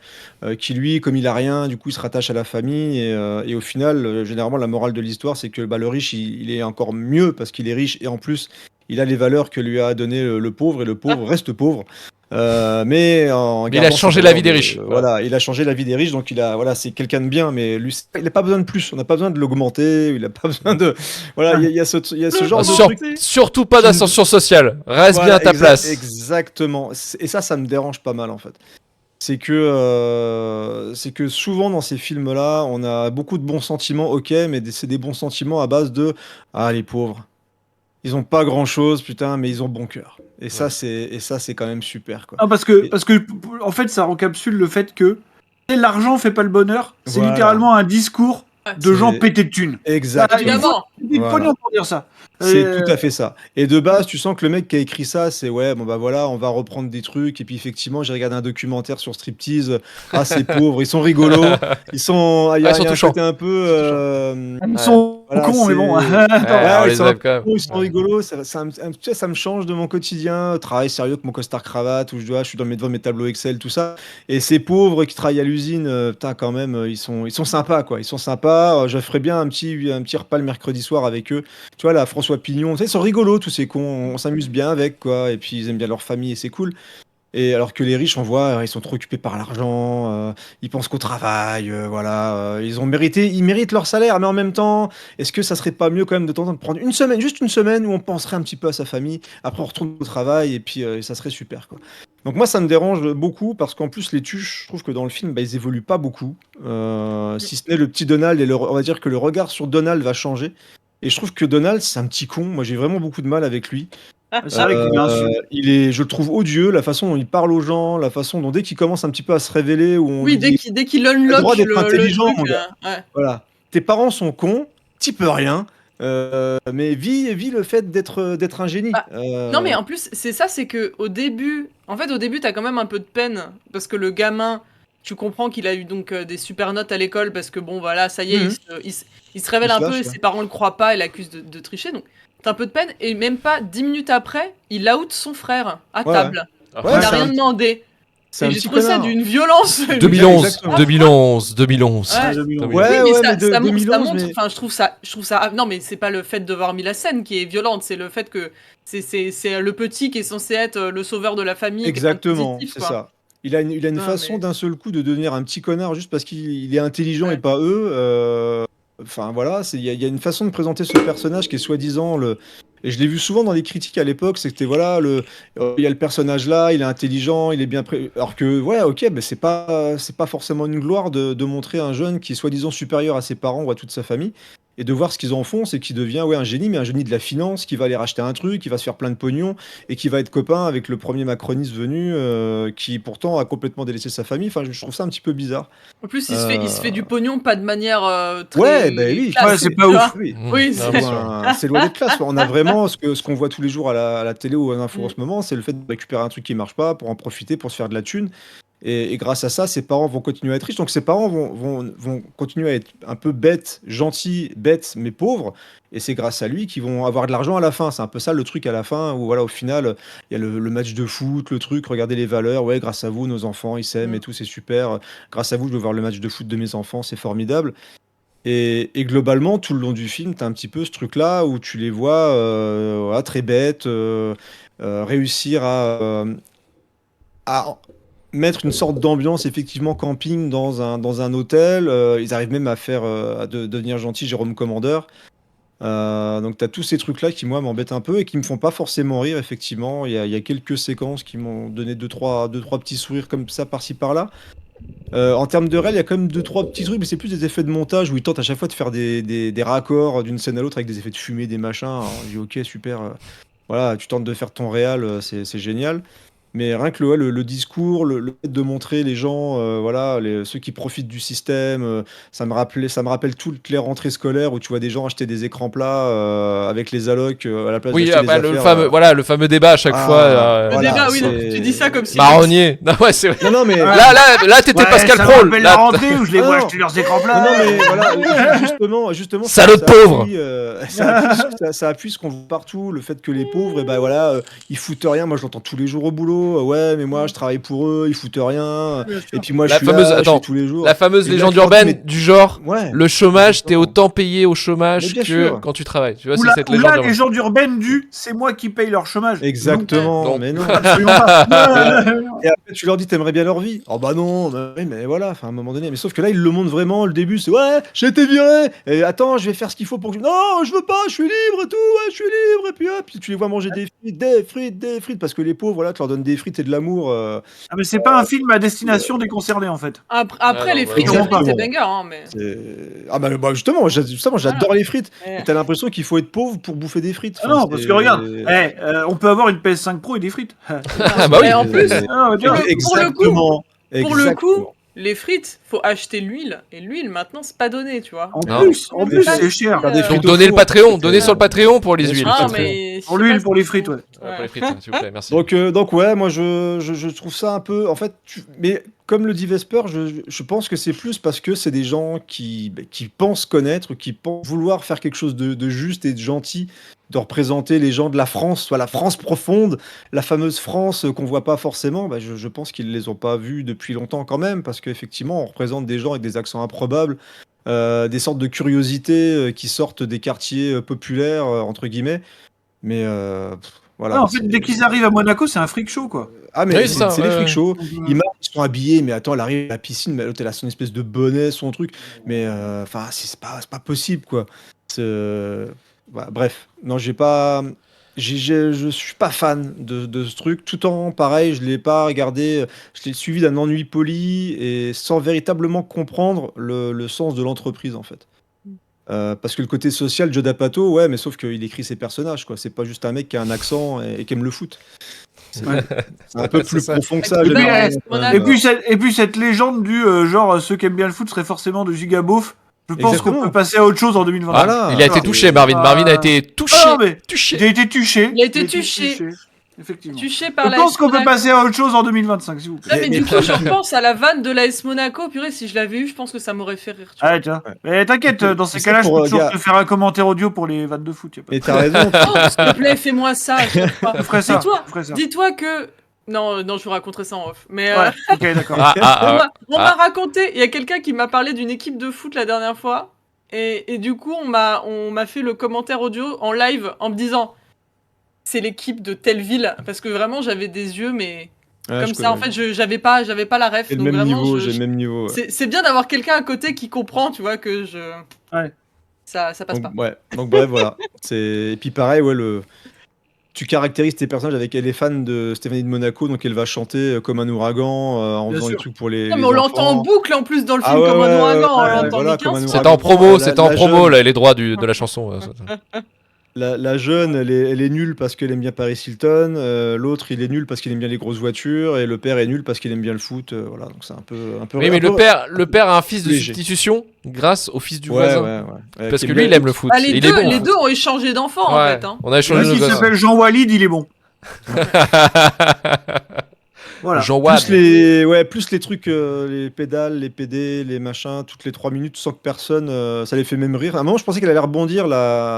qui lui, comme il a rien, du coup, il se rattache à la famille. Et au final, généralement, la morale de l'histoire, c'est que bah, le riche, il est encore mieux parce qu'il est riche et en plus, il a les valeurs que lui a donné le pauvre et le pauvre reste pauvre. Mais en Mais il a gardant ses changé la valeurs vie des riches. Voilà, il a changé la vie des riches, donc voilà, c'est quelqu'un de bien, mais lui, il n'a pas besoin de plus. On n'a pas besoin de l'augmenter. Il n'a pas besoin de. Voilà, il y a ce genre de truc. Surtout pas d'ascension sociale. Reste Voilà, bien à ta place. Exactement. Et ça me dérange pas mal en fait. C'est que souvent dans ces films-là, on a beaucoup de bons sentiments, ok, mais c'est des bons sentiments à base de les pauvres. Ils ont pas grand-chose, putain, mais ils ont bon cœur. Et ça, c'est quand même super, quoi. Ah, parce que, en fait, ça recapsule le fait que l'argent fait pas le bonheur. C'est Voilà. littéralement un discours de C'est- gens pétés de thunes. Exactement. Évidemment. Il faut Voilà. pour dire ça. C'est tout à fait ça. Et de base, tu sens que le mec qui a écrit ça, c'est ouais, bon bah voilà, on va reprendre des trucs. Et puis effectivement, j'ai regardé un documentaire sur striptease. Ah, c'est pauvre, ils sont rigolos. Ils sont. Il y a, ils sont il y a un touchants. côté un peu. Ils sont Voilà, cons, mais bon. c'est- Attends. Ouais, on ils les sont aime quand même. Ils sont rigolos. Tu sais, ça me change de mon quotidien. Travail sérieux avec mon costard cravate, où je suis devant mes tableaux Excel, tout ça. Et ces pauvres qui travaillent à l'usine, putain, quand même, ils sont sympas, quoi. Ils sont sympas. Je ferais bien un petit repas le mercredi soir avec eux. Tu vois, là, François Pignon, tu sais, ils sont rigolos, tous ces cons. On s'amuse bien avec, quoi. Et puis, ils aiment bien leur famille et c'est cool. Et alors que les riches, on voit, ils sont trop occupés par l'argent, ils pensent qu'au travail, voilà. Ils méritent leur salaire, mais en même temps, est-ce que ça serait pas mieux quand même de temps en temps de prendre juste une semaine où on penserait un petit peu à sa famille, après on retourne au travail et puis ça serait super, quoi. Donc moi, ça me dérange beaucoup parce qu'en plus, les tuches, je trouve que dans le film, bah, ils évoluent pas beaucoup. Si ce n'est le petit Donald, on va dire que le regard sur Donald va changer. Et je trouve que Donald, c'est un petit con. Moi, j'ai vraiment beaucoup de mal avec lui. C'est vrai qu'il est insulté. Je le trouve odieux, la façon dont il parle aux gens, la façon dont dès qu'il commence un petit peu à se révéler, où on Oui, lui dit, dès qu'il t'as le droit unlock d'être intelligent, truc, mon gars. ouais. Voilà, tes parents sont cons, t'y peux rien, mais vis le fait d'être un génie. Ah, Non, mais en plus, c'est que au début, t'as quand même un peu de peine parce que le gamin, tu comprends qu'il a eu donc des super notes à l'école parce que bon, voilà, ça y est, Mhm. il se révèle Il se un peu lâche, et ouais. ses parents le croient pas et l'accusent de tricher, donc t'as un peu de peine et même pas 10 minutes après, il out son frère à Ouais, table. Ouais, Il a c'est rien un- demandé. C'est Et un j'ai petit trouvé ça connard. d'une violence. 2011, Exactement. 2011, 2011. Ouais. Ah, 2011. Oui, Ouais, Oui, mais ouais, ça, mais ça 2011, montre, mais enfin, je trouve ça. Non, mais c'est pas le fait d'avoir mis la scène qui est violente, c'est le fait que c'est le petit qui est censé être le sauveur de la famille, quelqu'un de exactement, positif, c'est quoi. ça. Il a une Non, façon mais- d'un seul coup de devenir un petit connard juste parce qu'il est intelligent et Ouais. pas eux. Enfin voilà, il y a une façon de présenter ce personnage qui est soi-disant le. Et je l'ai vu souvent dans les critiques à l'époque, c'était voilà, il y a le personnage là, il est intelligent, il est bien prêt. Alors que ouais, ok, mais c'est pas forcément une gloire de montrer un jeune qui est soi-disant supérieur à ses parents ou à toute sa famille. Et de voir ce qu'ils en font, c'est qu'il devient ouais, un génie, mais un génie de la finance, qui va aller racheter un truc, qui va se faire plein de pognon, et qui va être copain avec le premier macroniste venu, qui pourtant a complètement délaissé sa famille. Enfin, je trouve ça un petit peu bizarre. En plus, il se fait du pognon, pas de manière Ouais, très ben oui, classe, Ouais, c'est pas tu ouf. vois. oui. Oui, Non, c'est- bien sûr. C'est loin d'être classe. On a vraiment ce qu'on voit tous les jours à la télé ou à l'info en Mm. ce moment, c'est le fait de récupérer un truc qui marche pas pour en profiter, pour se faire de la thune. Et grâce à ça, ses parents vont continuer à être riches. Donc ses parents vont continuer à être un peu bêtes, gentils, bêtes, mais pauvres. Et c'est grâce à lui qu'ils vont avoir de l'argent à la fin. C'est un peu ça le truc à la fin, où voilà, au final, il y a le match de foot, le truc, regardez les valeurs. Ouais, grâce à vous, nos enfants, ils s'aiment et Mm. tout, c'est super. Grâce à vous, je vais voir le match de foot de mes enfants, c'est formidable. Et globalement, tout le long du film, tu as un petit peu ce truc-là où tu les vois voilà, très bêtes, réussir à mettre une sorte d'ambiance effectivement camping dans un hôtel. Ils arrivent même à devenir gentils, Jérôme Commandeur. Donc tu as tous ces trucs-là qui, moi, m'embêtent un peu et qui me font pas forcément rire, effectivement. Il y a quelques séquences qui m'ont donné deux, trois petits sourires comme ça, par-ci, par-là. En termes de réel, il y a quand même deux, trois petits trucs, mais c'est plus des effets de montage où ils tentent à chaque fois de faire des raccords d'une scène à l'autre avec des effets de fumée, des machins. Alors, je dis ok, super. Voilà, tu tentes de faire ton réel, c'est génial. Mais rien que le discours, le fait de montrer les gens, voilà, ceux qui profitent du système, ça me rappelle toutes les rentrées scolaires où tu vois des gens acheter des écrans plats avec les allocs à la place Oui, d'acheter des bah, le affaires. fameux, voilà, le fameux débat à chaque Ah, fois. Le voilà, débat, oui, donc c'est- tu dis ça comme si. Marronnier. Non, ouais, c'est vrai. Non, non, mais. Là, t'étais Ouais, Pascal ça me Prol. rappelle Là, la rentrée où je les vois Ah, non. acheter leurs écrans Non, plats. non, mais voilà, justement, Salaud de ça pauvre. appuie, ça appuie ce qu'on voit partout, le fait que les pauvres, et ben voilà, ils foutent rien. Moi, je l'entends tous les jours au boulot. Ouais, mais moi, je travaille pour eux, ils foutent rien. Bien sûr. Et puis moi, La je suis fameuse- là, je attends, fais tous les jours. La fameuse Et là, légende tu leur dis, urbaine du genre, Ouais. le chômage, t'es exactement. autant payé au Mais chômage bien que sûr. quand tu travailles. Tu vois, Ou c'est la, cette ou légende la urbaine. légende urbaine du c'est moi qui paye leur chômage. Exactement, Non. mais non. Absolument pas. Et après, tu leur dis, t'aimerais bien leur vie. Oh bah non, bah oui, mais voilà, enfin, à un moment donné. Mais sauf que là, ils le montrent vraiment. Le début, c'est ouais, j'ai été viré. Et attends, je vais faire ce qu'il faut pour que. Non, je veux pas, je suis libre et tout, ouais, je suis libre. Et puis hop, puis tu les vois manger des frites, parce que les pauvres, voilà, tu leur donnes des frites et de l'amour. Ah, mais c'est pas un film à destination des concernés en fait. Après non, les bah, frites, non. les frites, c'est Exactement. banger, hein, mais. Ah bah justement, j'adore Voilà. les frites. Ouais. Et t'as l'impression qu'il faut être pauvre pour bouffer des frites. Ah Enfin, non, parce que regarde, on peut avoir une PS5 Pro et des frites. Ah bah oui. Et en plus, Ah, tiens. Exactement. pour le coup, Exactement. les frites, faut acheter l'huile. Et l'huile, maintenant, c'est pas donné, tu vois. En Non. plus, c'est cher. Faire des Donc frites au donnez le four, Patreon, c'est- donnez sur le Patreon pour les Bien huiles. sûr. Ah, Patreon. mais. Pour je sais l'huile, pas pour si- les frites, ouais. Pour les frites, s'il vous plaît, merci. Donc ouais, moi je trouve ça un peu. En fait, mais comme le dit Vesper, je pense que c'est plus parce que c'est des gens qui pensent connaître, qui pensent vouloir faire quelque chose de juste et de gentil, de représenter les gens de la France, soit la France profonde, la fameuse France qu'on voit pas forcément. Bah, je pense qu'ils les ont pas vus depuis longtemps quand même, parce qu'effectivement, on représente des gens avec des accents improbables, des sortes de curiosités qui sortent des quartiers populaires, entre guillemets. Mais voilà. Ah, en fait, dès qu'ils arrivent à Monaco, c'est un freak show, quoi. Ah, mais Oui, c'est ça, c'est les ouais, freak ouais. shows. Donc, Ils marchent, ils sont habillés, mais attends, elle arrive à la piscine, mais l'autre, elle a son espèce de bonnet, son truc. Mais enfin, c'est pas possible, quoi. Voilà, bref, non, je suis pas fan de ce truc. Tout en pareil, je l'ai pas regardé, je l'ai suivi d'un ennui poli et sans véritablement comprendre le sens de l'entreprise, en fait. Parce que le côté social, Joe D'Apato, ouais, mais sauf qu'il écrit ses personnages, quoi. C'est pas juste un mec qui a un accent et qui aime le foot. C'est Ouais. c'est un peu C'est plus ça. profond que ça. Et puis, généralement. Monaco. Et puis cette légende du genre ceux qui aiment bien le foot seraient forcément de gigabeauf. Je pense qu'on Exactement. peut passer à autre chose en 2020. Voilà. Il a été touché, Marvin. Marvin a été touché. Ah, mais Touché. il a été touché. Il a été touché. Effectivement. Touché par Je la pense qu'on peut Monaco. passer à autre chose en 2025, s'il vous plaît. Ah, mais du coup, je repense à la vanne de l'AS Monaco. Purée, si je l'avais eu, je pense que ça m'aurait fait rire. Tu vois. Ah, tiens. Ouais. Mais t'inquiète, dans ces C'est ça cas-là, je pour, peux toujours gars. te faire un commentaire audio pour les vannes de foot. Y a pas de Mais t'as raison. Oh, s'il te plaît, fais-moi ça. à chaque fois. Je ferai ça. Dis-toi, je ferai ça. dis-toi que. Non, je vous raconterai ça en off. Mais Ouais, ok, d'accord. on m'a raconté. Il y a quelqu'un qui m'a parlé d'une équipe de foot la dernière fois. Et du coup, on m'a fait le commentaire audio en live en me disant c'est l'équipe de telle ville. Parce que vraiment, j'avais des yeux, mais Ouais, comme je ça, en connais. fait, j'avais pas la ref. J'ai le Donc même vraiment, niveau, j'ai le même niveau. Ouais. c'est bien d'avoir quelqu'un à côté qui comprend, tu vois, que je. Ouais. Ça passe pas. Donc, ouais. Donc bref, voilà. Et puis pareil, ouais, tu caractérises tes personnages avec elle est fan de Stéphanie de Monaco, donc elle va chanter comme un ouragan en Bien faisant sûr. des trucs pour les. Non, mais les on l'entend en enfants. boucle en plus dans le Ah film ouais, comme un ouais, ouragan. ouais, On l'entend voilà, ni 15 comme un fois. C'était en promo, La- c'était en la promo, jeune. là, les droits de la chanson. La jeune, elle est nulle parce qu'elle aime bien Paris Hilton. L'autre, il est nul parce qu'il aime bien les grosses voitures. Et le père est nul parce qu'il aime bien le foot. Voilà, donc c'est un peu. Oui, mais un peu- le père a un fils de léger. substitution grâce au fils du Ouais, voisin. ouais. Parce Qui que est lui, bien- il aime le foot. Ah, Et les il est bon. deux ont échangé d'enfants en Ouais, fait. Hein. on a échangé Celui nos qui gosses. s'appelle Jean Walid, il est bon. Voilà. Jean Wad. Plus les trucs, les pédales, les PD, les machins, toutes les 3 minutes sans que personne, ça les fait même rire. À un moment, je pensais qu'elle allait rebondir,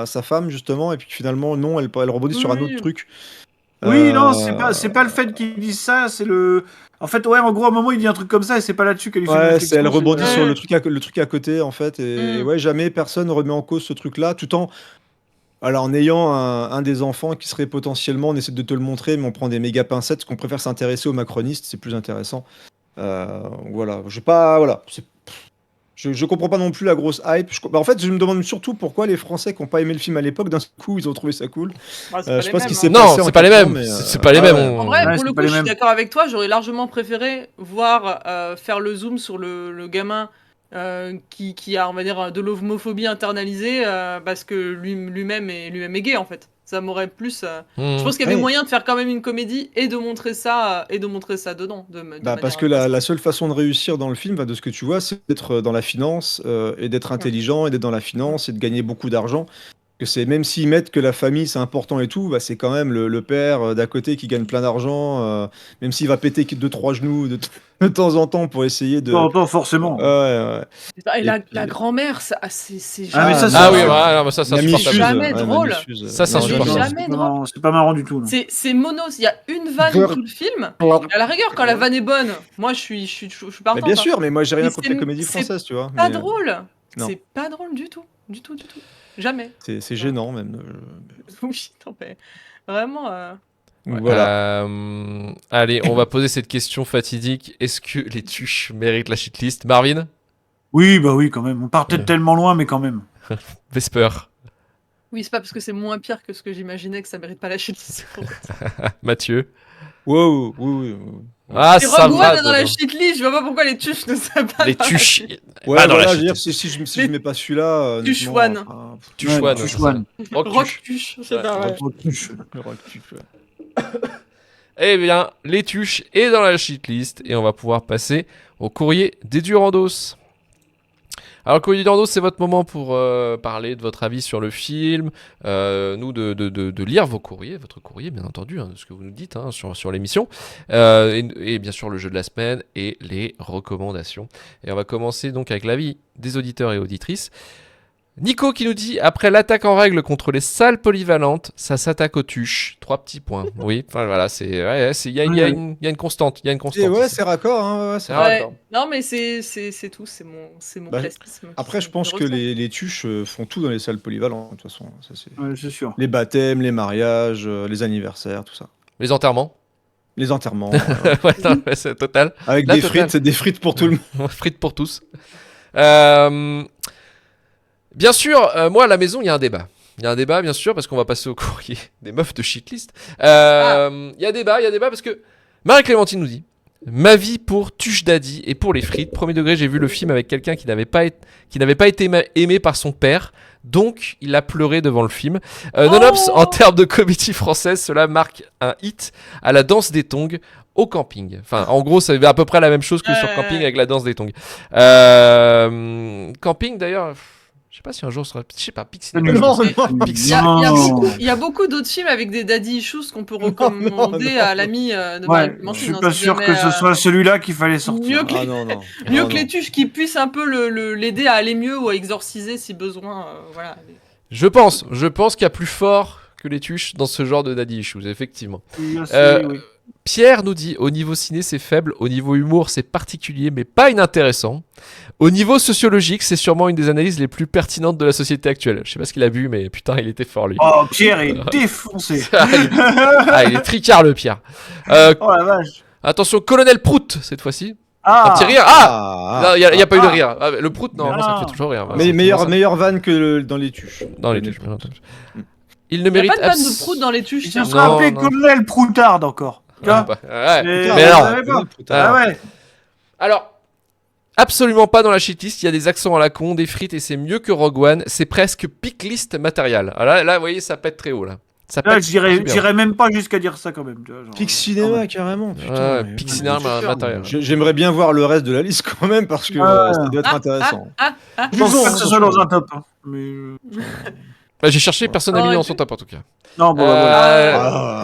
sa femme, justement, et puis finalement, non, elle rebondit sur un Oui. autre truc. Oui, non, Euh, c'est pas le fait qu'il dise ça, c'est le. En fait, ouais, en gros, à un moment, il dit un truc comme ça et c'est pas là-dessus qu'elle lui fait une Ouais, réflexion, elle rebondit c'est- sur le truc à côté, en fait. Et Mm. ouais, jamais personne remet en cause ce truc-là, tout en. Alors, en ayant un des enfants qui serait potentiellement, on essaie de te le montrer, mais on prend des méga pincettes, parce qu'on préfère s'intéresser aux macronistes, c'est plus intéressant. Voilà, je comprends pas non plus la grosse hype. En fait, je me demande surtout pourquoi les Français qui n'ont pas aimé le film à l'époque, d'un coup, ils ont trouvé ça cool. Bah, c'est Je pas sais les pas ce mêmes, qui hein. s'est Non, passé en c'est pas les 4 ans, mêmes. mais, C'est pas les mêmes. ouais. on- En vrai, Ouais, pour c'est le pas coup, les je suis mêmes. d'accord avec toi. J'aurais largement préféré voir faire le zoom sur le gamin qui a, on va dire, de l'homophobie internalisée parce que lui-même est gay en fait. Ça m'aurait plus. Hmm. Je pense qu'il y avait Ouais. moyen de faire quand même une comédie et de montrer ça dedans. De Bah, parce manière que la intéressante. seule façon de réussir dans le film, de ce que tu vois, c'est d'être dans la finance et d'être intelligent et d'être dans la finance et de gagner beaucoup d'argent. Que c'est même s'ils mettent que la famille c'est important et tout, c'est quand même le père d'à côté qui gagne plein d'argent, même s'il va péter 2-3 genoux de temps en temps pour essayer de. Pas forcément. Ouais, ouais. Et Et la puis- grand-mère, c'est Ah, mais ça, c'est Ah oui, Ouais. non, mais ça c'est Mamie insupportable. Suze, jamais drôle. Mamie Suze, Ça, c'est non, insupportable. jamais. Jamais c'est pas marrant- c'est pas marrant du tout. non. C'est mono. Il y a une vanne Ver- tout le film. Et à la rigueur, quand la vanne est bonne, moi je suis Mais partante. bien hein. sûr, mais moi j'ai rien Mais contre c'est- les comédies c'est françaises, tu vois. Pas mais, drôle. non. C'est pas drôle du tout. Du tout. Jamais. c'est gênant même. Oui, non, mais vraiment. Donc, voilà. Allez, on va poser cette question fatidique. Est-ce que les tuches méritent la shitlist? Marvin? Oui, bah oui, quand même. On partait tellement loin, mais quand même. Vesper? Oui, c'est pas parce que c'est moins pire que ce que j'imaginais que ça mérite pas la shitlist. Mathieu? Wow, oui. Ah, Et ça Rogue va. One est dans la Dodo. shitlist, je vois pas pourquoi les tuches ne seraient pas Les dans la tuches. Ouais, Pas dans voilà, la je veux dire, shitlist. si je mets pas celui-là. Tuche honnêtement, One. enfin, Tuche one, Tuche c'est ça. one. Rock Rock tuche. tuche, c'est pas vrai. le rock tuche, ouais. Eh bien, les tuches est dans la shitlist et on va pouvoir passer au courrier des Durandos. Alors, le courrier des Durandos, c'est votre moment pour parler de votre avis sur le film, nous de lire vos courriers, votre courrier bien entendu, de ce que vous nous dites sur l'émission, et bien sûr le jeu de la semaine et les recommandations. Et on va commencer donc avec l'avis des auditeurs et auditrices. Nico qui nous dit: après l'attaque en règle contre les salles polyvalentes, ça s'attaque aux tuches. 3 petits points. Oui, enfin voilà, il y a une constante. Il y a une constante. Et ouais, ici. c'est raccord, hein, ouais, c'est Ah, Ouais. raccord. Non, mais c'est tout, c'est mon Bah, classisme. Après, je pense que les tuches font tout dans les salles polyvalentes, de toute façon. Ça, c'est... Ouais, c'est sûr. Les baptêmes, les mariages, les anniversaires, tout ça. Les enterrements. Les enterrements. Ouais, non, mais c'est total. Avec La des totale. frites, des frites pour tout le monde. Frites pour tous. Bien sûr, moi à la maison, il y a un débat. Il y a un débat, bien sûr, parce qu'on va passer au courrier des meufs de shitlist. Il y a débat parce que Marie-Clémentine nous dit: ma vie pour Tuche Daddy et pour les frites. Premier degré, j'ai vu le film avec quelqu'un qui n'avait pas été aimé par son père. Donc, il a pleuré devant le film. Nonops, en termes de comédie française, cela marque un hit à la danse des tongs au camping. Enfin, en gros, ça à peu près la même chose que sur camping avec la danse des tongs. Camping, d'ailleurs, je sais pas si un jour sera... Je sais pas, Pixie. Nul. Non, Il y a, Non. il y a beaucoup d'autres films avec des daddy issues qu'on peut recommander à l'ami de Ouais, Marie-Clémentine, je suis hein, pas si sûr jamais, que ce soit celui-là qu'il fallait sortir. mieux que Ah non. mieux Non, que les non. tuches qui puissent un peu l'aider à aller mieux ou à exorciser si besoin. Voilà. Je pense qu'il y a plus fort que les tuches dans ce genre de daddy issues, effectivement. Oui, oui. Pierre nous dit: au niveau ciné c'est faible, au niveau humour c'est particulier mais pas inintéressant. Au niveau sociologique c'est sûrement une des analyses les plus pertinentes de la société actuelle. Je sais pas ce qu'il a bu mais putain il était fort lui. Oh, Pierre est défoncé. Il est tricard le Pierre. Oh la vache. Attention, Colonel Prout cette fois-ci. Un Ah, petit rire. Non, il y a pas eu de rire. Le Prout normalement ça Ah. fait toujours rire. Mais C'est toujours ça. meilleure vanne que dans les tuches. Dans les tuches, bien entendu. Il ne Il n'y a mérite pas de vanne de prout dans les tuches. il tiens. se sera Non, appelé non. Colonel Proutard encore. Tu vois Ouais. Mais Mais alors, savez pas. Ah. Ah ouais. Alors, absolument pas dans la shitlist. Il y a des accents à la con, des frites et c'est mieux que Rogue One. C'est presque picklist matériel. Alors là, vous voyez, ça pète très haut là. Ça Là, pète super. j'irais même pas jusqu'à dire ça quand même. Tu vois, genre, Pic cinéma, carrément. Putain, Ouais, mais- Pic cinéma matériel. J'aimerais bien voir le reste de la liste quand même parce que Ah. ça doit être intéressant. Je pense pas que ce soit dans un top. Hein. Mais Bah, j'ai cherché, personne n'a mis Ouais. dans son top en tout cas. non, bon, bah, voilà. Ah.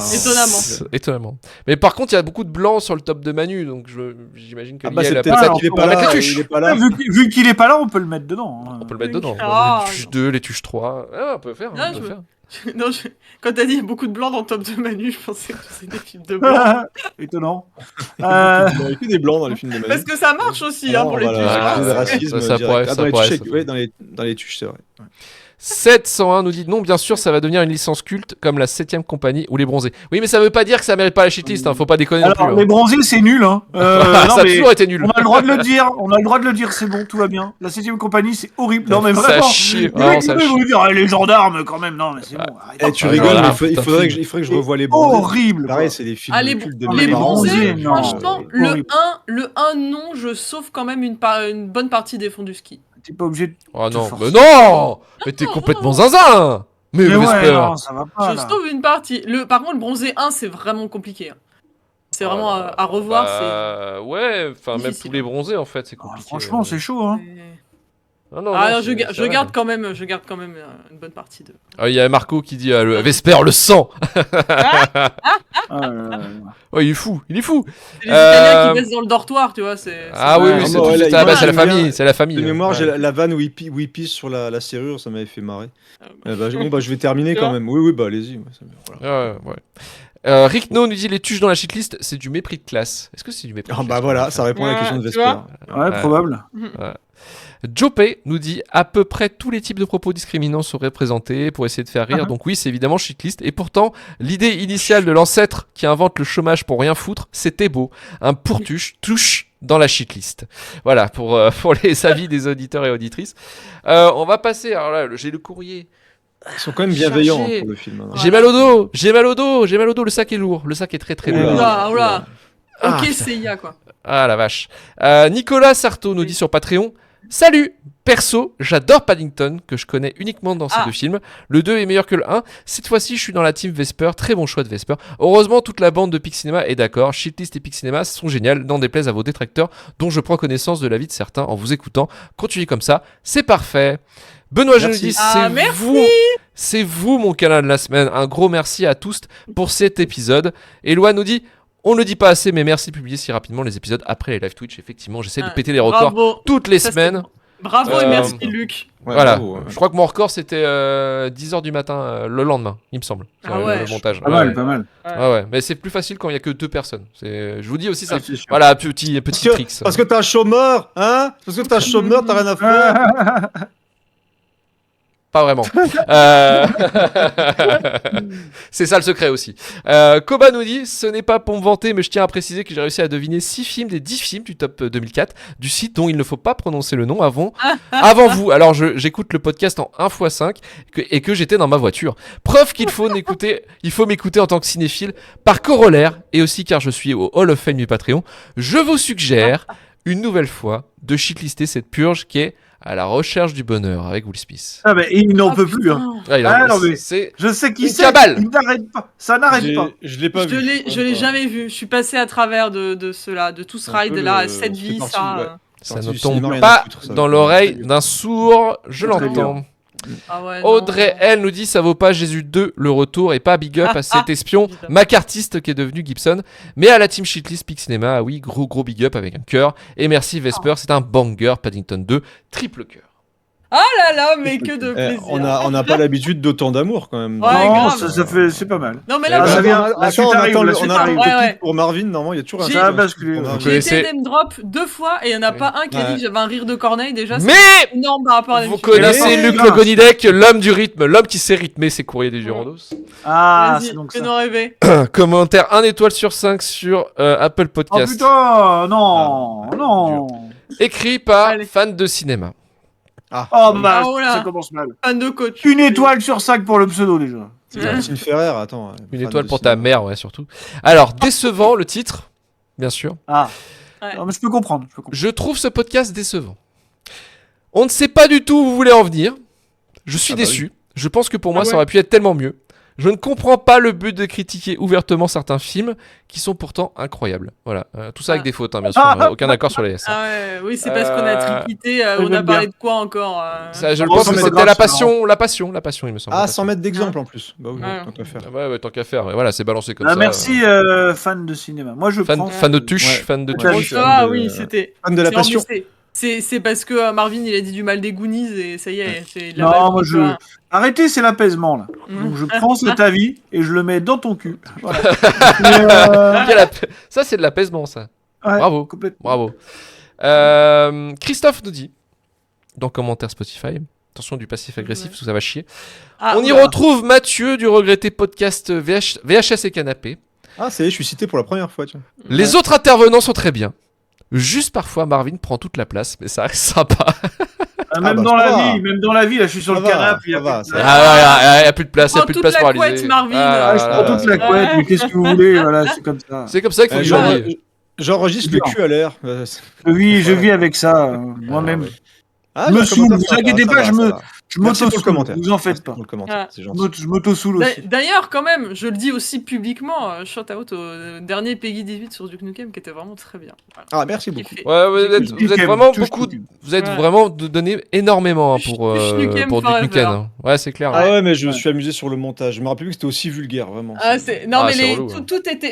Étonnamment. Mais par contre, il y a beaucoup de blancs sur le top de Manu, donc j'imagine que Ah bah Liel c'est a peut-être pas- ça qu'il est on pas va mettre là. les tuches. Il est pas là. Vu qu'il est pas là, on peut le mettre dedans. hein. On peut le mettre dedans. Ah, Les tuches 2, les tuches 3. Ah, on peut faire. Non, on peut je- faire. Non, quand t'as dit il y a beaucoup de blancs dans le top de Manu, je pensais que c'était des films de blancs. Étonnant. Il y a que des blancs dans les films de Parce Manu. que ça marche aussi hein, pour les Voilà, tuches. Ah, le ça- racisme ça direct. pourrait- Ah, ça dans les pourrait, tuches, ça ouais, dans les tuches, c'est vrai. Ouais. 701 nous dit non, bien sûr, ça va devenir une licence culte comme la 7ème compagnie ou les bronzés. Oui, mais ça veut pas dire que ça mérite pas la shitlist, hein, faut pas déconner non Alors, plus. les bronzés, c'est nul. Hein. Ça non, a mais toujours été nul. on a le droit de le dire. On a le droit de le dire. C'est bon, tout va bien. La 7ème compagnie, c'est horrible. Non, mais Ça vraiment. chie, Les vraiment, mecs, ça ils chie. vont dire les gendarmes quand même. Non, mais c'est bon. arrête. Eh, tu Ah, rigoles, voilà, mais il putain, faudrait film. que je revoie les bronzés. Horrible. Pareil, quoi. c'est des films Ah, les cultes de bronzés, Les mes parents. bronzés, non. franchement, Horrible. le 1, non, je sauve quand même une bonne partie des fonds du ski. T'es pas obligé de. Oh non, force. mais non. Mais t'es complètement zinzin. Mais Mais ouais, Vesper. non, ça va pas. Je Là. sauve une partie. Par contre, le bronzé 1, c'est vraiment compliqué. Hein. C'est vraiment à revoir. Ouais, enfin, même difficile. tous les bronzés, en fait, c'est Ah, compliqué. franchement, c'est chaud. Hein. Non, Je garde quand même une bonne partie de. Il y a Marco qui dit le Vesper, le sang. Ouais, il est fou. C'est les Italiens qui baissent dans le dortoir, tu vois. Ah oui, ouais, oui, c'est ouais, là, c'est la j'aime famille, bien. c'est la famille. De mémoire, Ouais. j'ai la vanne où il pisse sur la serrure, ça m'avait fait marrer. Ah, Je vais terminer Tu quand vois même. Oui, bah allez-y. Voilà. Ouais. Rick No nous dit les tuches dans la shitlist, c'est du mépris de classe. Est-ce que c'est du mépris de Ah, bah classe voilà, ça répond à la Ouais, question de tu Vesper. vois. Ouais, probable. Jope nous dit à peu près tous les types de propos discriminants sont représentés pour essayer de faire rire. Donc oui, c'est évidemment shitlist. Et pourtant, l'idée initiale de l'ancêtre qui invente le chômage pour rien foutre, c'était beau. Un pourtuche touche dans la shitlist. Voilà pour les avis des auditeurs et auditrices. On va passer. Alors là, j'ai le courrier. Ils sont quand même bienveillants Chargé. pour le film. Hein. J'ai mal au dos. J'ai mal au dos. J'ai mal au dos. Le sac est lourd. Le sac est très très lourd. Oula. Ah, Ok, putain. CIA quoi. Ah la vache. Nicolas Sarto nous dit sur Patreon: Salut! Perso, j'adore Paddington, que je connais uniquement dans ces deux films. Le 2 est meilleur que le 1. Cette fois-ci, je suis dans la team Vesper. Très bon choix de Vesper. Heureusement, toute la bande de Pic Cinéma est d'accord. Shitlist et Pic Cinéma sont géniales, n'en déplaise à vos détracteurs, dont je prends connaissance de l'avis de certains en vous écoutant. Continuez comme ça, c'est parfait. Benoît je nous dis, c'est vous mon canal de la semaine. Un gros merci à tous pour cet épisode. Éloi nous dit: on ne le dit pas assez, mais merci de publier si rapidement les épisodes après les live Twitch. Effectivement, j'essaie de péter les records Bravo. toutes les Ça, semaines. Bravo et merci Luc. Ouais, Voilà, bravo, ouais. je crois que mon record c'était 10h du matin le lendemain, il me semble, sur le montage. Pas mal, pas mal. Ouais, mais c'est plus facile quand il y a que 2 personnes. Je vous dis aussi ça. Ouais, c'est sûr. Voilà, petit trick. Parce que t'es un chômeur, hein? Parce que t'es un chômeur, t'as rien à faire. Pas vraiment. C'est ça le secret aussi. Koba nous dit: ce n'est pas pour me vanter, mais je tiens à préciser que j'ai réussi à deviner 6 films des 10 films du top 2004 du site dont il ne faut pas prononcer le nom avant vous. Alors j'écoute le podcast en 1x5 et que j'étais dans ma voiture. Preuve qu'il faut m'écouter en tant que cinéphile. Par corollaire, et aussi car je suis au Hall of Fame du Patreon, je vous suggère une nouvelle fois de shitlister cette purge qui est À la recherche du bonheur avec Will Smith. Ah ben, il n'en peut plus. Hein. Non, mais c'est... Je sais qui une c'est. cabale. Il n'arrête pas. Ça n'arrête pas. Je l'ai pas vu. Je l'ai jamais vu. Je suis passé à travers de cela, de tout ce ride là, cette vie, ça. Ça Sorti ne du cinéma, tombe rien pas à foutre, ça. dans l'oreille d'un sourd, je Très l'entends. Ah ouais, Audrey, elle nous dit: ça vaut pas Jésus 2 le retour, et pas big up à cet espion évidemment. macartiste qui est devenu Gibson. Mais à la team Shitlist Pic Cinéma, oui, gros big up avec un cœur. Et merci Vesper, c'est un banger. Paddington 2, triple cœur. Ah là là, mais que de plaisir. On n'a pas l'habitude d'autant d'amour quand même. Ouais, Non, grave. ça fait, c'est pas mal. Non mais Eh là, ben, ça vient- attends, la suite on arrive, attend la le- suite on a arrive. le Ouais. clip pour Marvin, normalement il y a toujours un J'ai- Ça a clip basculé. pour Marvin. Vous j'ai été connaissez name drop 2 fois et il n'y en a pas un qui a dit que j'avais un rire de Corneille déjà. C'est Mais énorme par rapport à vous l'émission. connaissez Mais Luc non. Le Gonidec, l'homme du rythme, l'homme qui sait rythmer ses courriers des Girondos. Ah, Vas-y, c'est donc ça. fais-nous rêver. Commentaire 1 étoile sur 5 sur Apple Oh Podcast. putain, non, non. Écrit par Allez. fan de cinéma. Oh bah, Ah, oh là. ça commence mal. Fan de coach. Une étoile sur 5 pour le pseudo déjà. C'est Martine Ferrer, attends. Une fan étoile de pour ta cinéma. mère, ouais, surtout. Alors, décevant le titre, bien sûr. Ah. Ouais. Non, mais je peux comprendre. Je trouve ce podcast décevant. On ne sait pas du tout où vous voulez en venir. Je suis Ah bah déçu. Je pense que pour moi, Ah ouais. ça aurait pu être tellement mieux. Je ne comprends pas le but de critiquer ouvertement certains films qui sont pourtant incroyables. Voilà, tout ça avec Ah. des fautes, hein, bien sûr. Aucun accord sur les S. hein. Ah ouais, oui, c'est parce qu'on a triquité. On j'aime a parlé bien. de quoi encore Ça, je Oh, pense c'est que pas c'était grave, la c'est passion, il me semble. Ah, La sans passion. mettre d'exemple en plus. Bah oui, Ah. tant qu'à faire. Ah ouais, tant qu'à faire. Mais voilà, c'est balancé comme Ah, ça. merci, fan de cinéma. Moi, je prends. Fan de tuche, Ouais. fan de Ouais. tuche. Bon, Ça va, de- oui, c'était. Fan de la c'est passion. embêté. C'est parce que Marvin il a dit du mal des Goonies et ça y est, c'est de la Non, balle, moi, quoi. Arrêtez, c'est l'apaisement, là. Mm. Donc, je prends cet avis et je le mets dans ton cul. Voilà. Mais, Quel ça, c'est de l'apaisement, ça. ouais, Bravo. complètement. Bravo. Christophe nous dit, dans commentaire Spotify, attention du passif agressif, parce que ça va chier. Ah, On y oula. retrouve Mathieu du regretté podcast VHS et Canapé. Ah, ça y est, je suis cité pour la première fois, tiens. Les autres intervenants sont très bien. Juste parfois, Marvin prend toute la place, mais ça reste sympa. Même bah, dans ça la va. vie, même dans la vie, là, je suis sur Ça le va, canapé. ça va, ça va. Ah, il n'y a plus de place, il n'y a Prends plus de toute place la pour réaliser. couette, Marvin. Ah, je prends toute la couette, mais qu'est-ce que vous voulez, voilà, c'est comme ça. C'est comme ça qu'il faut Genre, vivre. j'enregistre le cul à l'air. Oui, je vis avec ça, moi-même. Ah, Je me bah, saoule, comment vous ça, inquiétez ça pas, va, je ça me- va. Je Merci pour le m'auto-soule, commentaire. vous en faites Merci pas. pour le commentaire, Ah. c'est gentil. Je m'auto-soule aussi. D'ailleurs, quand même, je le dis aussi publiquement, shout out au dernier Peggy 18 sur Duke Nukem qui était vraiment très bien. Voilà. Ah, merci J'ai beaucoup. kiffé. Ouais, vous êtes vraiment Touche beaucoup. Nukem. Vous êtes Ouais. vraiment donné énormément pour Touche Nukem Duke forever. Nukem. Hein. Ouais, c'est clair. Ah ouais, mais je me Ouais. suis amusé sur le montage. Je me rappelle plus que c'était aussi vulgaire, vraiment. Ah, c'est... Non, Ah, mais c'est relou, hein.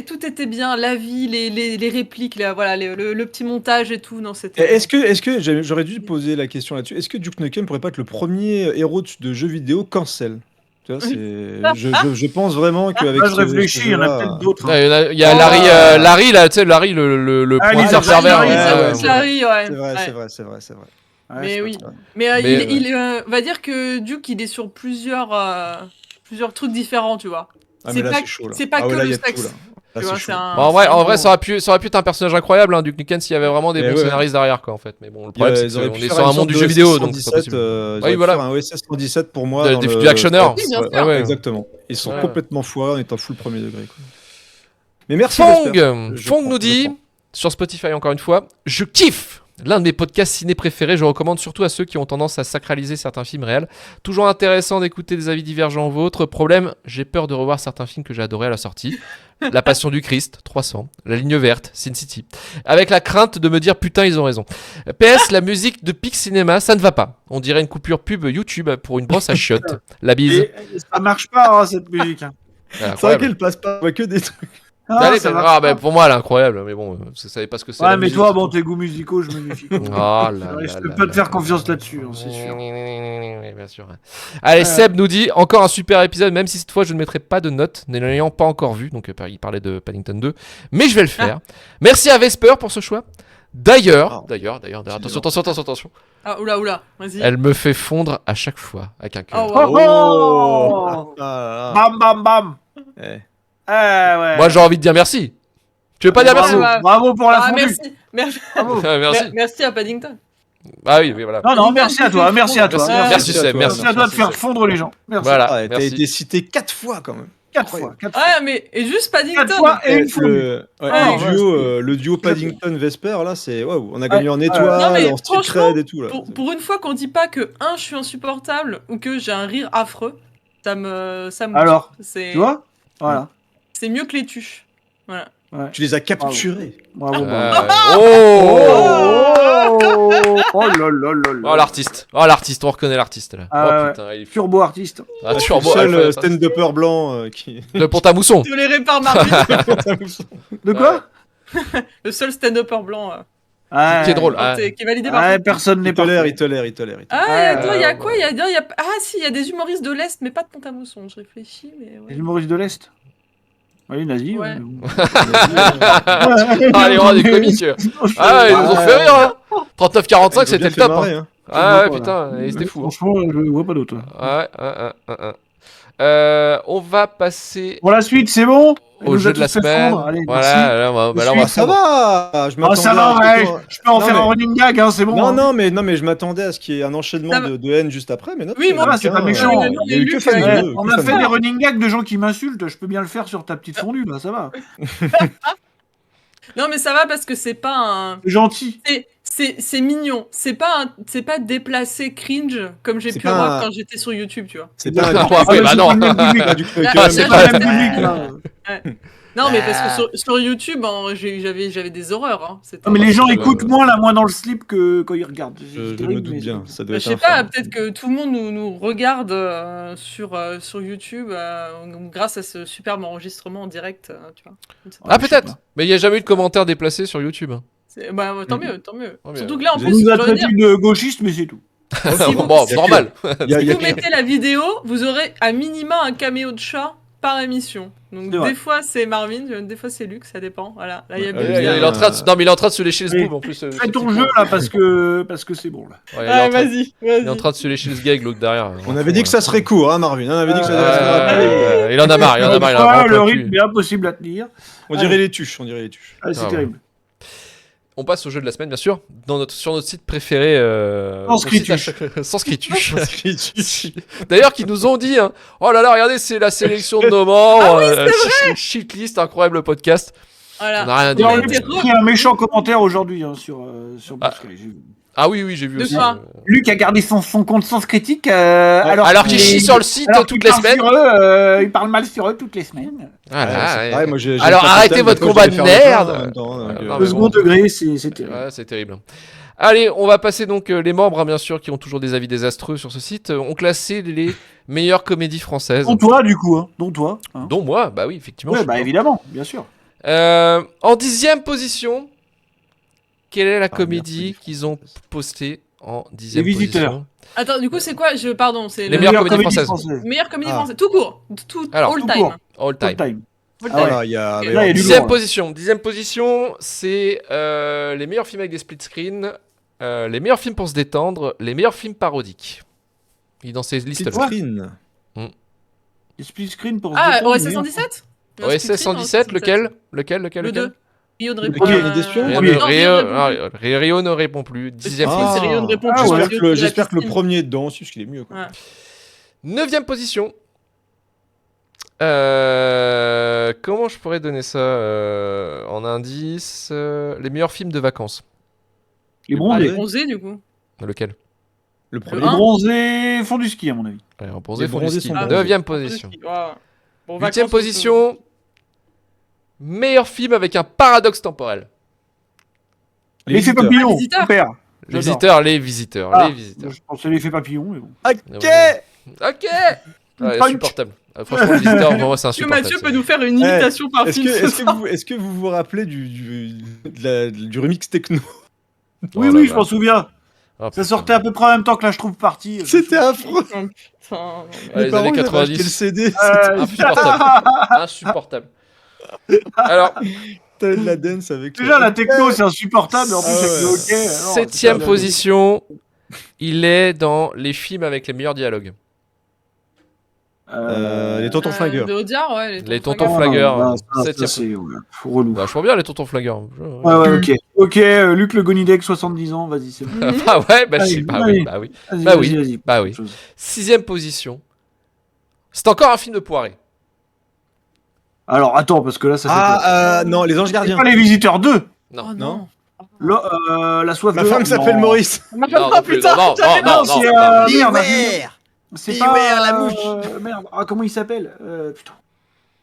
tout était bien, la vie, les répliques, voilà, le petit montage et tout. Non, Et c'était. Est-ce que j'aurais dû poser la question là-dessus? Est-ce que Duke Nukem pourrait pas être le premier héros de jeux vidéo cancel? Tu vois, je pense vraiment qu'avec Là, je réfléchis, il y en a peut-être d'autres. hein. Il y a Larry, là, tu sais, Larry, le Ah, pointeur les pervers. Larry, Larry, ouais. C'est vrai, Ouais. c'est vrai, c'est vrai, c'est vrai. Ouais, Mais c'est oui. pas ça. Mais, Mais, on va dire que Duke, il est sur plusieurs trucs différents, tu vois. Ah, C'est mais là, pas- c'est chaud, là. c'est pas Ah ouais, que là, le il y a tout, sexe. là. Là, Tu vois, c'est chaud. c'est un- Bon, en vrai, c'est un- ça aurait pu être un personnage incroyable, hein, Duke Nukem, s'il y avait vraiment des Ouais, bons ouais. scénaristes derrière, quoi, en fait. Mais bon, le problème, c'est Ils auraient qu'on pu est faire sur un une monde du sorte jeu de vidéo, donc c'est pas 117, possible. ils Oui, auraient pu voilà. faire un OSS 117 pour moi. dans Du le- actionneur. Oui, bien Ouais, sûr. Ouais. exactement. Ils sont Ouais. complètement foirés en étant full premier degré. Quoi. Mais merci. Vesper. Je Fong prends, nous je dit, prends. sur Spotify encore une fois, je kiffe l'un de mes podcasts ciné préférés. Je recommande surtout à ceux qui ont tendance à sacraliser certains films réels. Toujours intéressant d'écouter des avis divergents aux vôtres. Problème, j'ai peur de revoir certains films que j'ai adorés à la sortie. La Passion du Christ, 300. La Ligne Verte, Sin City. Avec la crainte de me dire putain, ils ont raison. PS, la musique de Pic Cinéma, ça ne va pas. On dirait une coupure pub YouTube pour une brosse à chiottes. La bise. Et ça marche pas, hein, cette musique. hein. C'est vrai Incroyable. qu'elle passe pas. On voit que des trucs. Ah, Allez, ça bah, marche pas. pour moi, elle est incroyable. Mais bon, vous savez pas ce que c'est. Ouais, la mais musique, toi, c'est bon, tout. tes goûts musicaux, je me méfie. Oh là Je là peux là pas te là faire là confiance là. là-dessus, hein, c'est sûr. Oui, bien sûr. Allez, Seb nous dit encore un super épisode, même si cette fois je ne mettrai pas de notes, ne l'ayant pas encore vu. Donc il parlait de Paddington 2, mais je vais le faire. Merci à Vesper pour ce choix. D'ailleurs, attention, Ah, oula, vas-y. elle me fait fondre à chaque fois avec un cœur. Oh, wow. Oh, Ah, Bam, bam, bam. eh. Ouais. Moi j'ai envie de dire merci. Tu veux pas dire merci? Bravo. Bravo pour la Ah, fondue. merci. Bravo. Merci. Merci à Paddington. Ah oui, voilà. Non, merci à toi, merci à toi. Merci, Merci Seb, à toi. merci. Merci à toi de faire fondre les gens. Merci. Voilà, Ah, t'as merci. été cité 4 fois quand même. 4 fois. 4 fois. Ouais, mais et juste Paddington. 4 fois et une fondue. Ah, Le duo Paddington-Vesper, là, c'est. Waouh, on a gagné en étoile, Non, mais en street franchement, cred et tout. Là. Pour une fois qu'on dit pas que je suis insupportable ou que j'ai un rire affreux, ça me Alors, c'est tu vois. Voilà. c'est mieux que les tuches. Voilà. Tu les as capturés. Bravo. Oh là là là là. Oh l'artiste, on reconnaît l'artiste là. Ah, Oh ouais. putain, il est fou. Turbo artiste. Ah, Le turbo, seul Alpha, stand-upper blanc qui. Le Pont-à-Mousson. Toléré par Marvin, De quoi le seul stand-upper blanc Qui est drôle. Ah. qui est validé par. Ouais, personne n'est Il tolère, parfait. il tolère, il tolère. Ah, Ouais, attends, il y a quoi il y a... Ah si, il y a des humoristes de l'Est, mais pas de Pont-à-Mousson. Je réfléchis, mais Les ouais. humoristes de l'Est. Oui, nazi. Ouais. Ah, les rois du comique. Ah, ils nous ont fait rire, hein. 39-45, c'était le top. Hein. Ah, ouais, putain, c'était fou. Hein. Franchement, je vois pas d'autre. On va passer Pour la suite, c'est bon. au jeu de la semaine. Allez, Voilà, là, on va Ça va. Je Oh, m'attendais ça va, à- ouais. Je peux en Non, faire mais- un running gag, hein, c'est bon. Non, hein. non, mais je m'attendais à ce qu'il y ait un enchaînement Ça va. de haine juste après. Mais non, Oui, moi, c'est pas méchant. Il y a eu que Ouais, fan Ouais, deux, on que a fan fait deux. des running gags de gens qui m'insultent. Je peux bien le faire sur ta petite fondue, là, ça va. Non, mais ça va parce que c'est pas un. C'est gentil. C'est mignon. C'est pas déplacé cringe comme j'ai C'est pu pas avoir un- quand j'étais sur YouTube, tu vois. C'est pas Ah, un ouais, bah c'est non. pas le même public. pas du Quake, Ah, quand même. C'est c'est pas le pas- même public, là. Non, mais parce que sur YouTube, hein, j'avais des horreurs. Hein. C'était- Non, mais les gens Ouais, écoutent ouais. moins la main dans le slip que quand ils regardent. Je me doute bien. Ça doit Bah, être je sais pas, infâme. peut-être que tout le monde nous regarde sur YouTube grâce à ce superbe enregistrement en direct, tu vois. Je sais pas. Ah, peut-être. Mais il n'y a jamais eu de commentaire déplacé sur YouTube. Bah, tant mieux, tant mieux. Tant mieux. Surtout que là, en Vous On plus, nous a je veux dire, traité de gauchistes, mais c'est tout. si vous, Bon, y a normal. Il y a- si il y a- vous mettez la vidéo, vous aurez à minima un caméo de chat par émission. Donc C'est vrai. des fois c'est Marvin, des fois c'est Luc, ça dépend. Voilà. Là, il y a Ouais, Luc, ouais, il y a- Il est en train de... Non, mais il est en train de se lécher le Mais- sboob en plus. Fais ton jeu, là, parce que c'est bon, là. Ouais, il est en train- vas-y, il est en vas-y. train de se lécher le sgeg, l'autre derrière. On avait dit que ça serait court, hein, Marvin. On avait dit que ça Ouais, serait ouais, il en a marre, il en a marre. Il en a Ah, marre, le plein rythme cul. est impossible à tenir. On dirait les tuches. Ah, c'est Ah, ouais. terrible. On passe au jeu de la semaine, bien sûr, sur notre site préféré. Sans on cite à scrituche. chaque- Sans scrituche. D'ailleurs, qui nous ont dit, hein, oh là là, regardez, c'est la sélection de nos membres. Shitlist, incroyable podcast. Voilà. On n'a rien dit. Alors, Il a Luc été a écrit un méchant commentaire aujourd'hui sur Ah. Blue Sky, j'ai vu. Ah oui, j'ai vu De aussi. quoi Luc a gardé son compte Sens Critique Alors qu'il chie sur le site alors toutes qu'il les parle semaines. sur eux, il parle mal sur eux toutes les semaines. Voilà, c'est ouais. pareil, moi, j'ai Alors pas arrêtez total, votre des fois, combat je de vais faire le merde. plein en même temps, donc, Non, mais Le bon. second degré, c'est terrible. Ouais, c'est terrible. Allez, on va passer donc les membres, hein, bien sûr, qui ont toujours des avis désastreux sur ce site, ont classé les meilleures comédies françaises. Dont toi, du coup, hein. Dont toi. Hein. Dont moi, bah oui, effectivement. je Ouais, suis bah dedans. évidemment, bien sûr. En 10e position, quelle est la Ah, comédie meilleure qu'ils ont comédie postée en 10e Les Visiteurs. position? Attends, du coup, c'est quoi Pardon, c'est Les le meilleures comédies françaises. meilleure comédie Ah. française. Tout court. Tout Alors, all tout time. court. All time. All time. All Ah time. ouais. Voilà, il y a. Ok. mais Là, il y a du alors, lourd, Dixième là. position. 10e position, c'est les meilleurs films avec des split screen, les meilleurs films pour se détendre, les meilleurs films parodiques. Il est dans ces listes-là. Split screen. Les split screen pour se Ah, détendre, OSS mais- 117 OSS 117, lequel Lequel Le 2. Rio ne répond premier, pas. il est déçu, Rien Non, ne- non, Rio ne répond plus. 10e Si, Ah. position. Rio ne répond Ah plus. ouais. parce que J'espère que le piscine. premier est dedans aussi, parce qu'il est mieux. Quoi. Ouais. 9e position. Comment je pourrais donner ça en indice les meilleurs films de vacances. Les Ah, bronzés. les bronzés, du coup. Lequel Le Les premier. un. bronzés font du ski, à mon avis. Ouais, en bronzé, Les font du bronzés ski. sont Ah, bronzés. 9e position. Ouais. Bon, 8e vacances, position. Meilleur film avec un paradoxe temporel. L'effet Visiteurs. papillon, Ah, Visiteurs. super. Les J'adore. visiteurs. Ah, Les visiteurs. Je pensais l'effet papillon, mais bon. Ok. Ok. Ouais, Punk. insupportable. Franchement, les visiteurs, pour moi, c'est Est-ce que insupportable. Mathieu ça. peut nous faire une imitation par Est-ce film que, ce est-ce, que soir vous, est-ce que vous vous rappelez du remix techno? Oh Oui, là oui, là. je m'en souviens. Ah, Ça putain. sortait à peu près en même temps que là, je trouve partie. C'était affreux. Oh, putain. Ouais, les Mes parents, années ils avaient acheté 90. le CD. Insupportable. Insupportable. Alors, T'avais de la dance avec. Déjà, la techno, c'est insupportable. Mais en plus, Ah avec ouais. le hockey. non, 7e c'est pas- position, il est dans les films avec les meilleurs dialogues. Les tontons flingueurs. De Audiard, ouais. Les tontons Ah, flingueurs. non, ça, 7e. c'est ouais, relou. Vachement bien, les tontons flingueurs. Ouais, ouais, ok. Ok, Luc Le Gonidec, 70 ans, vas-y, c'est bon. Ah ouais, bah, Allez, si, bah allez. oui, bah oui. Vas-y, Bah vas-y, oui, vas-y. bah oui. 6e position. C'est encore un film de Poiré. Alors, attends, parce que là, ça fait. Ah, non, les anges C'est gardiens. pas les visiteurs 2. Non. Oh Non. non. La soif Ma de. femme s'appelle Non. Maurice. Non, non plus, putain, non, j'avais- non, non, c'est non. merde. C'est pas Beware la mouche. Merde. Ah, comment il s'appelle Putain.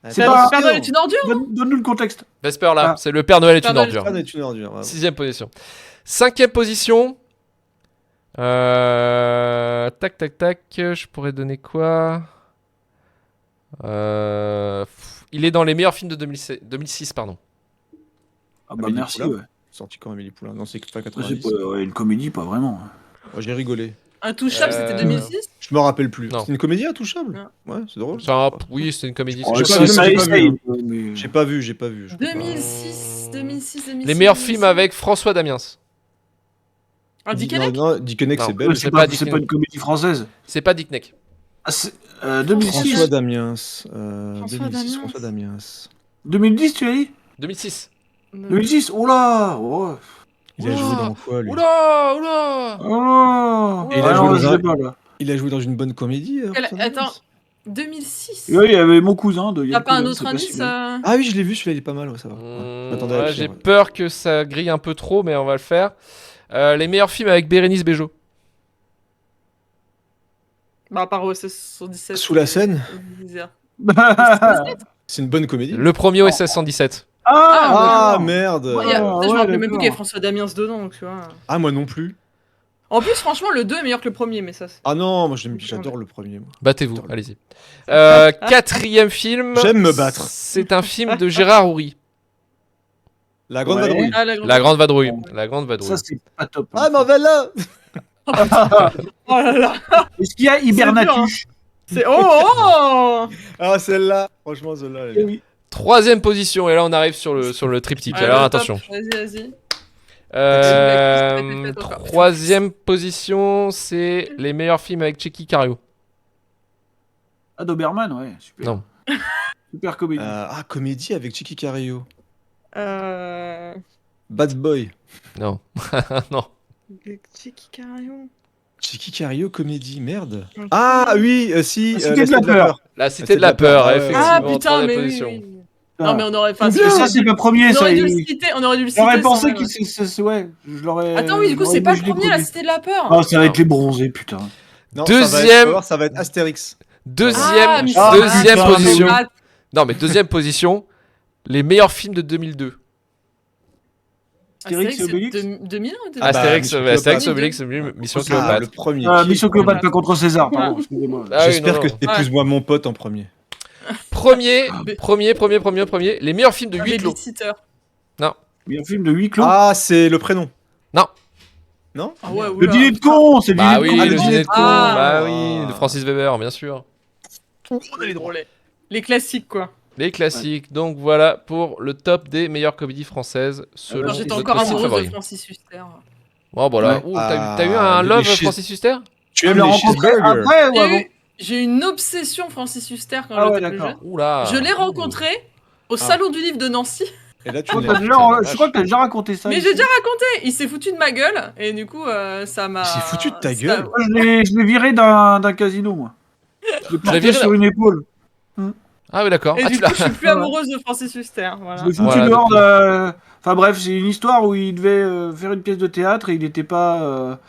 C'est pas- Le Père Noël est une ordure Donne-nous le contexte. Vesper là, Ah. c'est le Père Noël est Père une Noël. ordure. Ah, mais tu une ordure. vraiment. 6e position. 5e position. Tac, tac, tac. Je pourrais donner quoi Il est dans les meilleurs films de 2006, pardon. Ah bah Amélie merci, Poulain. ouais. Sorti quand Amélie Poulain? Non, c'est pas C'est 90. pas ouais, une comédie, pas vraiment. Moi, j'ai rigolé. Intouchable, c'était 2006 Je me rappelle plus. Non. C'est une comédie intouchable? Ouais, c'est drôle. Oui, c'est une comédie. Oh, J'ai c'est pas pas- vu, ça j'ai pas vu, essaye, hein. mais- J'ai pas vu, j'ai pas vu. je peux pas. 2006, 2006. Les meilleurs films avec François Damiens. Un Dickeneck Non, Dickeneck, Non. c'est Ouais, belge. c'est pas c'est Disney. pas une comédie française. C'est pas Dick Neck. Ah, c'est 2006. François Damiens. François 2006, Damiens. François Damiens. 2010, tu as dit 2006. 2010. Oh là oh. Il a joué dans quoi, lui? Oula, oula. Oh. Et il a Ah joué non, dans je un- sais pas, là. Il a joué dans une bonne comédie. François Damiens. Attends, 2006 Et ouais, il y avait mon cousin de T'as pas un Yann autre Cousin, c'est indice pas si mal. Ah oui, je l'ai vu, celui-là, il est pas mal, ouais, ça va. Ouais. Mmh, Je m'attendais à ouais, le j'ai faire, ouais. peur que ça grille un peu trop, mais on va le faire. Les meilleurs films avec Bérénice Bejo. Bah, à part OSS 117. Sous la scène, Ah, c'est une bonne comédie. Le premier OSS 117. Ah, d'accord. merde. Ouais, Ah, je me ouais, rappelle même plus d'accord. qu'il y a François Damiens dedans, tu vois. Ah, moi non plus. En plus, franchement, le 2 est meilleur que le premier, mais ça. Ah non, moi j'adore le premier. Moi. Battez-vous, Putain. allez-y. Quatrième film. J'aime me battre. C'est un film de Gérard Houry. La grande Ouais. vadrouille. Ah, la grande. La Grande Vadrouille. La Grande Vadrouille. Ça, c'est pas top. Ah, mais va là. Oh là là. Est-ce qu'il y a Hibernatus C'est. Oh Ah, celle-là. Franchement, celle-là. elle est bien. Oui. Troisième position, et là on arrive sur le triptyque. Allez, Alors le top. attention. Vas-y, vas-y. Euh, troisième position, c'est les meilleurs films avec Checky Cario. Ah, Doberman, ouais, super. Non. Super comédie. Ah, comédie avec Chicky Cario. Euh. Bad Boy. Non. non. Chicky Cario. Chicky Cario, comédie, merde. Ah oui, si. La Cité de la Peur. La Cité de la Peur, ouais. effectivement. Ah putain, troisième mais oui, position. oui. Non, mais on aurait. Enfin, Mais ça, c'est pas premier, on ça. aurait dû le citer. On aurait dû le citer. J'aurais pensé sans qu'il. Ouais, je l'aurais. Attends, oui, du coup, j'aurais c'est pas le imaginé premier, la Cité de la Peur. Ah, ça va être les bronzés, putain. Non, Deuxième- ça va être Astérix. Deuxième, Ah, mais Ah, c'est deuxième putain, position. Ah, Non, mais deuxième position, les meilleurs films de 2002. Astérix et Obélix 2001 ou 2000? Astérix, Mission Astérix, Cléopâtre. Obélix, Mission Ah, Cléopâtre. le premier. Mission Cléopâtre, pas contre César, pardon, excusez-moi. Ah oui, J'espère non, que non. t'épouses-moi mon pote en premier. Premier, Mais- premier, les meilleurs films de Un huis clos. babysitter. Il y a un film de huis clos. Ah, c'est le prénom. Non. Non Ah ouais, Le oula. dîner de con, c'est le Bah dîner de oui, con. le dîner de con, Ah. bah oui, de Francis Weber, bien sûr. On a les drôles. Les classiques, quoi. Les classiques, donc voilà pour le top des meilleures comédies françaises selon Alors, J'étais notre encore site amoureuse favori. de Francis Huster. Bon, voilà. Ouais. Ouh, t'as eu un Ah, les love cheese- Francis Huster Tu On aimes l'a les rencontré cheeseburgers après ou J'ai avant eu- J'ai eu une obsession Francis Huster quand Ah ouais, j'étais plus d'accord. jeune. Oula. Je l'ai rencontré au salon du livre de Nancy, Et là, tu Je l'aimes. crois que t'as déjà- je crois que t'as déjà raconté ça. mais ici. j'ai déjà raconté. Il s'est foutu de ma gueule et du coup ça m'a. Il s'est foutu de ta ça- gueule Moi, je l'ai viré d'un casino, moi. Je l'ai porté viré sur une épaule. Ah oui, d'accord. Et Ah, du tu coup, l'as. je suis plus amoureuse de Francis Huster. Voilà. Je l'ai foutu Voilà, dehors depuis. de... Enfin bref, c'est une histoire où il devait faire une pièce de théâtre et il n'était pas...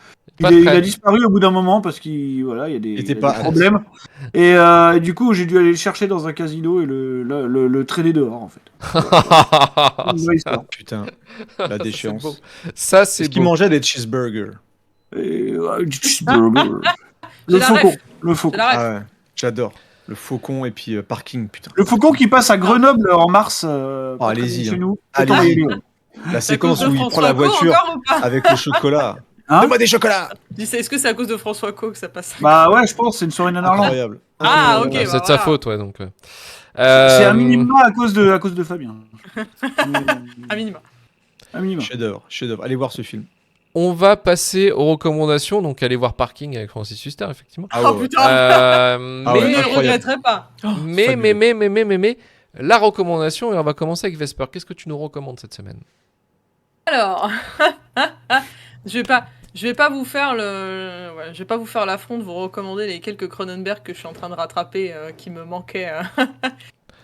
Pas il prêt. a disparu au bout d'un moment parce qu'il voilà, il y a des, Il était il y a pas des à problèmes. Et du coup, j'ai dû aller le chercher dans un casino et le traîner dehors, en fait. Une vraie histoire. Putain, Ça, la c'est déchéance. beau. Ça, Est-ce c'est qu'il beau. mangeait des cheeseburgers? Et, du cheeseburger. J'ai Le la faucon. ref. Le faucon. C'est la ref. Ah ouais, j'adore. Le faucon et puis parking, putain. Le faucon qui passe à Grenoble en mars. Pas très allez-y, loin de chez hein. nous. Allez-y. Attends, il est là. La C'est à cause séquence de où il prend la François Co voiture encore ou pas avec le chocolat. Hein Donne-moi des chocolats. Je dis, est-ce que c'est à cause de François Co que ça passe Bah ouais, je pense, c'est une soirée nanarland. Incroyable. Ah, Incroyable. ok. C'est bah de sa voilà. faute, ouais, donc. C'est à Euh, minima à cause de Fabien. À minima. À minima. Chef-d'œuvre, chef-d'œuvre. Allez voir ce film. On va passer aux recommandations. Donc, allez voir Parking avec Francis Huster, effectivement. Ah Oh ouais. putain, Euh, Ah je ouais, ne le incroyable. regretterai pas. mais, la recommandation, et on va commencer avec Vesper. Qu'est-ce que tu nous recommandes cette semaine? Alors, je vais pas vous faire je vais pas vous faire l'affront de vous recommander les quelques Cronenberg que je suis en train de rattraper qui me manquaient,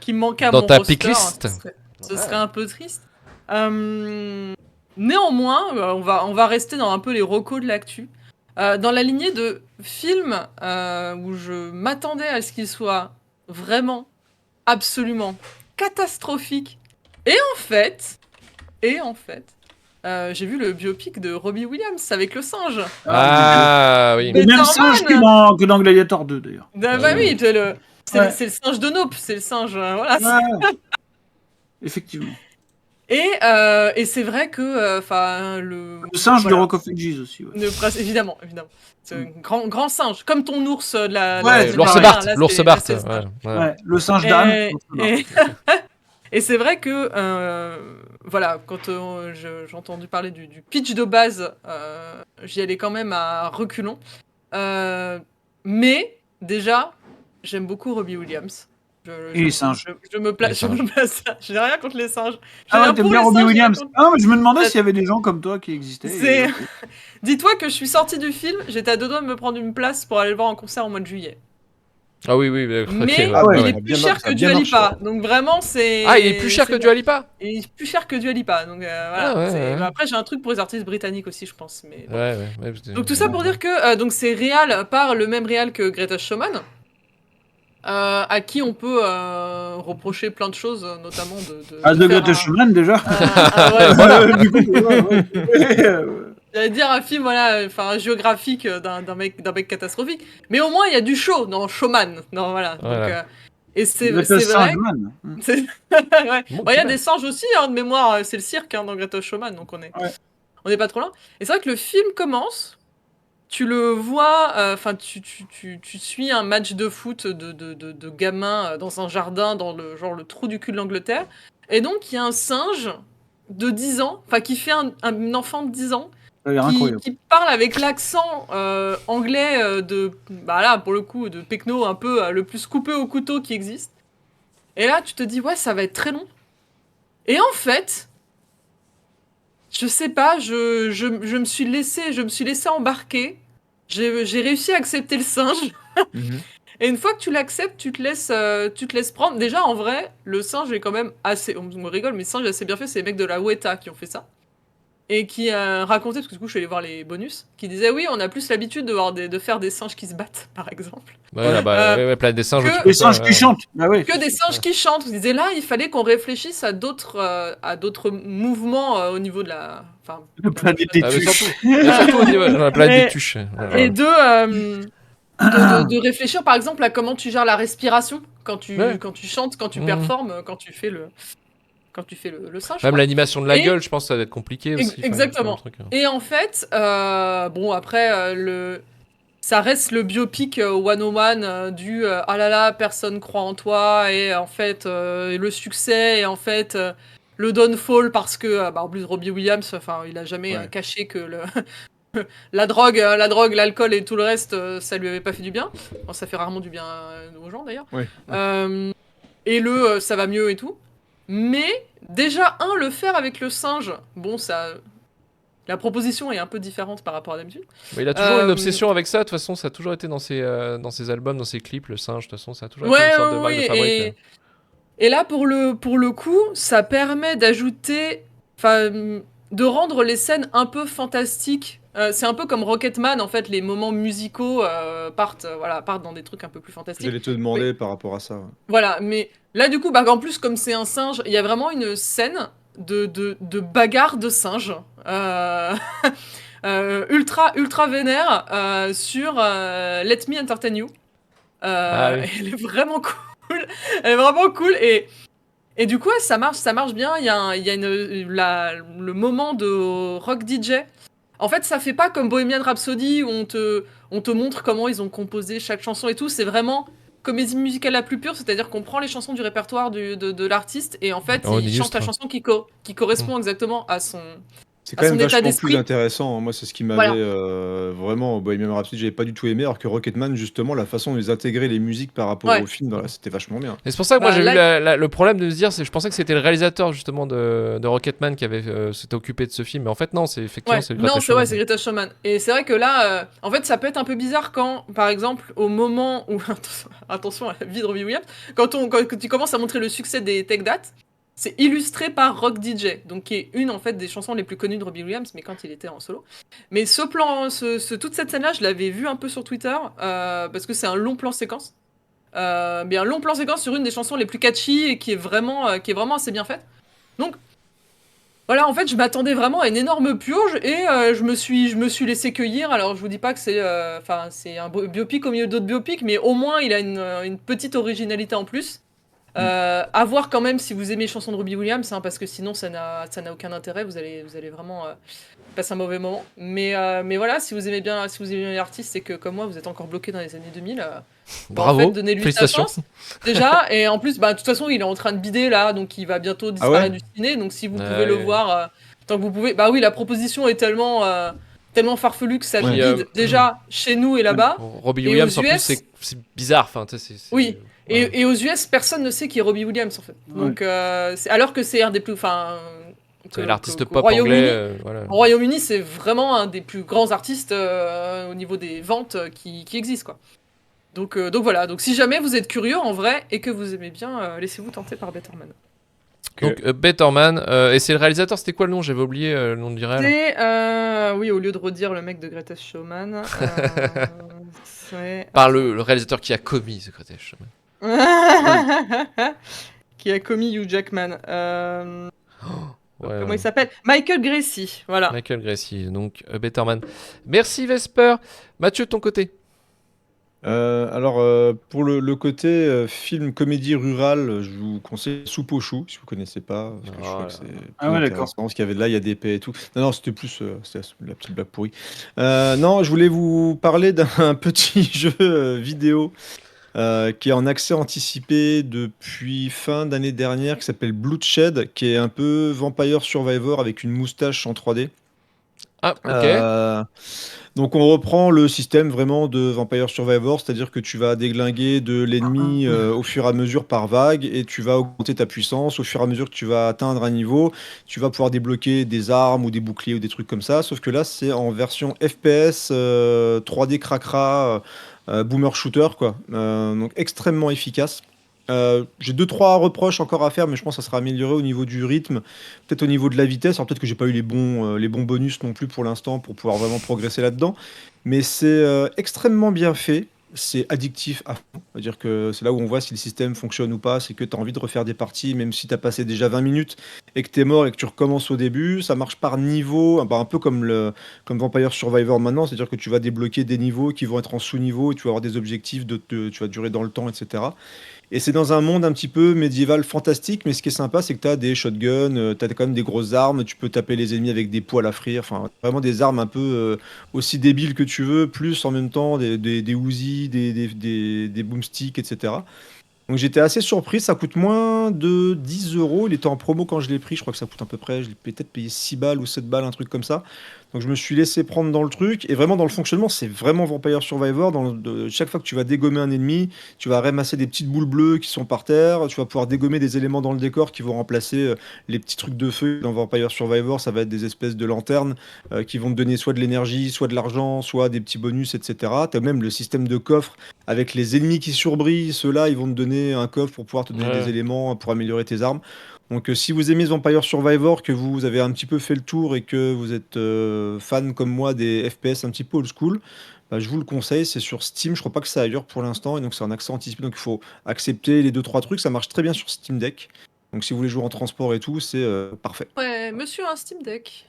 qui me manquaient à Dans mon ta roster. picklist. Ce serait un peu triste. Néanmoins, on va rester dans un peu les recos de l'actu. Dans la lignée de films où je m'attendais à ce qu'ils soient vraiment, absolument catastrophiques. Et en fait, j'ai vu le biopic de Robbie Williams avec le singe. Ah oui. Mais Le même Norman. singe que dans Gladiator 2, d'ailleurs. Bah oui, c'est le singe de Nope, c'est le singe. Voilà. Ouais. Effectivement. Et c'est vrai que, enfin, le Le singe voilà. de Rock of Ages aussi. Ouais. Évidemment. C'est un grand singe, comme ton ours de la. Ouais, de L'ours la- Bart, là, l'ours c'est- Bart. là, c'est le singe. Ouais, le singe d'âne. Et c'est vrai que, voilà, quand j'ai entendu parler du pitch de base, j'y allais quand même à reculons. Mais déjà, j'aime beaucoup Robbie Williams. Et les singes. Je me place. Les singes. J'ai rien contre les singes. J'ai Ah rien ouais, t'aimes pour bien les Robbie singes, j'ai Williams. rien contre- Ah, mais je me demandais s'il y avait des gens comme toi qui existaient. C'est- Et- Dis-toi que je suis sortie du film, j'étais à deux doigts de me prendre une place pour aller le voir en concert au mois de juillet. Ah oui, oui. Mais ok, Ah ouais, il ouais, est bien plus cher marché, que bien Dua marché. Lipa. Donc vraiment, c'est. Ah, il est plus cher que c'est- Dua Lipa? Il est plus cher que Dua Lipa. Donc voilà. Ah ouais, ouais. Bah, après, j'ai un truc pour les artistes britanniques aussi, je pense. Mais bon. Ouais. Donc tout ça pour dire que donc c'est réal par le même réal que Greta Schumann, à qui on peut reprocher plein de choses, notamment de Ah, de faire Greta Schumann, déjà. ouais, voilà. Du coup, ouais. J'allais dire un film enfin géographique d'un mec catastrophique, mais au moins il y a du show dans Schumann. Non voilà. Donc, Voilà. et c'est Greta vrai. Schumann. C'est- ouais. Bon, Bon, il y a c'est des singes aussi, hein, de mémoire, c'est le cirque hein, dans Greta Schumann, donc on est pas trop loin. Et c'est vrai que le film commence, tu le vois, enfin tu suis un match de foot de gamins dans un jardin, dans le trou du cul de l'Angleterre, et donc il y a un singe de 10 ans, enfin qui fait un enfant de 10 ans, Ça a l'air incroyable. qui parle avec l'accent anglais bah là, pour le coup, de Pecno, un peu le plus coupé au couteau qui existe. Et là, tu te dis, ouais, ça va être très long. Et en fait, je sais pas, je me suis laissé embarquer. J'ai réussi à accepter le singe. Mhm. Et une fois que tu l'acceptes, tu te laisses prendre. Déjà, en vrai, le singe est quand même assez. On me rigole, mais le singe est assez bien fait. C'est les mecs de la Weta qui ont fait ça. Et qui racontaient, parce que du coup, je suis allé voir les bonus, qui disaient oui, on a plus l'habitude de faire des singes qui se battent, par exemple. Ouais, là, bah, ouais, Planète des singes. que- un truc Les comme ça, singes qui ouais. chantent. Bah oui. Que des singes qui chantent. Ils disaient là, il fallait qu'on réfléchisse à d'autres mouvements au niveau de la. Enfin, Le planète des Ah, mais tuches. surtout au niveau de la planète Et- des tuches. Voilà. Et de réfléchir par exemple à comment tu gères la respiration quand tu chantes, quand tu Mhm. performes, quand tu fais le singe. Même quoi. l'animation de la Et- gueule, je pense que ça va être compliqué aussi. enfin, exactement. c'est un truc, hein. Et en fait, bon après ça reste le biopic 101 du ah là là, personne croit en toi et en fait le succès et en fait le downfall parce que en plus Robbie Williams, enfin il a jamais Ouais. caché que la drogue, l'alcool et tout le reste, ça lui avait pas fait du bien. Bon, ça fait rarement du bien aux gens d'ailleurs. Ouais. Et ça va mieux et tout. Mais déjà le faire avec le singe, bon ça. La proposition est un peu différente par rapport à d'habitude. Mais il a toujours une Euh, obsession avec ça. De toute façon, ça a toujours été dans ses albums, dans ses clips, le singe. De toute façon, ça a toujours été Ouais, une sorte de ouais, marque de ouais, fabrique. et là, pour le coup, ça permet d'ajouter, enfin, de rendre les scènes un peu fantastiques. C'est un peu comme Rocketman, en fait, les moments musicaux partent dans des trucs un peu plus fantastiques. J'allais te demander par rapport à ça. Ouais. Voilà, mais là, du coup, en plus, comme c'est un singe, il y a vraiment une scène de bagarre de singes. Ultra vénère sur Let Me Entertain You. Ah oui. Elle est vraiment cool. Elle est vraiment cool et du coup ouais, ça marche bien. Il y a le moment de rock DJ. En fait, ça fait pas comme Bohemian Rhapsody où on te montre comment ils ont composé chaque chanson et tout. C'est vraiment comédie musicale la plus pure, c'est-à-dire qu'on prend les chansons du répertoire de l'artiste et en fait On il chante illustre. la chanson qui correspond exactement à son C'est à quand son même état vachement d'esprit. plus intéressant. Moi, c'est ce qui m'avait Voilà. vraiment Bohemian Rhapsody, j'avais pas du tout aimé, alors que Rocketman, justement, la façon dont ils intégraient les musiques par rapport Ouais. au film, c'était vachement bien. Et c'est pour ça que moi Bah, j'ai vu là- le problème de se dire, je pensais que c'était le réalisateur justement de Rocketman qui avait s'était occupé de ce film, mais en fait non, c'est effectivement Ouais, c'est le non, Greatest c'est vrai, Showman. c'est Greatest Showman. Et c'est vrai que là, en fait, ça peut être un peu bizarre quand, par exemple, au moment où, attention à la vie de Robbie Williams, quand tu commences à montrer le succès des Take That, c'est illustré par Rock DJ, donc qui est une en fait des chansons les plus connues de Robbie Williams, mais quand il était en solo. Mais toute cette scène-là, je l'avais vue un peu sur Twitter parce que c'est un long plan séquence. Mais un long plan séquence sur une des chansons les plus catchy et qui est vraiment assez bien faite. Donc voilà, en fait, je m'attendais vraiment à une énorme purge et je me suis laissé cueillir. Alors, je vous dis pas que c'est un biopic au milieu d'autres biopics, mais au moins il a une petite originalité en plus. À voir quand même si vous aimez les chansons de Robbie Williams, hein, parce que sinon ça n'a aucun intérêt. Vous allez vraiment passer un mauvais moment. Mais voilà, si vous aimez bien l'artiste, c'est que comme moi, vous êtes encore bloqué dans les années 2000. Bravo, en fait, donnez-lui sa félicitations. chance. Déjà, et en plus, de toute façon, il est en train de bider là, donc il va bientôt disparaître du ciné. Donc si vous pouvez le Ouais. voir, tant que vous pouvez. Bah oui, la proposition est tellement farfelue que ça Ouais. bide déjà chez nous et là-bas. Robbie Et Williams aux en plus US, c'est bizarre, enfin tu sais, c'est- Oui. voilà. Et aux US, personne ne sait qui est Robbie Williams en fait. Donc, alors que c'est un des plus. C'est l'artiste qu'au pop Royaume-Uni- anglais, voilà. Au Royaume-Uni, c'est vraiment un des plus grands artistes au niveau des ventes qui existent quoi. Donc voilà. Donc si jamais vous êtes curieux en vrai et que vous aimez bien, laissez-vous tenter par Better Man. Donc Better Man, et c'est le réalisateur, c'était quoi le nom? J'avais oublié le nom du réal. C'est oui, au lieu de redire le mec de Greatest Showman, c'est Par le réalisateur qui a commis ce Greatest Showman. qui a commis Hugh Jackman. Ouais, Comment ouais. il s'appelle? Michael Gracie, voilà. Michael Gracie, donc Better Man. Merci Vesper. Mathieu, de ton côté. Alors, pour le côté film comédie rurale, je vous conseille Soupe aux choux, si vous connaissez pas, parce que je crois que c'est Ah plus ouais, d'accord. intéressant, parce qu'il y avait de là, il y a des paix et tout. Non, c'était plus c'était la petite blague pourrie. Non, je voulais vous parler d'un petit jeu vidéo qui est en accès anticipé depuis fin d'année dernière, qui s'appelle Bloodshed, qui est un peu Vampire Survivor avec une moustache en 3D. Ah, ok. Donc on reprend le système vraiment de Vampire Survivor, c'est-à-dire que tu vas déglinguer de l'ennemi au fur et à mesure par vague, et tu vas augmenter ta puissance au fur et à mesure que tu vas atteindre un niveau. Tu vas pouvoir débloquer des armes ou des boucliers ou des trucs comme ça, sauf que là c'est en version FPS 3D cracra, boomer shooter, quoi. Donc extrêmement efficace. J'ai 2-3 reproches encore à faire, mais je pense que ça sera amélioré au niveau du rythme, peut-être au niveau de la vitesse. Alors peut-être que j'ai pas eu les bons bonus non plus pour l'instant pour pouvoir vraiment progresser là-dedans. Mais c'est extrêmement bien fait. C'est addictif à fond. C'est-à-dire que c'est là où on voit si le système fonctionne ou pas. C'est que tu as envie de refaire des parties, même si tu as passé déjà 20 minutes et que tu es mort et que tu recommences au début. Ça marche par niveau, bah, un peu comme Vampire Survivor maintenant. C'est-à-dire que tu vas débloquer des niveaux qui vont être en sous-niveau et tu vas avoir des objectifs, tu vas durer dans le temps, etc. Et c'est dans un monde un petit peu médiéval fantastique, mais ce qui est sympa, c'est que tu as des shotguns, tu as quand même des grosses armes, tu peux taper les ennemis avec des poils à frire, enfin vraiment des armes un peu aussi débiles que tu veux, plus en même temps des Uzi, des boomsticks, etc. Donc j'étais assez surpris, ça coûte moins de 10 euros, il était en promo quand je l'ai pris, je crois que ça coûte à peu près, je l'ai peut-être payé 6 balles ou 7 balles, un truc comme ça. Donc je me suis laissé prendre dans le truc, et vraiment dans le fonctionnement, c'est vraiment Vampire Survivor, chaque fois que tu vas dégommer un ennemi, tu vas ramasser des petites boules bleues qui sont par terre, tu vas pouvoir dégommer des éléments dans le décor qui vont remplacer les petits trucs de feu. Dans Vampire Survivor, ça va être des espèces de lanternes qui vont te donner soit de l'énergie, soit de l'argent, soit des petits bonus, etc. Tu as même le système de coffre avec les ennemis qui surbrillent, ceux-là, ils vont te donner un coffre pour pouvoir te donner des Ouais. éléments pour améliorer tes armes. Donc si vous aimez Vampire Survivor, que vous avez un petit peu fait le tour et que vous êtes fan comme moi des FPS un petit peu old school, bah, je vous le conseille, c'est sur Steam, je crois pas que c'est ailleurs pour l'instant, et donc c'est un accès anticipé, donc il faut accepter les 2-3 trucs, ça marche très bien sur Steam Deck. Donc si vous voulez jouer en transport et tout, c'est parfait. Ouais, monsieur a un Steam Deck.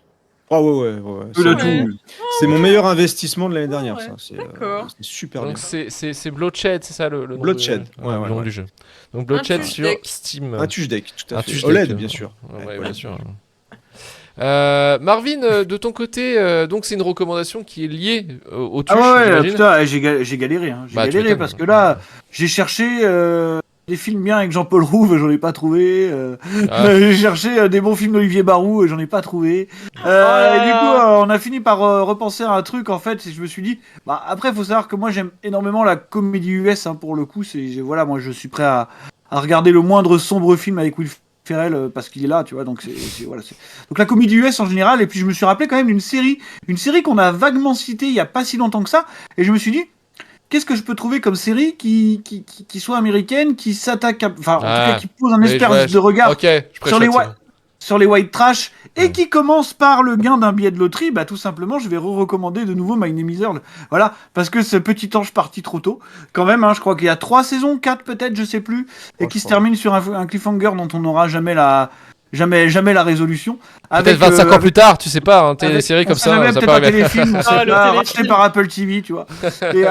Ah ouais, Il a Ouais. tout. c'est mon meilleur investissement de l'année dernière, ouais, ça. C'est d'accord. c'est super bien. Donc c'est Bloodshed, c'est ça le nom Bloodshed, de... ouais, le nom ouais. du jeu. Donc Bloodshed tuche sur deck. Steam. Un tuche deck, tout à Un fait. tuche OLED, deck, bien sûr. Ouais, Ouais. bien sûr. Marvin, de ton côté, donc c'est une recommandation qui est liée au tuche, Ah ouais, j'imagine. putain, j'ai galéré. Hein. J'ai Bah, tu galéré m'étonnes. parce que là, j'ai cherché des films bien avec Jean-Paul Rouve, j'en ai pas trouvé. Ah. J'ai cherché des bons films d'Olivier Barou, j'en ai pas trouvé. là Et du coup, là. on a fini par repenser à un truc en fait. Et je me suis dit, bah après, faut savoir que moi j'aime énormément la comédie US. Hein, pour le coup, voilà, moi je suis prêt à regarder le moindre sombre film avec Will Ferrell parce qu'il est là, tu vois. Donc voilà. Donc la comédie US en général. Et puis je me suis rappelé quand même d'une une série qu'on a vaguement citée il y a pas si longtemps que ça. Et je me suis dit, qu'est-ce que je peux trouver comme série qui soit américaine, qui s'attaque, enfin en tout cas Ah. qui pose un Oui, espèce de regard Ok, je sur les, préchote, c'est bon. sur les white trash et Ouais. qui commence par le gain d'un billet de loterie, bah tout simplement je vais recommander de nouveau My Name is Earl. Voilà, parce que ce petit ange parti trop tôt, quand même, hein, je crois qu'il y a 3 saisons, 4 peut-être, je sais plus, et Oh, qui je se crois. termine sur un cliffhanger dont on n'aura jamais la résolution. Peut-être 25 ans plus tard, tu sais pas, hein, t'es des avec- séries on comme sait ça, jamais, ça peut peut-être un arriver. téléfilm, on sait Ah, le pas, téléfilm. racheté par Apple TV, tu vois. Et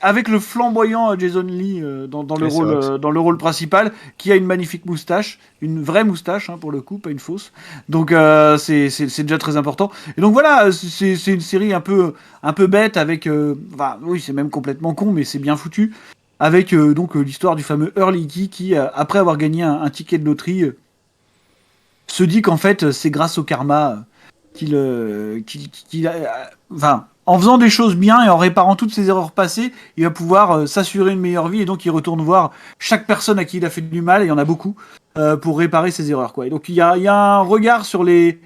avec le flamboyant Jason Lee dans le Oui, c'est rôle, vrai que dans le rôle principal, qui a une magnifique moustache, une vraie moustache hein, pour le coup, pas une fausse. Donc c'est déjà très important. Et donc voilà, c'est une série un peu bête avec, enfin, oui c'est même complètement con, mais c'est bien foutu. Avec donc l'histoire du fameux Earl Hickey qui, après avoir gagné un ticket de loterie, se dit qu'en fait c'est grâce au karma enfin, en faisant des choses bien et en réparant toutes ses erreurs passées, il va pouvoir s'assurer une meilleure vie et donc il retourne voir chaque personne à qui il a fait du mal, et il y en a beaucoup, pour réparer ses erreurs, quoi. Et donc il y a un regard sur les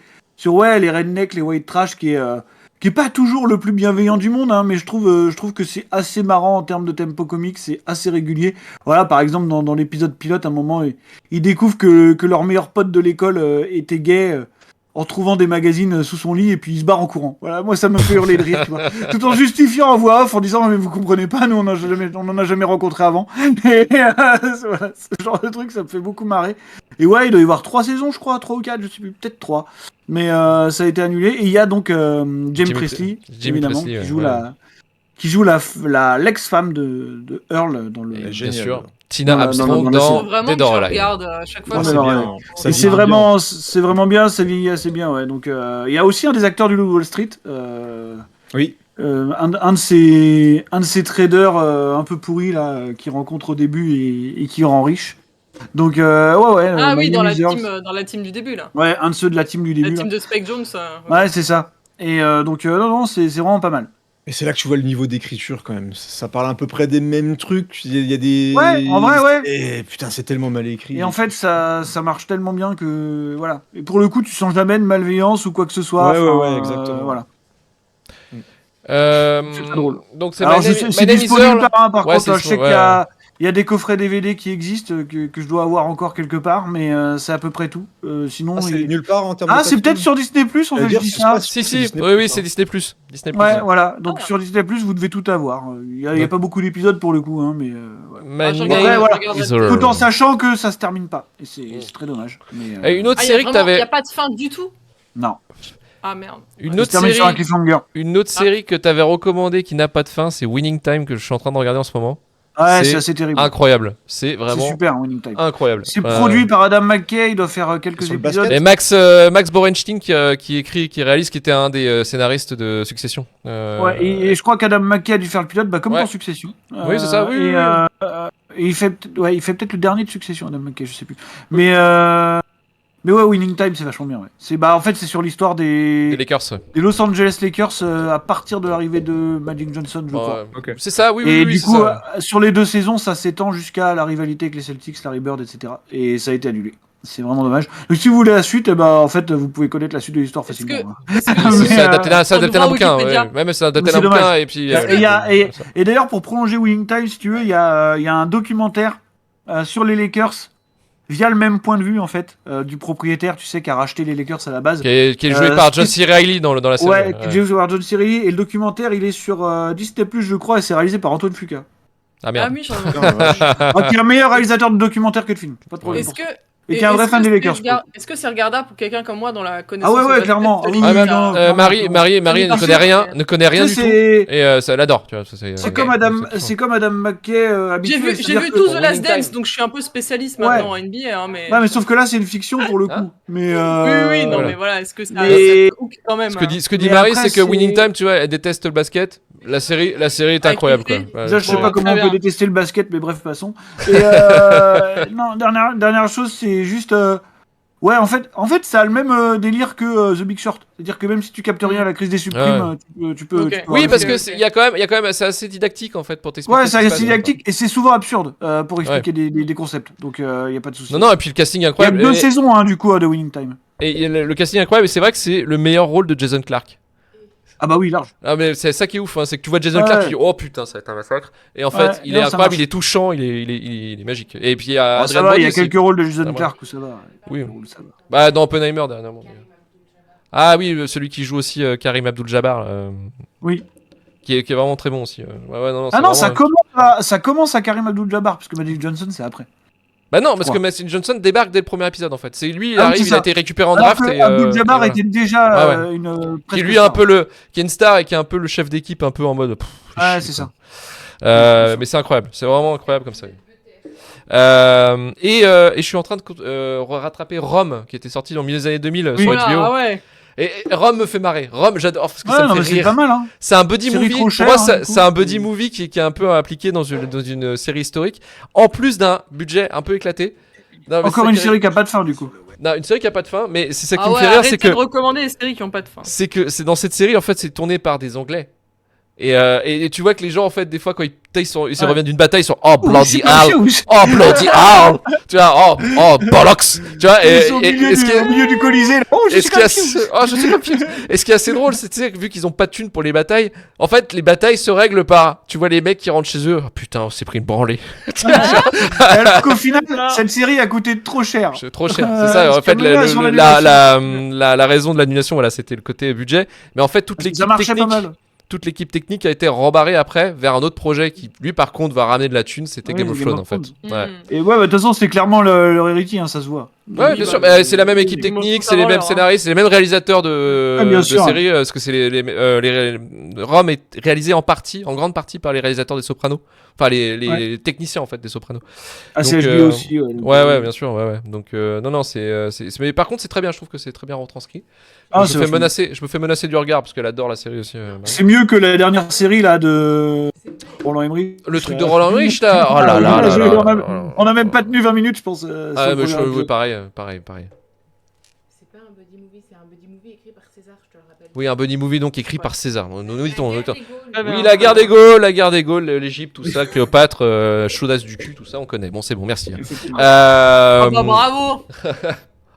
rednecks, les white trash qui est pas toujours le plus bienveillant du monde, hein, mais je trouve que c'est assez marrant en termes de tempo comique, c'est assez régulier. Voilà, par exemple, dans l'épisode pilote, à un moment, ils découvrent que leur meilleur pote de l'école était gay en trouvant des magazines sous son lit et puis il se barre en courant. Voilà, moi ça me fait hurler de rire, tu vois. Tout en justifiant en voix off, en disant mais vous comprenez pas, nous on en a jamais rencontré avant. Et voilà, ce genre de truc, ça me fait beaucoup marrer. Et ouais, il doit y avoir 3 saisons, je crois, 3 ou 4, je sais plus, peut-être 3. Mais ça a été annulé. Et il y a donc James Presley, évidemment, Presley, qui joue l'ex-femme de Earl dans le. Et bien génial. sûr, Tina Dans la Armstrong série. Faut dans vraiment Dead que je or Alive. regarde à chaque fois. Non, que c'est je bien. regarde. Ça Et vieillit bien. c'est vraiment bien, ça vieillit assez bien, ouais. Donc il y a aussi un des acteurs du Loup de Wall Street, Oui, un de ces traders un peu pourris là, qui rencontre au début et qui rend riche. Donc ouais, Ah oui, My Name is Earl. dans la team du début là. Ouais, un de ceux de la team du La début. team Là. de Spike Jones. Ouais, c'est ça. Et donc non, c'est vraiment pas mal. et c'est là que tu vois le niveau d'écriture quand même. Ça parle à peu près des mêmes trucs. Il y a des. Ouais, en vrai, ouais. Et putain, c'est tellement mal écrit. Et en fait, ça marche tellement bien que voilà. Et pour le coup, tu sens jamais de malveillance ou quoi que ce soit. Ouais, Enfin, ouais, exactement. voilà. C'est très drôle. Donc c'est Alors, My Name c'est is disponible Earl. par un, par Ouais, contre. c'est Je sais ouais. qu'il y a des coffrets DVD qui existent que je dois avoir encore quelque part, mais c'est à peu près tout. Sinon, Ah, c'est nulle part en termes Ah, de c'est peut-être plateforme. sur Disney+, en fait, je dis ça. Si, C'est si, Disney+, oui, hein. c'est Disney+. Disney+. Ouais, voilà. Donc Ah. sur Disney+, vous devez tout avoir. Il y a pas beaucoup d'épisodes pour le coup, hein, mais voilà. My je Name regarderai, voilà. is regarderai. Earl. Tout en sachant que ça se termine pas. Et c'est très dommage. Mais, Et une autre Ah, série que il t'avais... n'y a pas de fin du tout. non. Ah merde. Une Ça autre se termine sur un série... cliffhanger. Une autre série que t'avais recommandée qui n'a pas de fin, c'est Winning Time, que je suis en train de regarder en ce moment. Ouais, C'est c'est assez terrible. Incroyable. C'est C'est vraiment super, Winning Time. incroyable. C'est produit par Adam McKay, il doit faire quelques Sur le épisodes. basket. Et Max Borenstein qui écrit, qui réalise, qui était un des scénaristes de Succession. Ouais, et je crois qu'Adam McKay a dû faire le pilote, comme Ouais. pour Succession. Oui, c'est ça, oui, Et, oui. et il fait peut-être le dernier de Succession, Adam McKay, je sais plus. Mais ouais, Winning Time, c'est vachement bien. Ouais. En fait, c'est sur l'histoire des des Lakers. Ouais. Los Angeles Lakers à partir de l'arrivée de Magic Johnson, je crois. Ouais. Ok. C'est ça, oui, Et oui, du c'est coup, ça. sur les 2 saisons, ça s'étend jusqu'à la rivalité avec les Celtics, Larry Bird, etc. Et ça a été annulé. C'est vraiment dommage. Donc si vous voulez la suite, en fait, vous pouvez connaître la suite de l'histoire Est-ce facilement. que- hein. C'est Mais, adapté d'un sur le d'un droit bouquin. Wikipédia. Ouais. Même c'est adapté C'est d'un bouquin dommage. et puis. Et d'ailleurs, pour prolonger Winning Time, si tu veux, il y a un documentaire sur les Lakers via le même point de vue en fait du propriétaire, tu sais, qui a racheté les Lakers à la base. Qui est joué par John C. Reilly dans la série. Ouais, qui est joué par John C. Reilly, et le documentaire il est sur Disney+, je crois, et c'est réalisé par Antoine Fuqua. Ah Ah merde. oui, j'en Putain, la vache. Qui est un meilleur réalisateur de documentaire que de film. Pas de problème. Est-ce que Et qui est un vrai fan des Lakers. Est-ce que c'est regardable pour quelqu'un comme moi dans la Ah connaissance ouais, au ouais, basket clairement. de Ah oui, l'équipe, Ah, mais, non, là, Marie ne Parce connaît que- rien, ne connaît rien du Ça, tout. c'est- Et ça l'adore, tu vois. C'est Ok. comme Adam, C'est c'est comme Adam McKay habitué. J'ai c'est-à-dire vu que- tout The Last Winning Dance, Time. donc je suis un peu spécialiste Ouais. maintenant en NBA, hein, mais... Ouais, mais sauf que là, c'est une fiction pour le coup. Hein Mais Oui, non, voilà. mais voilà, est-ce que ça Mais- ça te hook quand même Ce que hein. dit Mais Marie, après, c'est que c'est- Winning Time, tu vois, elle déteste le basket. La série est Ah, incroyable, quoi. écoutez, Ouais, déjà, je sais bon. pas comment très on peut bien. détester le basket, mais bref, passons. Et non, dernière chose, c'est juste. Ouais, en fait, ça a le même délire que The Big Short. C'est-à-dire que même si tu captes rien à la crise des subprimes, tu peux. Ok. tu peux Oui, regarder. parce que Ok. il y a quand même, c'est assez didactique en fait pour t'expliquer. Ouais, ce qui se c'est passe. didactique et c'est souvent absurde pour expliquer des concepts. Donc, il y a pas de souci. Non, et puis le casting est Il y a incroyable. 2 saisons, hein, du coup, de Winning Time. Et le casting est incroyable, et c'est vrai que c'est le meilleur rôle de Jason Clarke. Ah bah oui, large. Ah, mais c'est ça qui est ouf, hein, c'est que tu vois Jason Ouais. Clarke, tu dis oh putain, ça va être un massacre. Et en fait, Ouais, il non, est ça incroyable, marche. il est touchant, il est magique. Et puis il y a Ah, ça Adrien va, il y a Brody aussi. quelques rôles de Jason va. Clarke où ça va. Oui. Quelques rôles, ça va. Bah, dans Oppenheimer dernièrement. Ah oui, celui qui joue aussi Karim Abdul-Jabbar. Oui. Qui est vraiment très bon aussi. Ouais, non, Ah c'est non, ça vraiment- commence à Karim Abdul-Jabbar, parce que Magic Johnson, c'est après. Bah non, parce que crois. Mason Johnson débarque dès le premier épisode en fait. C'est lui, il Ah oui, arrive, c'est il ça. a été récupéré en Alors draft que et Abdul-Jabbar voilà. était déjà Ouais, ouais. une Qui presque lui est un star. peu qui est une star et qui est un peu le chef d'équipe un peu en mode fais Ouais, chier, c'est quoi. ça. Mais c'est incroyable, c'est vraiment incroyable comme ça. Et je suis en train de rattraper Rome qui était sorti dans le milieu des années 2000 sur Voilà, HBO. ah ouais. Et Rome me fait marrer. Rome, j'adore parce que Ouais, ça me non, fait mais c'est rire. pas mal, hein. C'est un buddy Série movie. trop Pour chère, moi, hein, du coup. c'est un buddy movie qui est un peu appliqué dans une série historique, en plus d'un budget un peu éclaté. Non, mais Encore c'est une ça qui- série qui a pas de fin, du coup. Non, une série qui a pas de fin, mais c'est ça qui Ah me ouais, fait rire, arrêtez c'est que de recommander les séries qui ont pas de fin. c'est dans cette série en fait c'est tourné par des Anglais et tu vois que les gens en fait des fois quand ils Ouais. reviennent d'une bataille ils sont oh Ouh, bloody c'est pas hell, sûr, oh bloody hell, tu vois oh bollocks, tu vois Ils sont au et milieu ce qui au est milieu du Colisée. là. Oh, je et suis ce qui est confus. assez- oh, je suis confus. Et ce qui est assez drôle, c'est tu sais, que vu qu'ils ont pas de thunes pour les batailles, en fait, les batailles se règlent par, tu vois les mecs qui rentrent chez eux, oh, putain, on s'est pris une branlée, Alors qu'au final, cette série a coûté trop cher. c'est trop cher, c'est ça. En c'est fait, comme là, sur la raison de l'annulation, voilà, c'était le côté budget, mais en fait, toute Ça l'équipe marchait pas technique. mal. Toute l'équipe technique a été rembarrée après vers un autre projet qui, lui, par contre, va ramener de la thune. C'était Oui, Game of Game Thrones, of en fait. Thrones. Ouais, Et ouais, bah, de toute façon, c'est clairement leur héritier, hein, ça se voit. ouais Oui, bien bah, sûr. C'est la même équipe Game of technique, Thrones c'est les avant mêmes l'heure, hein. scénaristes, c'est les mêmes réalisateurs de Ah, bien sûr. séries. Parce que c'est Rome est réalisé en grande partie par les réalisateurs des Sopranos. Enfin, les techniciens, en fait, des Sopranos. Ah, c'est Donc, HBO aussi. Ouais, donc, Ouais, bien sûr, ouais. Donc, non, mais par contre, c'est très bien. Je trouve que c'est très bien retranscrit. Ah, je me fais menacer du regard parce qu'elle adore la série aussi. Marie. C'est mieux que la dernière série là de Roland Emmerich. Le truc de Roland Emmerich, là. Oh là là là là. On a même pas tenu 20 minutes, je pense. Ah, sur le mais premier oui, épisode. pareil. C'est pas un buddy movie, c'est un buddy movie écrit par César, je te le rappelle. Oui, un buddy movie donc écrit par César. Nous dit-on. Ah, Oui, bien. la guerre des Gaules, l'Égypte, tout ça, Cléopâtre, chaudasse du cul, tout ça, on connaît. Bon, c'est bon, merci. Effectivement. Ah bah bravo.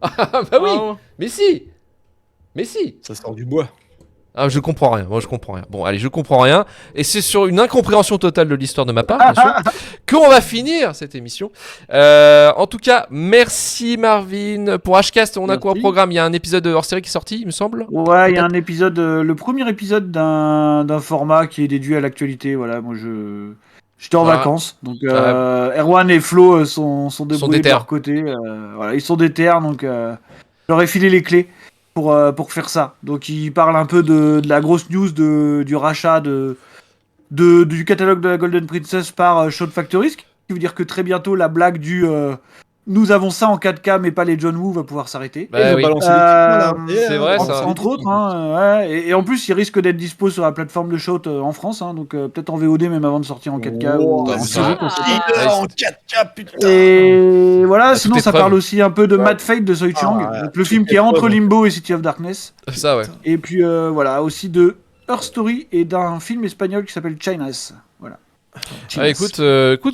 Ah bah oui, Bravo. mais si. Ça sort du bois. Ah, je comprends rien. Moi, je comprends rien. Bon, allez, je comprends rien. Et c'est sur une incompréhension totale de l'histoire de ma part, bien sûr, qu'on va finir cette émission. En tout cas, merci Marvin. Pour Hcast, on a quoi au Merci. programme? Il y a un épisode hors série qui est sorti, il me semble. Ouais, il y a un épisode, le premier épisode d'un format qui est dédié à l'actualité. Voilà, moi j'étais en Voilà. vacances, donc Erwan et Flo sont débrouillés de déter. leur côté. Voilà, ils sont déter, donc j'aurais filé les clés pour faire ça. Donc ils parlent un peu de la grosse news du rachat du catalogue de la Golden Princess par Shout Factory, ce qui veut dire que très bientôt la blague du nous avons ça en 4K mais pas les John Woo va pouvoir s'arrêter. Bah Ils ont oui. balancé des trucs, là. c'est vrai, entre, ça. entre autres, hein, ouais, et en plus, il risque d'être dispo sur la plateforme de Shout en France, hein, donc peut-être en VOD même avant de sortir en 4K ou Wow, en c'est série. ça. en 4K, putain. Et voilà, Bah, sinon tout est ça preuve. parle aussi un peu de Mad Fate de Soi Chang, Ah, donc le tout film est qui est entre preuve. Limbo et City of Darkness. Ça, ouais. Et puis voilà, aussi de Her Story et d'un film espagnol qui s'appelle Chinas. Voilà. Ah, écoute,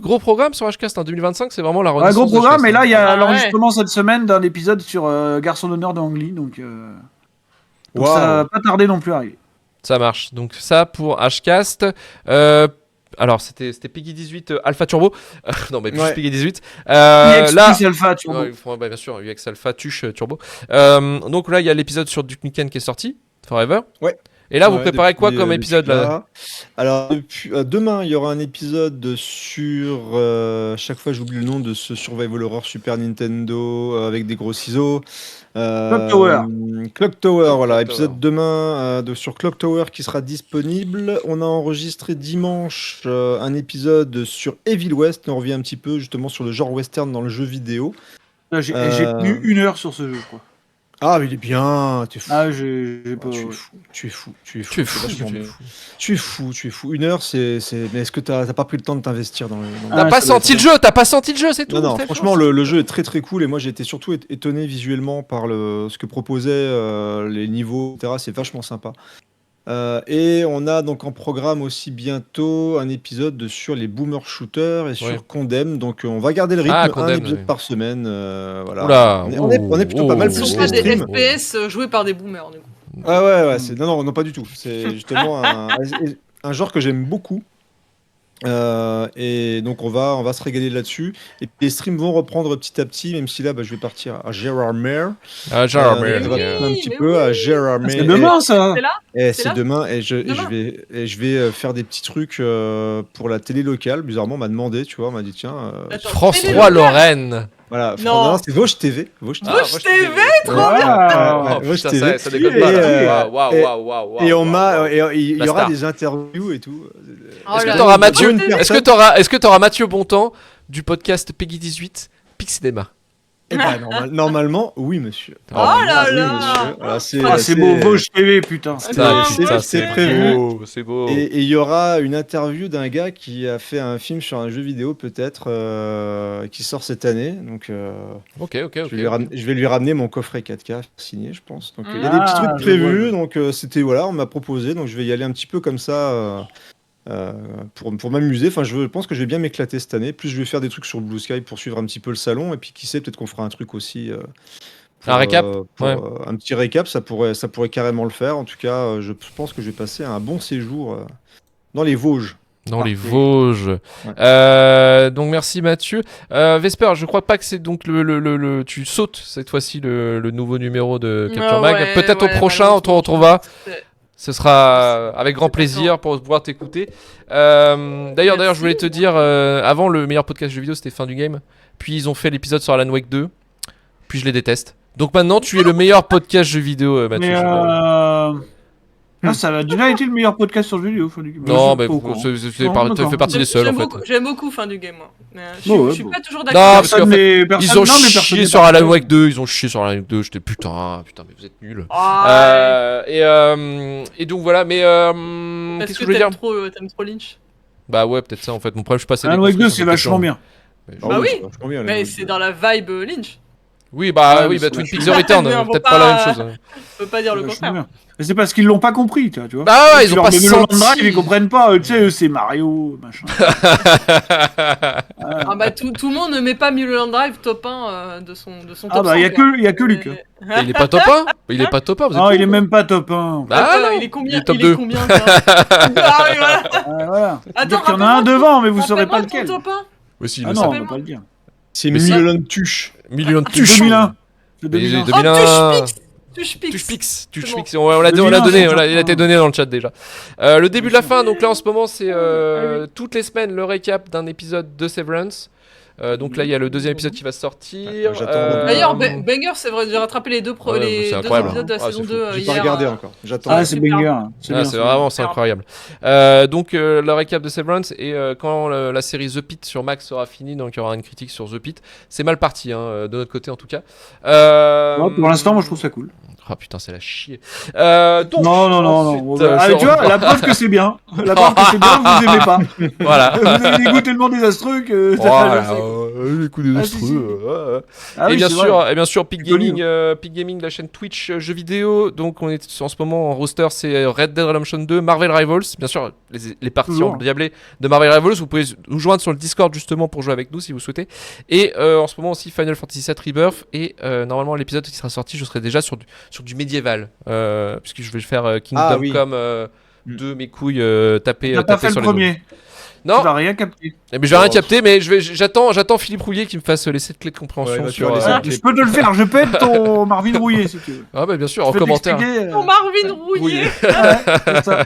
gros programme sur Hcast. 2025, c'est vraiment la Ouais, renaissance. gros programme, de mais Hcast, là il y a Ah ouais. l'enregistrement cette semaine d'un épisode sur Garçon d'honneur de Ang Lee, donc Waouh. ça va pas tarder non plus à arriver. Ça marche. Donc ça pour Hcast. Alors c'était Peggy 18 Alpha Turbo. Non mais plus Ouais. Peggy 18. EX Là. plus Alpha, tu vois. Ouais, bah, bien sûr, UX Alpha, Tuche, Turbo. Donc là, il y a l'épisode sur Duke Nukem qui est sorti, Forever. Ouais. Et là, vous Ouais, préparez quoi depuis, comme épisode depuis là Alors, demain, il y aura un épisode sur. Chaque fois, j'oublie le nom de ce Survival Horror Super Nintendo avec des gros ciseaux. Clock Tower. Clock Tower, voilà. Clock Épisode Tower. demain sur Clock Tower qui sera disponible. On a enregistré dimanche un épisode sur Evil West. On revient un petit peu justement sur le genre western dans le jeu vidéo. Là, j'ai tenu 1 heure sur ce jeu, quoi. Ah, mais il est bien. T'es fou. Ah, j'ai pas. Tu es fou, tu es fou, tu es fou. Tu es c'est fou, vachement tu es bien. fou. Tu es fou, tu es fou. 1 heure, c'est. Mais est-ce que t'as pas pris le temps de t'investir dans le. T'as Ah, pas ça doit senti être le jeu, t'as pas senti le jeu, c'est tout. Non, non, Steph, franchement, le jeu est très très cool et moi j'ai été surtout étonné visuellement par ce que proposaient les niveaux, etc. C'est vachement sympa. Et on a donc en programme aussi bientôt un épisode sur les boomer shooters et sur Ouais. Condemn. Donc on va garder le rythme, Ah, un Condemn, épisode ouais. par semaine. Voilà. Oula, On est plutôt pas mal ouh, Ce plus sont les pas des streams. FPS joués par des boomers, du coup. Ah ouais, c'est non, pas du tout. C'est justement un genre que j'aime beaucoup. Et donc on va se régaler là-dessus. Et puis les streams vont reprendre petit à petit, même si là, je vais partir à Gérardmer. Ah, genre, Ça va mais- tourner un petit mais peu à Gérardmer. C'est demain, ça. C'est là Et C'est c'est là demain et Demain. je vais faire des petits trucs pour la télé locale. Bizarrement, on m'a demandé, tu vois, on m'a dit tiens, Attends, France télé 3 locale. Lorraine. voilà, Non. non, c'est Vosges TV, Vosges TV. Vosges TV, trop bien. Oh, Vosges putain, TV. ça déconne pas. Et, là. Waouh, et- waouh, waouh, Et on waouh, m'a, waouh. et il y La aura star. des interviews et tout. Oh Est-ce là que là, t'auras mais Mathieu Vosges TV. Est-ce que t'auras Mathieu Bontemps du podcast Peggy 18 Pixidema? Eh ben, normalement, oui, monsieur. Oh là Oui, là. monsieur. Voilà, Ah, c'est beau, Vosges TV, putain. Putain, c'est prévu. beau, c'est beau. Et il y aura une interview d'un gars qui a fait un film sur un jeu vidéo peut-être qui sort cette année. Donc Ok. je vais lui ramener mon coffret 4K signé, je pense. Donc il y a des Ah, petits trucs je prévus. vois. Donc c'était voilà, on m'a proposé. Donc je vais y aller un petit peu comme ça. Pour m'amuser, enfin je pense que je vais bien m'éclater cette année. Plus je vais faire des trucs sur Blue Sky pour suivre un petit peu le salon, et puis qui sait, peut-être qu'on fera un truc aussi. Un récap pour, ouais. Un petit récap, ça pourrait carrément le faire. En tout cas, je pense que je vais passer un bon séjour dans les Vosges. Dans les Parfait. Vosges. Donc merci Mathieu. Vesper, je crois pas que c'est donc tu sautes cette fois-ci le nouveau numéro de Capture Ah Mag. ouais, Peut-être ouais, au prochain, on te malheureusement. retrouvera. C'est- Ce sera avec grand plaisir pour pouvoir t'écouter. D'ailleurs, je voulais te dire, avant le meilleur podcast jeux vidéo, c'était Fin du Game. Puis ils ont fait l'épisode sur Alan Wake 2. Puis je les déteste. Donc maintenant, tu es le meilleur podcast jeux vidéo, Mathieu. Mais ça a déjà été le meilleur podcast sur le jeu vidéo. Non, mais pas au courant. ça Non, fait partie des seuls en fait. J'aime beaucoup Fin du Game, moi. Mais, Bon, je suis ouais, pas toujours Non, d'accord. parce qu'en fait, Ils ont chié sur Alan Wake 2, ils ont chié sur Alan Wake 2, j'étais putain, mais vous êtes nuls. Ah, Et donc voilà, mais parce qu'est-ce que que je veux dire t'aimes trop Lynch. Bah ouais, peut-être ça en fait. Mon problème, je suis passé. Alan Wake 2, c'est vachement bien. Bah oui. c'est vachement bien, Mais les c'est Vosges. dans la vibe Lynch. Oui, Ouais, mais Twin c'est Peaks The Return, Mais on peut-être va pas la pas- même chose. Je peux pas dire le vachement contraire. bien. Mais c'est parce qu'ils l'ont pas compris, tu vois. Bah ouais, Tu ils ont leur pas mets Mulholland senti. Drive, ils comprennent pas. Tu sais, eux, c'est Mario, machin. Ah bah tout le monde ne met pas Mulholland Drive top 1 de son top Ah bah, il 100, y a que Luc. Mais- Il est pas top 1 Il est pas top 1, vous êtes Non, fous, il est quoi. même pas top 1. Bah, Attends, non, il est combien il est top Il 2. est combien ça Ah oui, voilà. Voilà. Attends, Il y en a un devant, mais vous saurez pas Rappelle-moi lequel. ton top 1. Oui, si, il Ah le non, sait. on va pas le dire. C'est Mais ça- Mulholland Tuche. Million de C'est tuches. 2001. C'est Mais 2001. 2001. Oh, Tuche Pix. Tuche C'est bon. Pix. On l'a 2001, donné, c'est il a certain. été donné dans le chat déjà. Le début de la fin, donc là en ce moment, c'est Ah toutes les semaines le récap d'un épisode de Severance. Donc là, il y a le deuxième épisode qui va sortir. Ah, j'attends. D'ailleurs, Banger, c'est vrai, j'ai rattrapé les deux Ouais, les c'est deux incroyable. épisodes de la Ah, saison c'est 2 J'ai hier. pas regardé encore. J'attends. Ah, c'est super. banger. C'est bien. C'est vraiment c'est Super. incroyable. Donc le récap de Severance et quand la série The Pit sur Max sera finie, donc il y aura une critique sur The Pit. C'est mal parti, de notre côté en tout cas. Ouais, pour l'instant, moi, je trouve ça cool. Oh putain, c'est la chier. Donc, Non. ensuite, Ah, je tu vois, reprends. la preuve que c'est bien. La preuve que c'est bien, vous aimez pas. Voilà. Vous avez des goûts tellement désastreux que. Voilà, je sais. les coups Ah, si, si. Ah et, oui, bien c'est sûr, vrai. et bien sûr, Peak C'est connu, Gaming, Peak Gaming, la chaîne Twitch jeux vidéo. Donc on est en ce moment en roster, c'est Red Dead Redemption 2, Marvel Rivals. Bien sûr, les parties Toujours. endiablées de Marvel Rivals. Vous pouvez nous joindre sur le Discord justement pour jouer avec nous si vous souhaitez. Et en ce moment aussi Final Fantasy VII Rebirth. Et normalement l'épisode qui sera sorti, je serai déjà sur du médiéval, puisque je vais faire Kingdom Ah, oui. Come 2, mes couilles taper T'as pas fait sur le les premier. autres. Non, Tu vas rien capter. mais j'ai rien capté, mais j'attends Philippe Rouillet qui me fasse les 7 clés de Ouais, compréhension bah, tu sur. vas les Ah, clés. je peux te le faire. Je peux être ton Marvin Rouillet si tu veux. Ah bah bien sûr, Je en peux commentaire. t'expliquer, Oh, Marvin Rouillet. Ouais, c'est ça.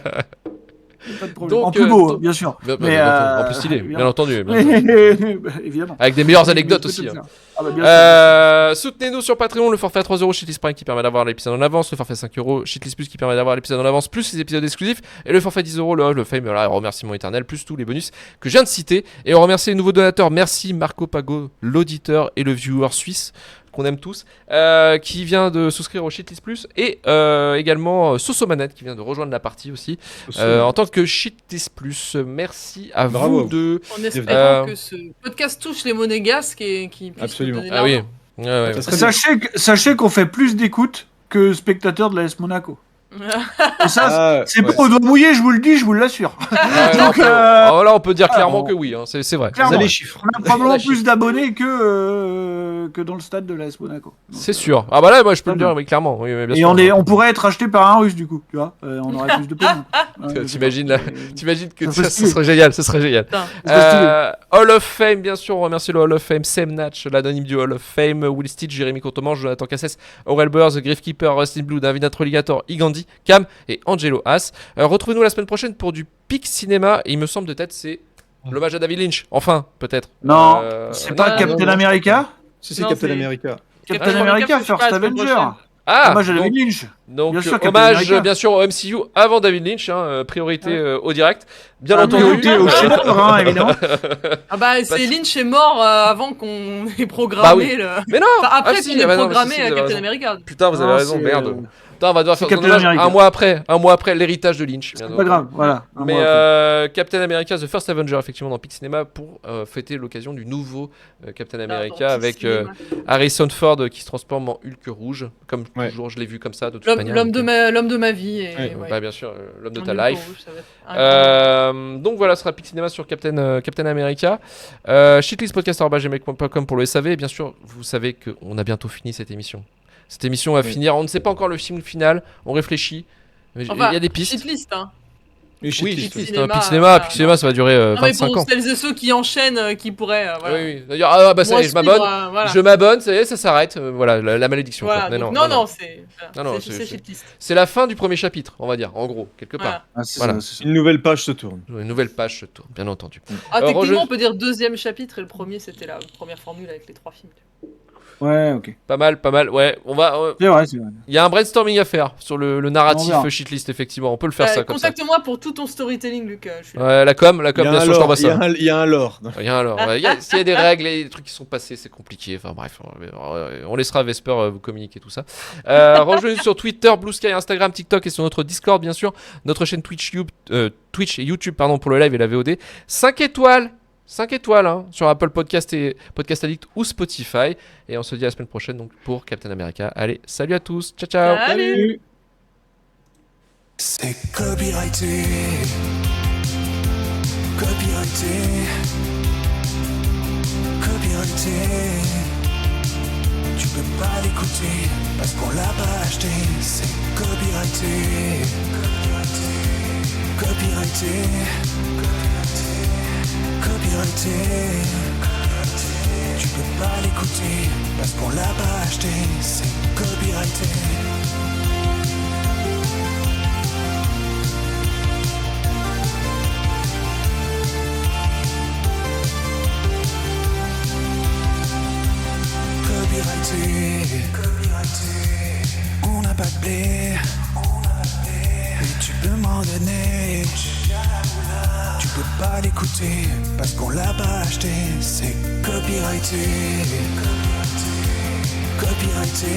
Pas de problème. Donc, En plus beau, donc- bien sûr. Bien- Mais, en plus stylé, bien entendu. bien entendu. Bah, évidemment. Avec des meilleures anecdotes Je peux te aussi. le hein. faire. Ah bah, bien sûr. Soutenez-nous sur Patreon, le forfait à 3€ Shitlist Prime qui permet d'avoir l'épisode en avance, le forfait 5€ Shitlist Plus qui permet d'avoir l'épisode en avance, plus les épisodes exclusifs, et le forfait 10€, le fame, le remerciement éternel, plus tous les bonus que je viens de citer. Et on remercie les nouveaux donateurs, merci Marco Pago, l'auditeur et le viewer suisse qu'on aime tous, qui vient de souscrire au Shitlist Plus, et également Sosomanette qui vient de rejoindre la partie aussi, en tant que Shitlist Plus. Merci à Bravo vous à vous. deux. En espérant Euh, que ce podcast touche les monégasques et qu'ils puissent Absolument. nous donner de Ah oui. l'argent. Ouais, ouais. Ça serait bien. Sachez qu'on fait plus d'écoute que spectateurs de l'AS Monaco. Et ça, Ah, c'est ouais. pas au doigt mouillé, je vous le dis, je vous l'assure. Ouais, Donc, là, on peut dire clairement on- que oui, hein, c'est vrai. Clairement. Vous avez les chiffres. On a probablement plus d'abonnés que dans le stade de l'AS Monaco. Donc, C'est sûr. Ah bah là, moi je peux Très le dire, bien. oui, clairement. Oui, mais bien Et sûr. on pourrait être acheté par un russe du coup, tu vois. On aurait plus de pognon. Ouais, je sais T'imagines pas. là, t'imagines que Ça ça, serait ce stylé. serait génial, ce serait génial. Putain. serait stylé. Hall of Fame, bien sûr, on remercie le Hall of Fame, Sam Natch, l'anonyme du Hall of Fame, Will Stitch, Jérémy Courtemanche, Jonathan Cassès, Aurel Burrs, Griffkeeper, Rustin Blue, David Alligator, Igandi, Cam et Angelo Haas. Retrouvez-nous la semaine prochaine pour du Peak Cinéma, et il me semble de tête c'est l'hommage à David Lynch, enfin, peut-être. Non, Euh, c'est non, pas non, Captain non. America Si c'est Non, Captain c'est- America. Captain Ah, America, je sais First pas, la semaine Avenger. prochaine. Ah, Moi, j'avais donc, Lynch. donc, Bien sûr, Captain hommage America. bien sûr au MCU avant David Lynch, priorité au direct, bien Ah, entendu. priorité au chef-d'œuvre, hein, évidemment. Ah bah, c'est Lynch est mort avant qu'on ait programmé Bah oui. le. Mais non, Enfin, après ah, si, qu'on ait ah bah non, programmé si, si, vous avez Captain raison. America. Putain, vous avez Non, raison, c'est, merde. Putain, on va devoir c'est faire son Captain hommage America. un mois après l'héritage de Lynch. bien C'est pas entendu. grave, voilà. Un Mais mois après. Captain America, The First Avenger, effectivement, dans Peak Cinema, pour fêter l'occasion du nouveau Captain America avec Harrison Ford qui se transforme en Hulk rouge. Comme Ouais. toujours, je l'ai vu comme ça, de toute L'homme manière. l'homme donc, de ma vie. Et, Ouais, ouais. bah, bien sûr, l'homme de Un ta Hulk life. rouge, ça va être incroyable. Donc voilà, ce sera Peak Cinéma sur Captain America. Shitlistpodcast.gmail.com pour le SAV. Et bien sûr, vous savez qu'on a bientôt fini cette émission. Cette émission va Oui. finir. On ne sait pas encore le film final. On réfléchit. Mais il Enfin, y a des pistes. Shitlist, hein. Et Oui, Shitlist, Shitlist. Cinéma, Peak Cinéma, Peak non. Cinéma, ça va durer Non, mais 25 pour ans. celles et ceux qui enchaînent, qui pourraient. Voilà. Oui, oui. D'ailleurs, ah bah ça y Moi est, je suivre, m'abonne. voilà. Je m'abonne, ça y est, ça s'arrête. Voilà, la malédiction. Voilà, quoi. donc, Non, non, c'est Non, non, c'est c'est- Shitlist. C'est la fin du premier chapitre, on va dire, en gros, quelque part. Voilà. Ah, c'est voilà. ça, c'est ça. Une nouvelle page se tourne. Une nouvelle page se tourne, bien entendu. Ah, techniquement, Roger- on peut dire deuxième chapitre et le premier, c'était la première formule avec les 3 films. Ouais, ok. Pas mal, ouais. On va. C'est vrai, c'est vrai. Il y a un brainstorming à faire sur le On narratif verra. shitlist, effectivement. On peut le faire ça comme ça. Contacte-moi pour tout ton storytelling, Luc. Je suis là. Ouais, la com, Il y a bien un sûr, je t'envoie lore, il y a ça. un- il y a un lore. Rien alors. S'il y a des règles et des trucs qui sont passés, c'est compliqué. Enfin bref, on laissera Vesper vous communiquer tout ça. Rejoignez-nous sur Twitter, Blue Sky, Instagram, TikTok et sur notre Discord, bien sûr. Notre chaîne Twitch et YouTube, pardon, pour le live et la VOD. 5 étoiles 5 étoiles hein, sur Apple Podcast et Podcast Addict ou Spotify. Et on se dit à la semaine prochaine donc, pour Captain America. Allez, salut à tous. Ciao, ciao. Salut. C'est copyrighté. Copyrighté. Copyrighté. Tu peux pas l'écouter parce qu'on l'a pas acheté. C'est copyrighté. Copyrighté. Copyrighté. Tu peux pas l'écouter parce qu'on l'a pas acheté. C'est copyrighté. On n'a pas de blé, mais tu peux m'en donner. Tu peux pas l'écouter parce qu'on l'a pas acheté. C'est copyrighté. Copyrighté.